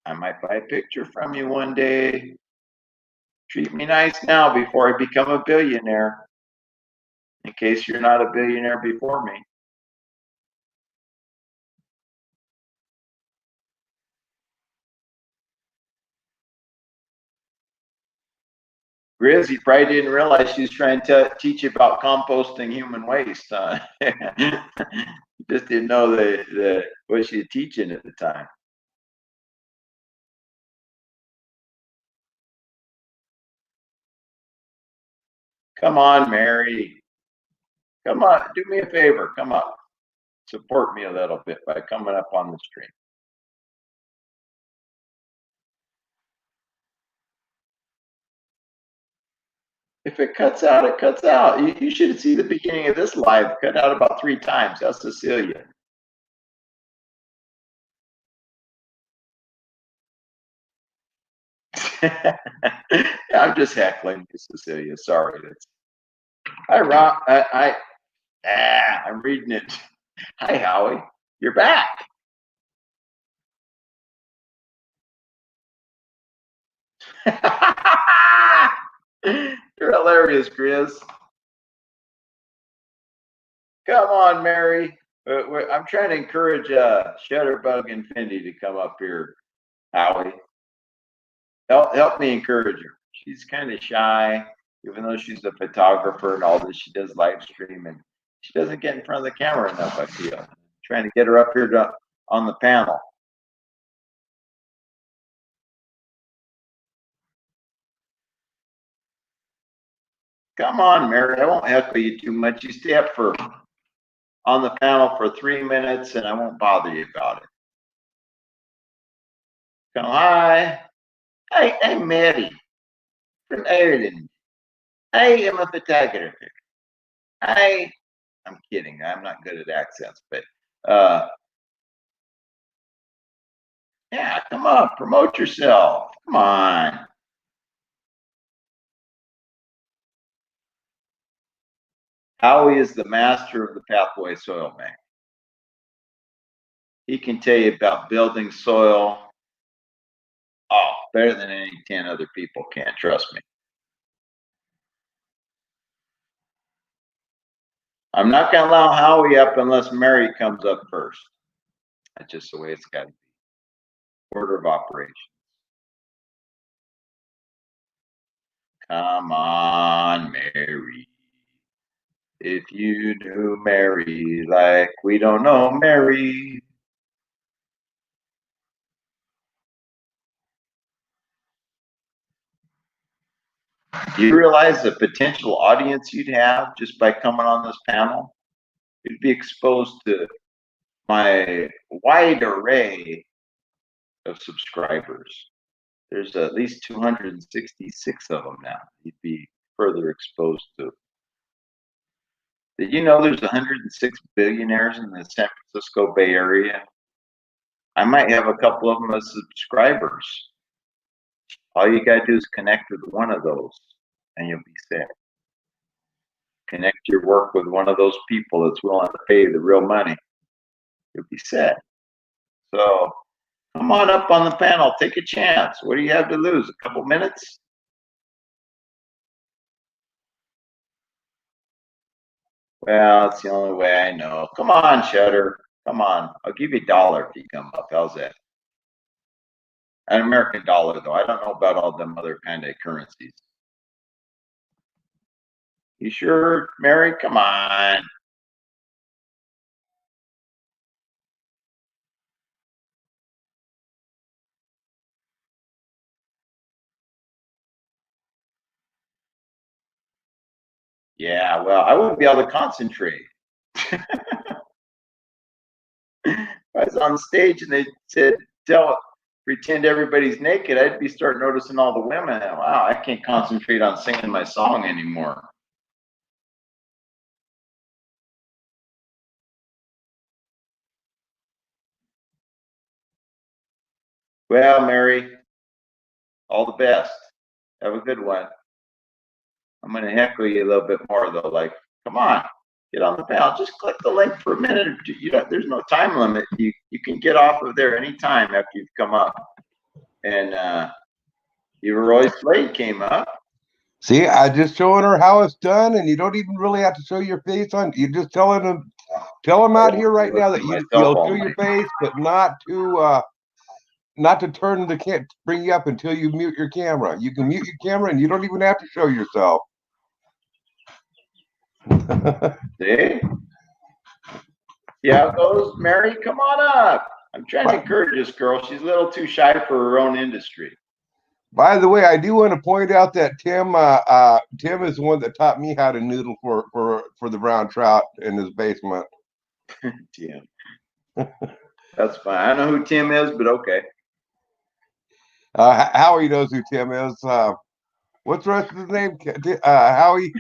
I might buy a picture from you one day. Treat me nice now before I become a billionaire, in case you're not a billionaire before me. Grizz, you probably didn't realize she was trying to teach you about composting human waste. Huh? You just didn't know the what she was teaching at the time. Come on, Mary. Come on, do me a favor. Come up. Support me a little bit by coming up on the stream. If it cuts out, it cuts out. You should see the beginning of this live cut out about 3 times. That's Cecilia. Yeah, I'm just heckling you, Cecilia. Sorry. Hi, Rob. I'm reading it. Hi, Howie. You're back. You're hilarious, Chris. Come on, Mary. I'm trying to encourage Shutterbug and Fendi to come up here. Howie, help me encourage her. She's kind of shy, even though she's a photographer and all this. She does live stream and she doesn't get in front of the camera enough. I feel trying to get her up here on the panel. Come on, Mary. I won't heckle you too much. You stay up on the panel for 3 minutes, and I won't bother you about it. Come hi. I'm Mary from Ireland. I am a photographer. I'm kidding. I'm not good at accents, but yeah, come on, promote yourself. Come on. Howie is the master of the Pathway Soil Bank. He can tell you about building soil. Oh, better than any 10 other people can, trust me. I'm not going to allow Howie up unless Mary comes up first. That's just the way it's got to be. Order of operations. Come on, Mary. If you knew Mary like we don't know Mary. Do you realize the potential audience you'd have just by coming on this panel? You'd be exposed to my wide array of subscribers. There's at least 266 of them now. You'd be further exposed to. Did you know there's 106 billionaires in the San Francisco Bay Area? I might have a couple of them as subscribers. All you got to do is connect with one of those and you'll be set. Connect your work with one of those people that's willing to pay the real money. You'll be set. So come on up on the panel. Take a chance. What do you have to lose? A couple minutes? Well, it's the only way I know. Come on, Shutter. Come on. I'll give you $1 if you come up. How's that? An American dollar, though. I don't know about all them other kind of currencies. You sure, Mary? Come on. Yeah, well, I wouldn't be able to concentrate. I was on stage and they said, pretend everybody's naked, I'd be starting noticing all the women. Wow, I can't concentrate on singing my song anymore. Well, Mary, all the best. Have a good one. I'm going to heckle you a little bit more, though. Like, come on, get on the panel. Just click the link for a minute or two. There's no time limit. You can get off of there anytime after you've come up. And Roy Slade came up. See, I just showing her how it's done, and you don't even really have to show your face on. You just tell them out here right now that you'll show your face, but not to turn bring you up until you mute your camera. You can mute your camera, and you don't even have to show yourself. See? Yeah, it goes, Mary. Come on up. I'm trying to encourage this girl. She's a little too shy for her own industry. By the way, I do want to point out that Tim is the one that taught me how to noodle for the brown trout in his basement. Tim. That's fine. I don't know who Tim is, but okay. Howie knows who Tim is. What's the rest of his name? Howie.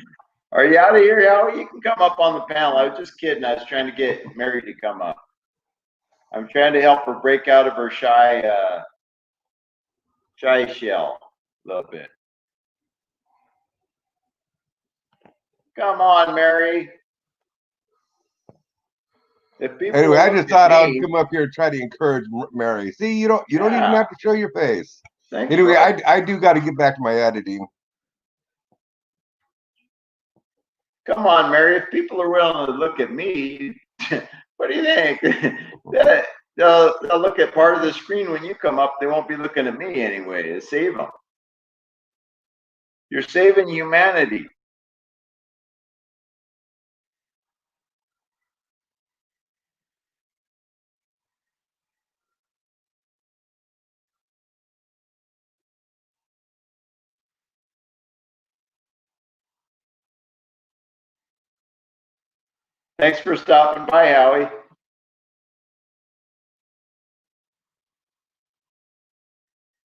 Are you out of here, Howie? You can come up on the panel. I was just kidding. I was trying to get Mary to come up. I'm trying to help her break out of her shy shell a little bit. Come on, Mary. Anyway, I just thought I would come up here and try to encourage Mary. See, you don't even have to show your face. Anyway, I do got to get back to my editing. Come on, Mary. If people are willing to look at me, what do you think? they'll look at part of the screen when you come up. They won't be looking at me anyway. To save them. You're saving humanity. Thanks for stopping by, Howie.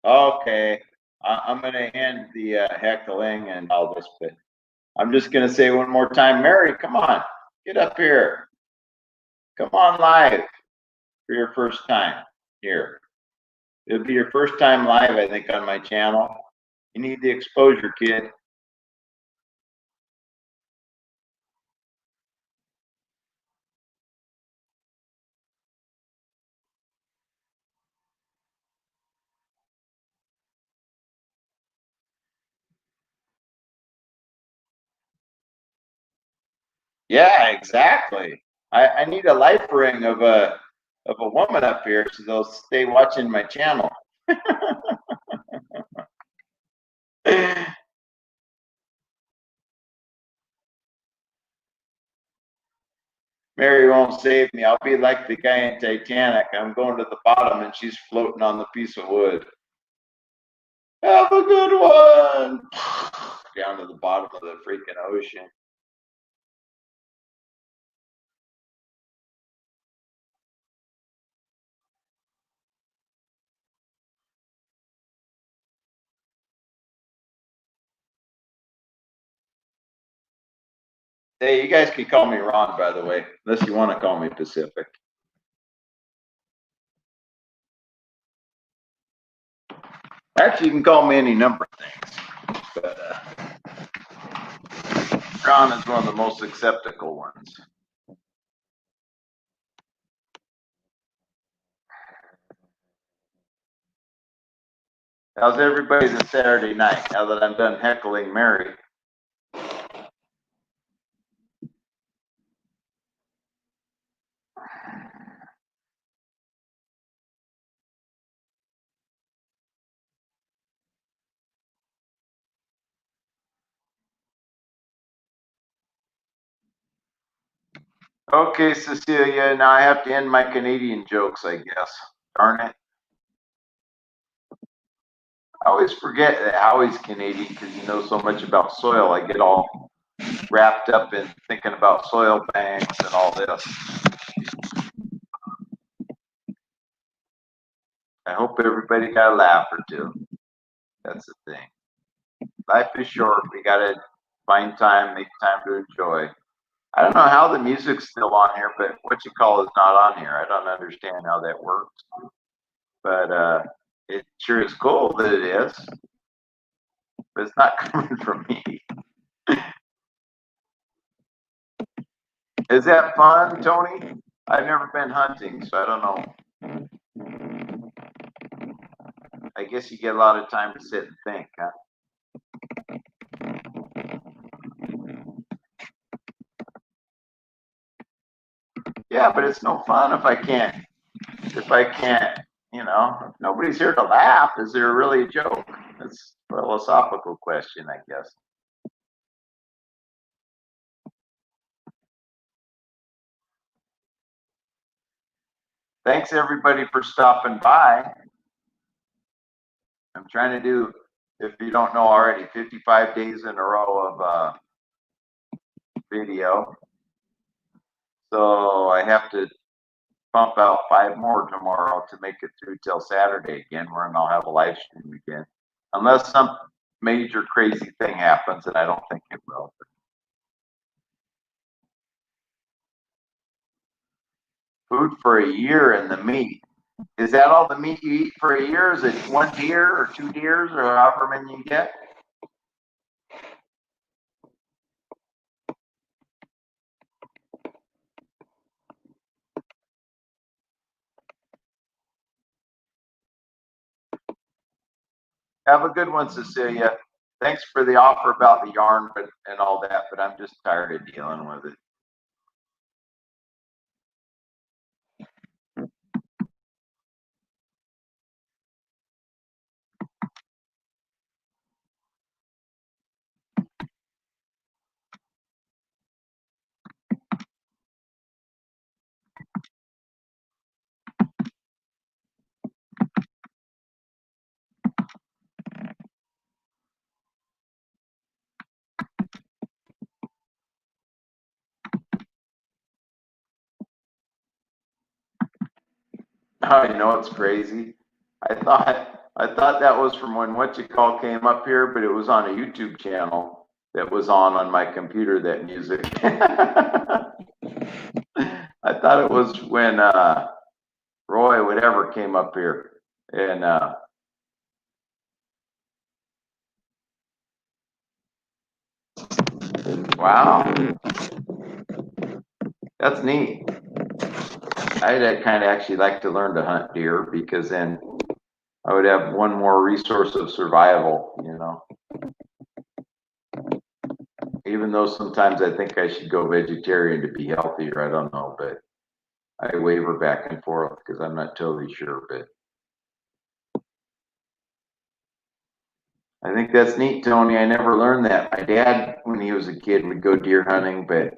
Okay, I'm going to end the heckling and all this, but I'm just going to say one more time, Mary, come on, get up here. Come on live for your first time here. It'll be your first time live, I think, on my channel. You need the exposure, kid. Yeah, exactly. I need a life ring of a woman up here so they'll stay watching my channel. Mary won't save me. I'll be like the guy in Titanic. I'm going to the bottom and she's floating on the piece of wood. Have a good one. Down to the bottom of the freaking ocean. Hey, you guys can call me Ron, by the way, unless you want to call me Pacific. Actually, you can call me any number of things, but Ron is one of the most acceptable ones. How's everybody this Saturday night now that I'm done heckling Mary? Okay, Cecilia, now I have to end my Canadian jokes, I guess. Darn it. I always forget that Howie's Canadian because he knows so much about soil. I get all wrapped up in thinking about soil banks and all this. I hope everybody got a laugh or two. That's the thing. Life is short. We got to find time, make time to enjoy. I don't know how the music's still on here, but what you call is not on here. I don't understand how that works, but it sure is cool that it is. But it's not coming from me. Is that fun, Tony? I've never been hunting, so I don't know. I guess you get a lot of time to sit and think, huh? Yeah, but it's no fun if I can't, if nobody's here to laugh, is there really a joke? That's a philosophical question, I guess. Thanks everybody for stopping by. I'm trying to do, if you don't know already, 55 days in a row of video. So I have to pump out 5 more tomorrow to make it through till Saturday again, where I'll have a live stream again. Unless some major crazy thing happens, and I don't think it will. Food for a year and the meat. Is that all the meat you eat for a year? Is it 1 deer or 2 deers or however many you get? Have a good one, Cecilia. thanks for the offer about the yarn and all that, but I'm just tired of dealing with it. I know it's crazy. I thought that was from when What You Call came up here, but it was on a YouTube channel that was on my computer, that music. I thought it was when Roy whatever came up here. And wow, that's neat. I'd kind of actually like to learn to hunt deer, because then I would have one more resource of survival, you know. Even though sometimes I think I should go vegetarian to be healthier, I don't know, but I waver back and forth because I'm not totally sure. But I think that's neat, Tony. I never learned that. My dad, when he was a kid, would go deer hunting, but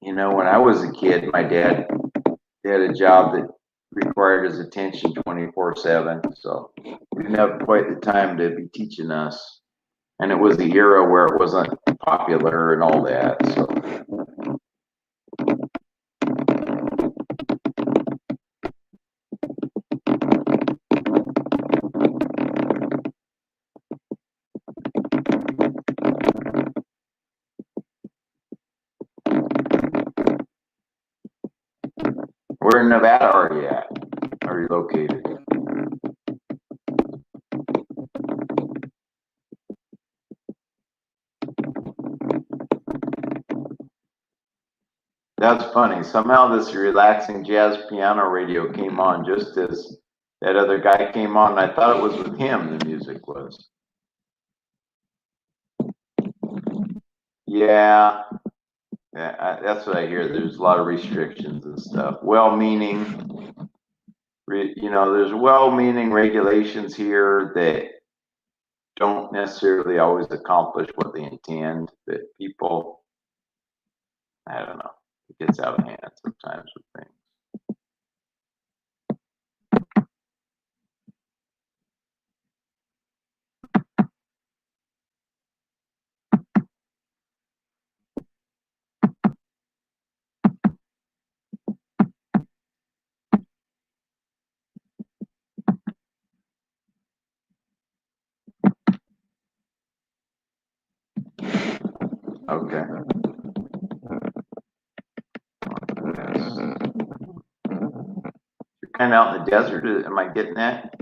you know, when I was a kid, my dad had a job that required his attention 24/7, so we didn't have quite the time to be teaching us. And it was the era where it wasn't popular and all that. So where in Nevada are you at? Are you located? That's funny. Somehow this relaxing jazz piano radio came on just as that other guy came on. I thought it was with him, the music was. Yeah, yeah, that's what I hear. There's a lot of restrictions and stuff. Well-meaning, you know, there's well-meaning regulations here that don't necessarily always accomplish what they intend, but people, I don't know, it gets out of hand sometimes with things. Okay. You're kind of out in the desert. Am I getting that?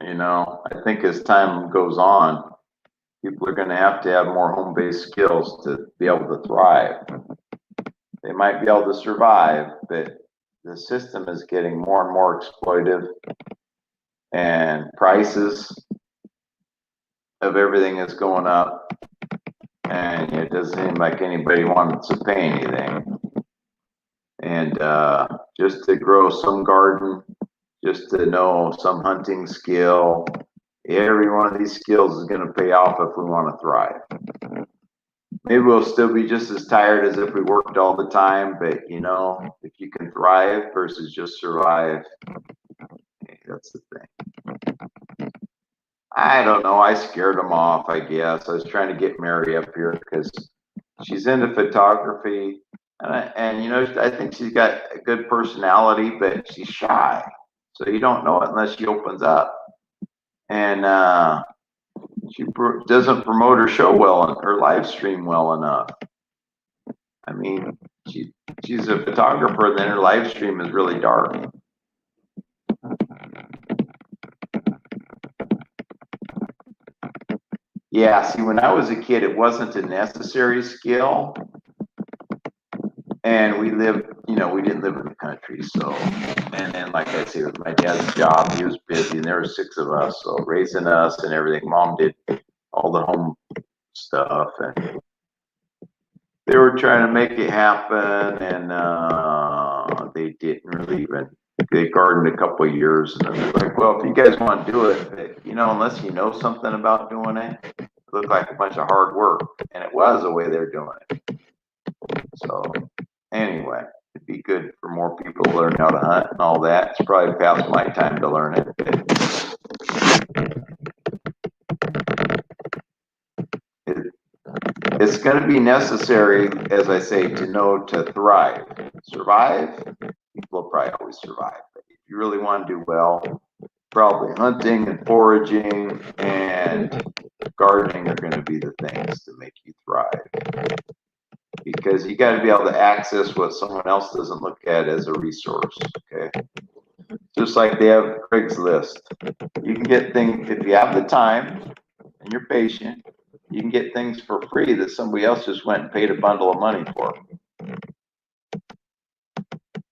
You know, I think as time goes on, people are going to have more home-based skills to be able to thrive. They might be able to survive, but the system is getting more and more exploitive, and prices of everything is going up, and it doesn't seem like anybody wants to pay anything. And just to grow some garden, just to know some hunting skill, every one of these skills is going to pay off if we want to thrive. Maybe we'll still be just as tired as if we worked all the time, but you know, if you can thrive versus just survive, that's the thing. I don't know. I scared them off, I guess. I was trying to get Mary up here because she's into photography, and you know, I think she's got a good personality, but she's shy. So you don't know it unless she opens up. And she doesn't promote her show well, her live stream well enough. I mean, she's a photographer, and then her live stream is really dark. Yeah, see, when I was a kid, it wasn't a necessary skill. And we lived, you know, we didn't live in the country. So, and then, like I say, with my dad's job, he was busy, and there were 6 of us. So, raising us and everything, mom did all the home stuff. And they were trying to make it happen. And they didn't really even, they gardened a couple of years. And they're like, well, if you guys want to do it, you know, unless you know something about doing it, it looked like a bunch of hard work. And it was the way they're doing it. So, anyway, it'd be good for more people to learn how to hunt and all that. It's probably past my time to learn it. It's going to be necessary, as I say, to know to thrive. Survive, people will probably always survive. But if you really want to do well, probably hunting and foraging and gardening are going to be the things to make you thrive. Because you got to be able to access what someone else doesn't look at as a resource. Okay, just like they have Craigslist, you can get things if you have the time and you're patient. You can get things for free that somebody else just went and paid a bundle of money for.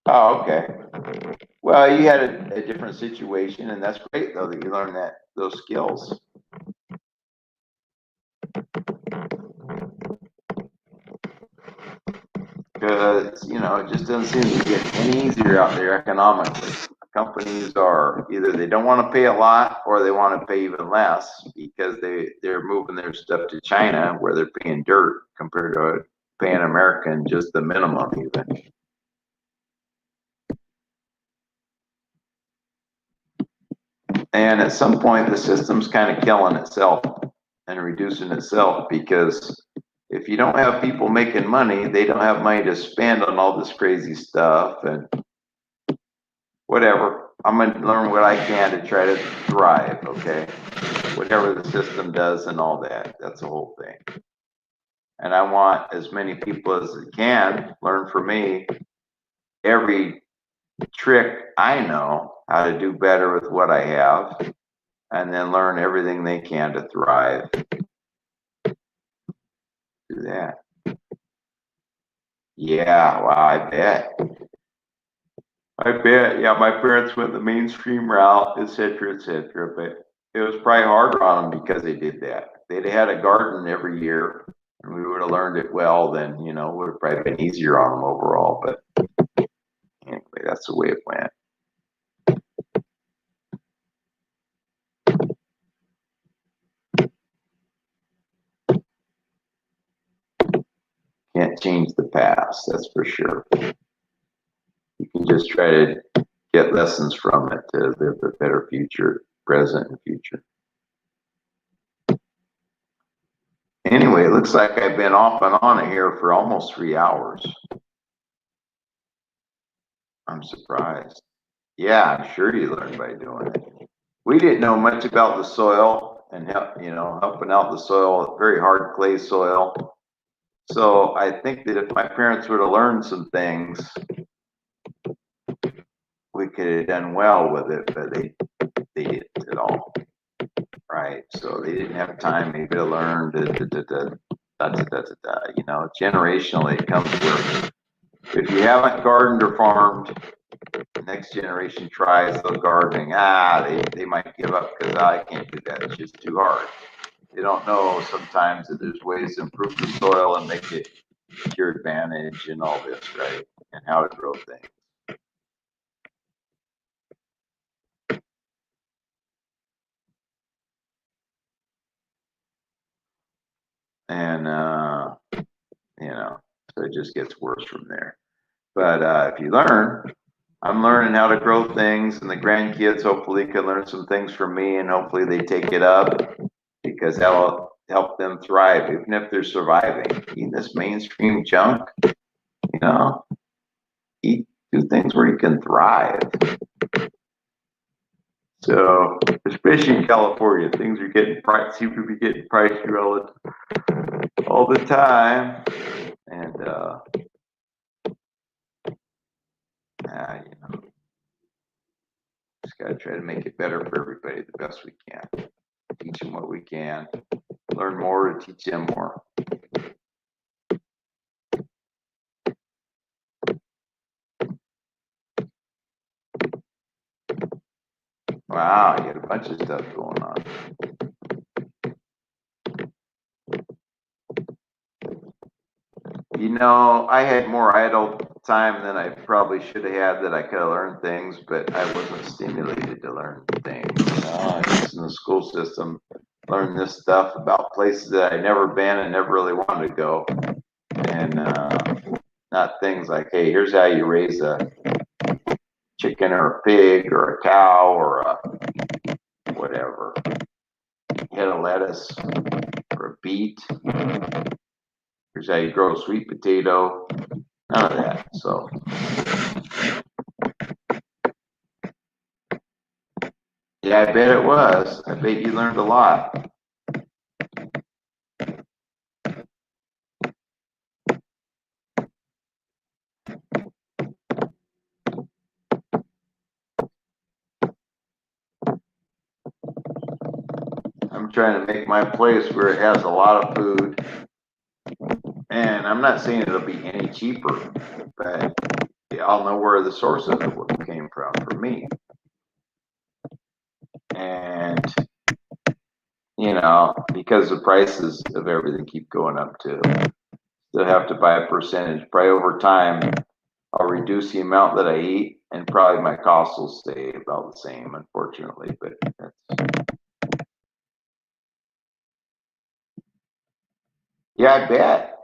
Oh, okay. Well, you had a different situation, and that's great though that you learned those skills. Because, you know, it just doesn't seem to get any easier out there economically. Companies are either they don't want to pay a lot or they want to pay even less because they're moving their stuff to China where they're paying dirt compared to paying American just the minimum even. And at some point the system's kind of killing itself and reducing itself because if you don't have people making money, they don't have money to spend on all this crazy stuff and whatever. I'm going to learn what I can to try to thrive, okay? Whatever the system does and all that, that's the whole thing. And I want as many people as can learn from me every trick I know how to do better with what I have and then learn everything they can to thrive. Do that. Yeah, wow, I bet. Yeah, my parents went the mainstream route, et cetera, but it was probably harder on them because they did that. If they'd had a garden every year and we would have learned it well, then, you know, it would have probably been easier on them overall. But anyway, that's the way it went. Can't change the past, that's for sure. You can just try to get lessons from it to live a better future, present and future. Anyway, it looks like I've been off and on here for almost 3 hours. I'm surprised. Yeah, I'm sure you learn by doing it. We didn't know much about the soil and helping out the soil, very hard clay soil. So I think that if my parents would have learned some things, we could have done well with it, but they didn't at all. Right. So they didn't have time maybe to learn you know, generationally it comes where if you haven't gardened or farmed, the next generation tries the gardening. They might give up because I can't do that. It's just too hard. They don't know sometimes that there's ways to improve the soil and make it to your advantage and all this, right? And how to grow things. And you know, so it just gets worse from there. But if you learn, I'm learning how to grow things, and the grandkids hopefully can learn some things from me, and hopefully they take it up because that'll help them thrive, even if they're surviving. Eating this mainstream junk, you know, do things where you can thrive. So, especially in California, things are getting priced, seem to be getting priced all the time. And, you know, just gotta try to make it better for everybody the best we can. Teach them what we can. Learn more to teach them more. Wow, you got a bunch of stuff going on. You know, I had more idle time than I probably should have had that I could have learned things, but I wasn't stimulated to learn things. You know, I was in the school system, learned this stuff about places that I'd never been and never really wanted to go. And not things like, hey, here's how you raise a chicken or a pig or a cow or a whatever. Head of lettuce or a beet. Here's how you grow a sweet potato. None of that. So yeah, I bet it was. I bet you learned a lot. I'm trying to make my place where it has a lot of food. And I'm not saying it'll be any cheaper, but I'll know where the source of it came from for me. And, you know, because the prices of everything keep going up too, still have to buy a percentage. Probably over time, I'll reduce the amount that I eat, and probably my costs will stay about the same, unfortunately. But yeah, I bet.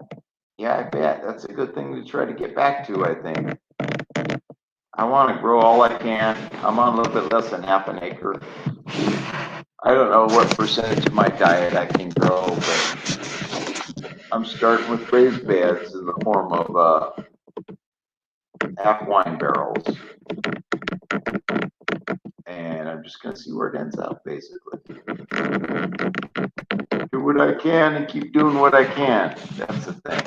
Yeah, I bet. That's a good thing to try to get back to, I think. I want to grow all I can. I'm on a little bit less than half an acre. I don't know what percentage of my diet I can grow, but I'm starting with raised beds in the form of half wine barrels. And I'm just going to see where it ends up, basically. Do what I can and keep doing what I can. That's the thing.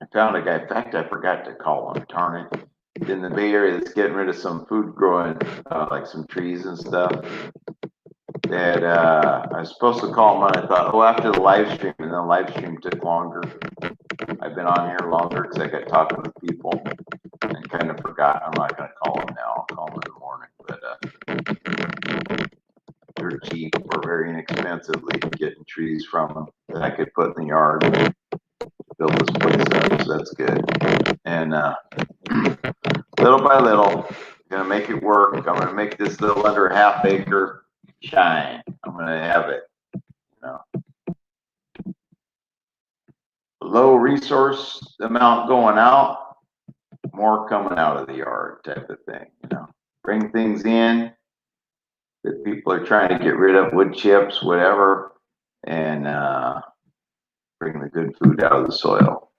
I found a guy, in fact, I forgot to call him, darn it, in the Bay Area that's getting rid of some food growing, like some trees and stuff. That I was supposed to call him, and I thought, oh, after the live stream, and then the live stream took longer. I've been on here longer because I got talking with people and kind of forgot. I'm not going to call him now. I'll call him in the morning. But they're cheap or very inexpensively getting trees from them that I could put in the yard and build this place up. So that's good. And little by little, gonna make it work. I'm gonna make this little under a half acre shine. I'm gonna have it, you know, low resource amount going out, more coming out of the yard type of thing, you know. Bring things in that people are trying to get rid of, wood chips, whatever, and bring the good food out of the soil.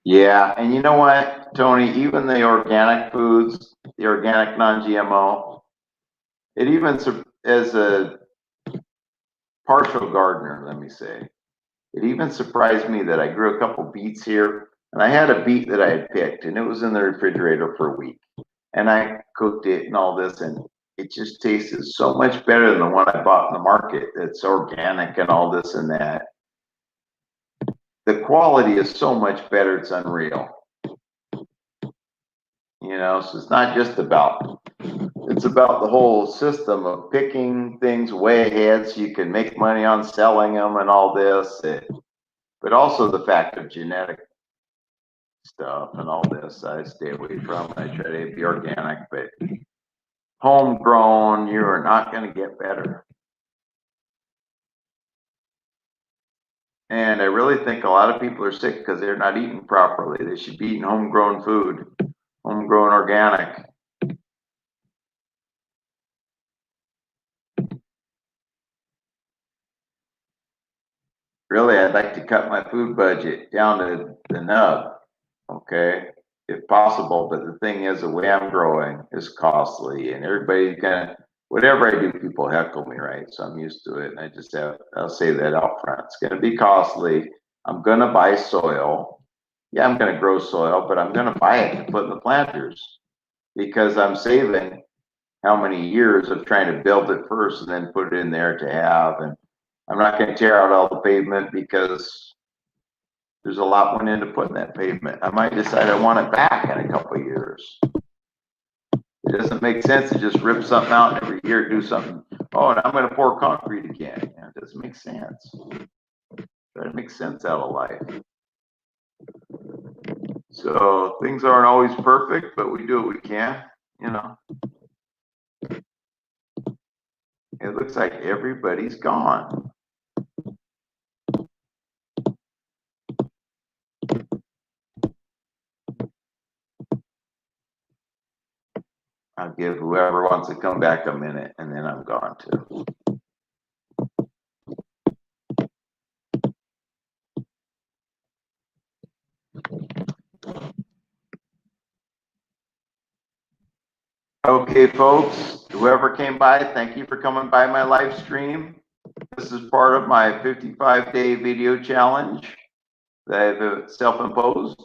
Yeah, and you know what, Tony, even the organic foods, the organic non-GMO, it even, as a partial gardener, let me say, it even surprised me that I grew a couple beets here, and I had a beet that I had picked, and it was in the refrigerator for a week, and I cooked it and all this, and it just tasted so much better than the one I bought in the market that's organic and all this and that. The quality is so much better, it's unreal. You know, so it's not just about, it's about the whole system of picking things way ahead so you can make money on selling them and all this, but also the fact of genetic stuff and all this I stay away from. I try to be organic, but homegrown, you are not going to get better. And I really think a lot of people are sick because they're not eating properly. They should be eating homegrown food, homegrown organic. really, I'd like to cut my food budget down to the nub, okay, if possible. But the thing is, the way I'm growing is costly, and everybody's gonna, whatever I do, people heckle me, right? So I'm used to it, and I'll say that out front. It's gonna be costly. I'm gonna buy soil. Yeah, I'm gonna grow soil, but I'm gonna buy it to put in the planters because I'm saving how many years of trying to build it first and then put it in there to have. And I'm not going to tear out all the pavement because there's a lot went into putting that pavement. I might decide I want it back in a couple of years. It doesn't make sense to just rip something out and every year do something. Oh, and I'm going to pour concrete again. Yeah, it doesn't make sense. Try to make sense out of life. So things aren't always perfect, but we do what we can, you know. It looks like everybody's gone. I'll give whoever wants to come back a minute and then I'm gone too. Okay, folks, whoever came by, thank you for coming by my live stream. This is part of my 55-day video challenge that I've self-imposed.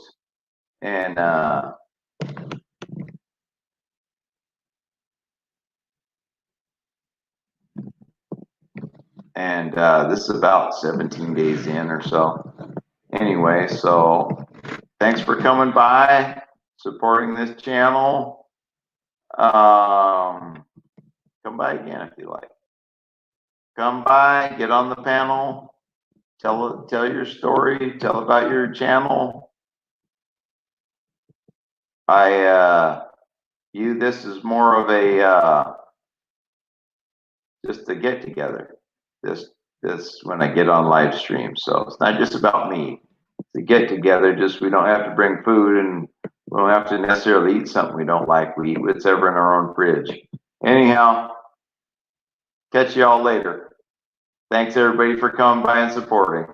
And this is about 17 days in or so. Anyway, so thanks for coming by, supporting this channel. Come by again if you like. Come by, get on the panel, tell your story, tell about your channel. I view this as more of a just a get together. This when I get on live stream. So it's not just about me. It's a get together. Just we don't have to bring food and we don't have to necessarily eat something we don't like. We eat what's ever in our own fridge. Anyhow, catch y'all later. Thanks everybody for coming by and supporting.